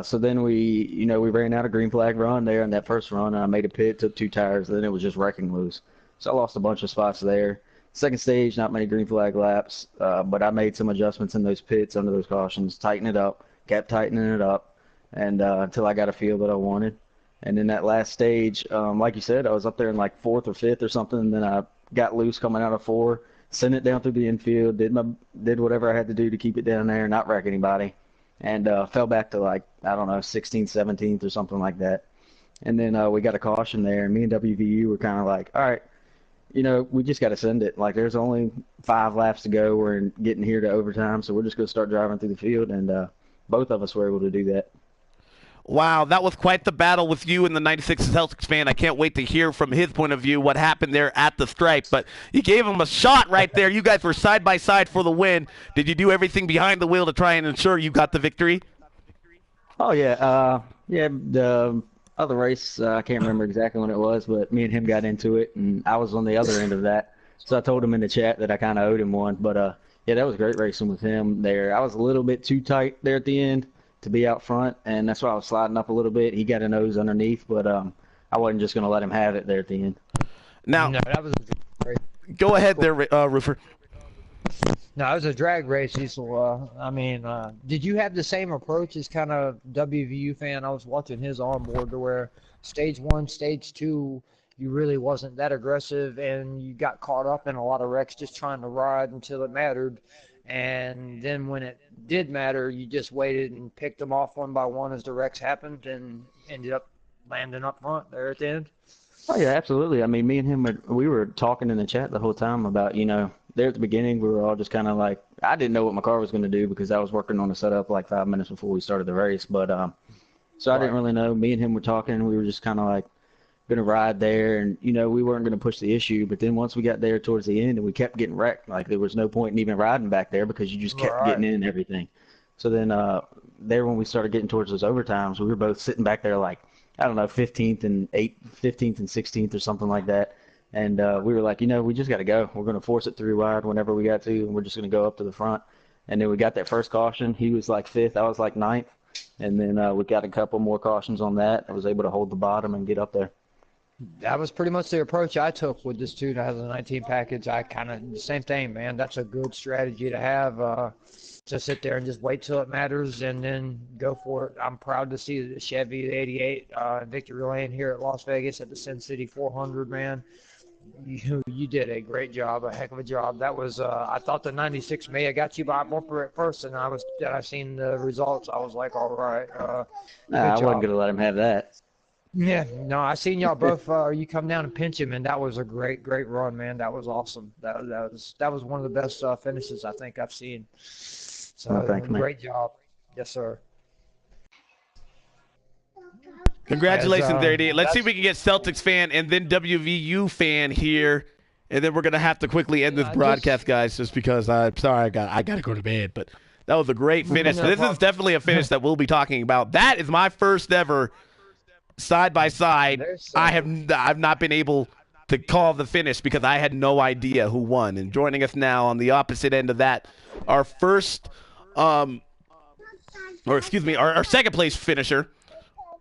So then we ran out of green flag run there in that first run, and I made a pit, took 2 tires, then it was just wrecking loose. So I lost a bunch of spots there. Second stage, not many green flag laps, but I made some adjustments in those pits under those cautions, tightened it up, kept tightening it up, and until I got a feel that I wanted. And then that last stage, like you said, I was up there in like fourth or fifth or something, and then I got loose coming out of 4, sent it down through the infield, did whatever I had to do to keep it down there, not wreck anybody, and fell back to like, I don't know, 16th, 17th or something like that. And then we got a caution there, and me and WVU were kind of like, all right, we just got to send it. Like, there's only 5 laps to go. We're getting here to overtime, so we're just going to start driving through the field, and both of us were able to do that. Wow, that was quite the battle with you and the 96 Celtics fan. I can't wait to hear from his point of view what happened there at the stripe. But you gave him a shot right there. You guys were side by side for the win. Did you do everything behind the wheel to try and ensure you got the victory? Oh, yeah. The other race, I can't remember exactly when it was, but me and him got into it, and I was on the other end of that. So I told him in the chat that I kind of owed him one. But, yeah, that was great racing with him there. I was a little bit too tight there at the end to be out front, and that's why I was sliding up a little bit. He got a nose underneath, but I wasn't just going to let him have it there at the end. Now, No, that was great. Go ahead there, Roofer. No, it was a drag race, Cecil. Did you have the same approach as kind of WVU fan? I was watching his onboard to where stage 1, stage 2, you really wasn't that aggressive, and you got caught up in a lot of wrecks just trying to ride until it mattered. And then when it did matter, you just waited and picked them off one by one as the wrecks happened and ended up landing up front there at the end. Oh, yeah, absolutely. I mean, me and him, we were talking in the chat the whole time about, there at the beginning, we were all just kind of like, I didn't know what my car was going to do because I was working on the setup like 5 minutes before we started the race. But so I didn't really know. Me and him were talking, and we were just kind of like going to ride there. And, we weren't going to push the issue. But then once we got there towards the end and we kept getting wrecked, like there was no point in even riding back there because you just kept getting in and everything. So then there when we started getting towards those overtimes, we were both sitting back there like, I don't know, 15th and 16th or something like that. And we were like, we just got to go. We're going to force it through wide whenever we got to, and we're just going to go up to the front. And then we got that first caution. He was like 5th. I was like 9th. And then we got a couple more cautions on that. I was able to hold the bottom and get up there. That was pretty much the approach I took with this 2019 package. I kind of, the same thing, man. That's a good strategy to have. To sit there and just wait till it matters and then go for it. I'm proud to see the Chevy 88 Victory Lane here at Las Vegas at the Sin City 400, man. You did a great job, a heck of a job. That was I thought the 96 may have got you by a bumper at first, and I seen the results. I was like, all right. I wasn't gonna let him have that. Yeah, no, I seen y'all both. You come down and pinch him, and that was a great run, man. That was awesome. That was one of the best finishes I think I've seen. So thanks, man. Great job. Yes, sir. Congratulations, there, D. Let's see if we can get Celtics fan and then WVU fan here, and then we're gonna have to quickly end this broadcast, guys, just because I'm sorry, I got to go to bed. But that was a great finish. This is definitely a finish that we'll be talking about. That is my first ever side by side. I've not been able to call the finish because I had no idea who won. And joining us now on the opposite end of that, our first, our second place finisher.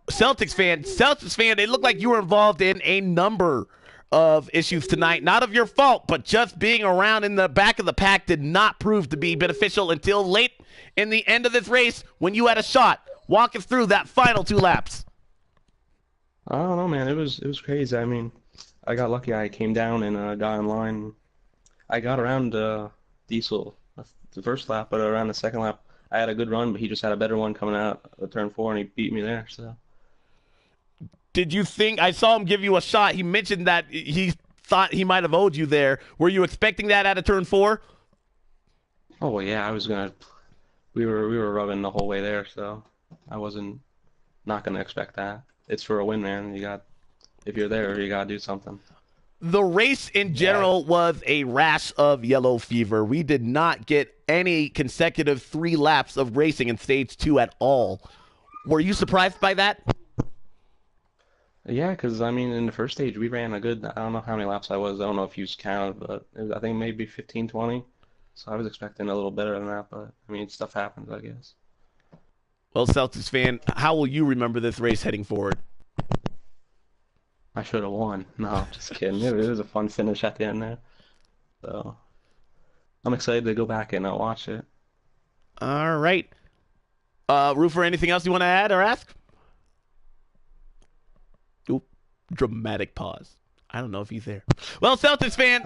Celtics fan, it looked like you were involved in a number of issues tonight. Not of your fault, but just being around in the back of the pack did not prove to be beneficial until late in the end of this race when you had a shot. Walk us through that final 2 laps. I don't know, man. It was crazy. I mean, I got lucky. I came down and got in line. I got around Diesel the first lap, but around the second lap, I had a good run, but he just had a better one coming out of turn 4, and he beat me there. So. Did you think, I saw him give you a shot, he mentioned that he thought he might have owed you there. Were you expecting that out of turn 4? Oh, well, yeah, we were rubbing the whole way there, so I wasn't not going to expect that. it's for a win, man. If you're there, you gotta do something. The race in general was a rash of yellow fever. We did not get any consecutive 3 laps of racing in stage 2 at all. Were you surprised by that? Yeah, because I mean, in the first stage, we ran a good. I don't know how many laps I was. I don't know if you counted, but I think maybe 15, 20. So I was expecting a little better than that, but I mean, stuff happens, I guess. Well, Celtics fan, how will you remember this race heading forward? I should have won. No, just kidding. It was a fun finish at the end there. So I'm excited to go back and watch it. All right. Roofer, anything else you want to add or ask? Oop, dramatic pause. I don't know if he's there. Well, Celtics fan,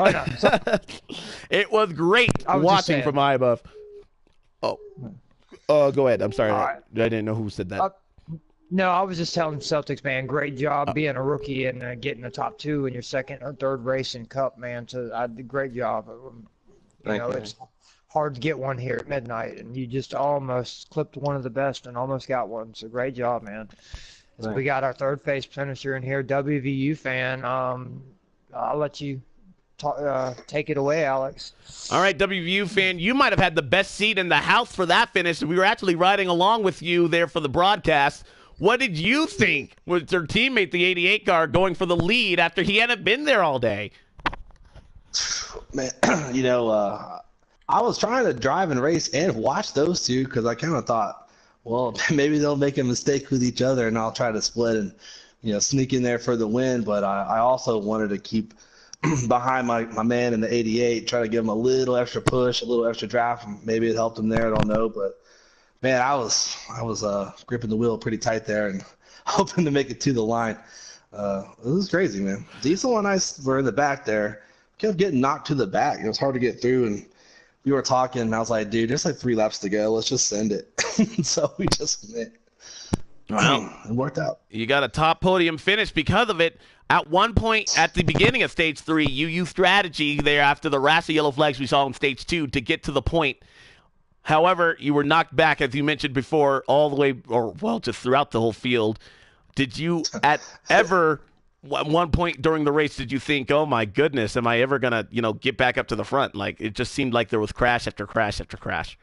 it was great watching from high above. Oh, go ahead. I'm sorry. I didn't know who said that. No, I was just telling Celtics, man, great job being a rookie and getting the top 2 in your second or third race in Cup, man. So I did great job. Thank you. It's hard to get one here at midnight, and you just almost clipped one of the best and almost got one. So great job, man. So we got our third place finisher in here, WVU fan. I'll let you take it away, Alex. All right, WVU fan, you might have had the best seat in the house for that finish. We were actually riding along with you there for the broadcast. What did you think with your teammate, the 88 car, going for the lead after he hadn't been there all day? Man, I was trying to drive and race and watch those two because I kind of thought, well, maybe they'll make a mistake with each other and I'll try to split and, sneak in there for the win. But I also wanted to keep behind my man in the 88, try to give him a little extra push, a little extra draft. Maybe it helped him there. I don't know. But, man, I was gripping the wheel pretty tight there and hoping to make it to the line. It was crazy, man. Diesel and I were in the back there. Kept getting knocked to the back. It was hard to get through, and we were talking, and I was like, dude, there's like 3 laps to go. Let's just send it. So we just went. Wow. It worked out. You got a top podium finish because of it. At one point at the beginning of stage 3, you used strategy there after the rash of yellow flags we saw in stage 2 to get to the point. However, you were knocked back, as you mentioned before, all the way, just throughout the whole field. Did you at one point during the race, did you think, oh my goodness, am I ever going to, get back up to the front? Like, it just seemed like there was crash after crash after crash.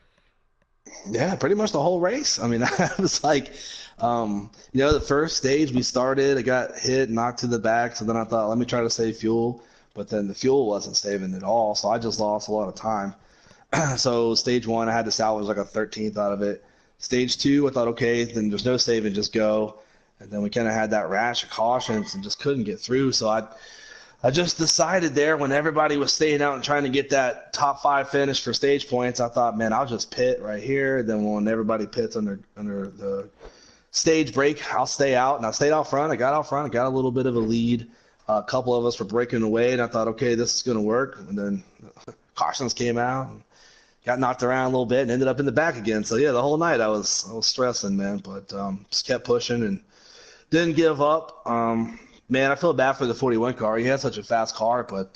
Yeah, pretty much the whole race. I mean, I was like, the first stage we started, I got hit, knocked to the back. So then I thought, let me try to save fuel. But then the fuel wasn't saving at all. So I just lost a lot of time. So stage 1, I had to salvage like a 13th out of it. Stage 2, I thought, okay, then there's no saving, just go. And then we kind of had that rash of cautions and just couldn't get through. So I just decided there when everybody was staying out and trying to get that top 5 finish for stage points, I thought, man, I'll just pit right here. Then when everybody pits under the stage break, I'll stay out. And I stayed out front. I got out front. I got a little bit of a lead. A couple of us were breaking away, and I thought, okay, this is going to work. And then cautions came out. And got knocked around a little bit and ended up in the back again. So, yeah, the whole night I was stressing, man. But just kept pushing and didn't give up. Man, I feel bad for the 41 car. He had such a fast car, but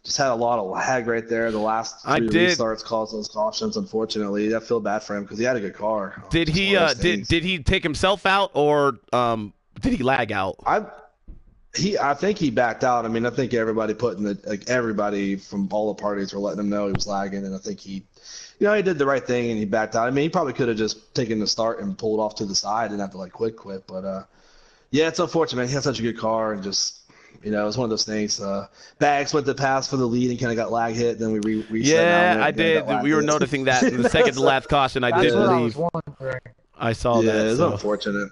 just had a lot of lag right there. The last 3 restarts caused those cautions, unfortunately. I feel bad for him because he had a good car. Did he did he take himself out or did he lag out? I think he backed out. I mean, I think everybody everybody from all the parties were letting him know he was lagging, and I think he did the right thing and he backed out. I mean, he probably could have just taken the start and pulled off to the side and have to quit. But yeah, it's unfortunate. He had such a good car and just it was one of those things. Bags went to pass for the lead and kind of got lag hit. Then we reset. Yeah, I did. We were noticing that in the second to last caution. I did believe. I saw that. Yeah, it was unfortunate,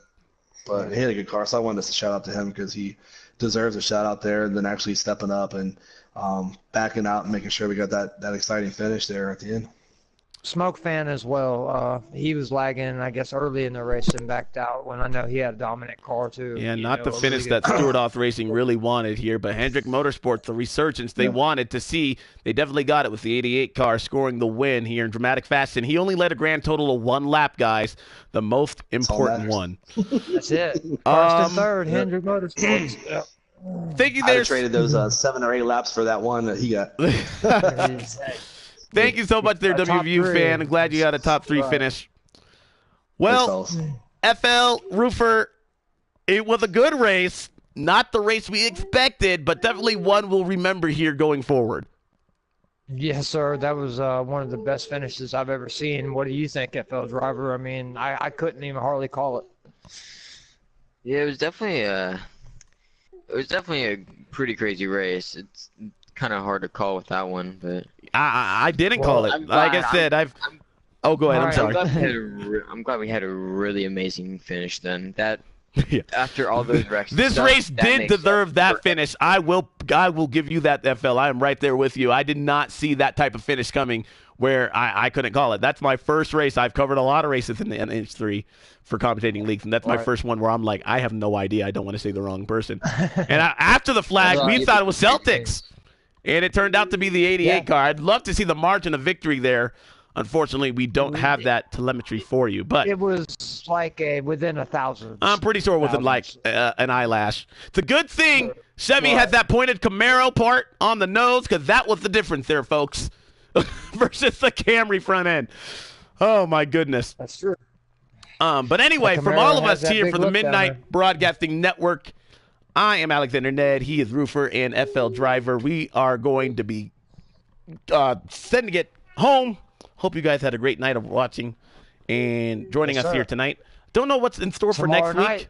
but he had a good car, so I wanted to shout out to him because he deserves a shout out there, and then actually stepping up and backing out and making sure we got that exciting finish there at the end. Smoke fan as well. He was lagging, I guess, early in the race and backed out when I know he had a dominant car too. Yeah, not the finish that Stewart Off Racing really wanted here, but Hendrick Motorsports, the resurgence they wanted to see, they definitely got it with the 88 car scoring the win here in dramatic fashion. He only led a grand total of 1 lap, guys, the most important one. That's it. First and third, Hendrick Motorsports. Yep. Thank you. I traded those 7 or 8 laps for that one that he got. Thank you so much there, WVU fan. I'm glad you got a top 3 finish. Well, FL, Roofer, It was a good race. Not the race we expected, but definitely one we'll remember here going forward. Yes, sir. That was one of the best finishes I've ever seen. What do you think, FL Driver? I mean, I couldn't even hardly call it. Yeah, it was definitely a pretty crazy race. It's kind of hard to call with that one, but I didn't call it. I'm Like glad- I said, Oh, go ahead. I'm All right. sorry. I'm glad we had a really amazing finish then. That Yeah. after all those wrecks. and This stuff, race that did makes deserve up that for- finish. I will give you that, FL. I am right there with you. I did not see that type of finish coming where I couldn't call it. That's my first race. I've covered a lot of races in the NH3 for commentating leagues, and that's my first one where I'm like, I have no idea. I don't want to say the wrong person. And after the flag, we thought it was Celtics, and it turned out to be the 88 car. I'd love to see the margin of victory there. Unfortunately, we don't have that telemetry for you, but It was like within 1,000. I'm pretty sure within like an eyelash. The good thing, Chevy Right. had that pointed Camaro part on the nose because that was the difference there, folks, versus the Camry front end. Oh, my goodness. That's true. But anyway, The from Camaro all of has us that here big for the look down Midnight there. Broadcasting Network, I am Alexander Ned. He is Roofer and FL Driver. We are going to be sending it home. Hope you guys had a great night of watching and joining Yes, us sir. here tonight. Don't know what's in store for Tomorrow next night. week.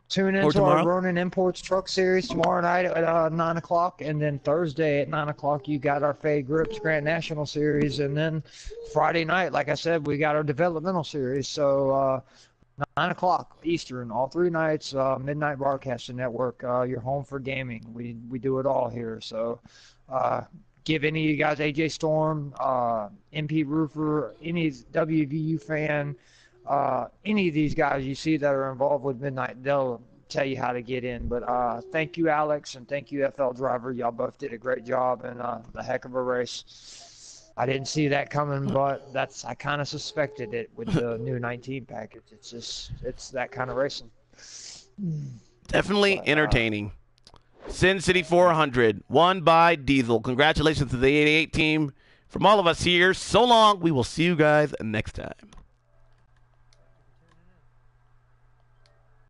Tune Or into tomorrow? our Ronin Imports Truck Series tomorrow night at 9 o'clock, and then Thursday at 9 o'clock you got our Fay Grips Grand National Series, and then Friday night, like I said, we got our Developmental Series. So 9 o'clock Eastern, all 3 nights, Midnight Broadcasting Network, your home for gaming. We do it all here. So give any of you guys, AJ Storm, MP Roofer, any WVU fan, any of these guys you see that are involved with Midnight, they'll tell you how to get in. But thank you, Alex, and thank you, FL Driver. Y'all both did a great job and a heck of a race. I didn't see that coming, but I kind of suspected it with the new 19 package. It's that kind of racing. Definitely But, entertaining. Sin City 400, won by Diesel. Congratulations to the 88 team. From all of us here, so long. We will see you guys next time.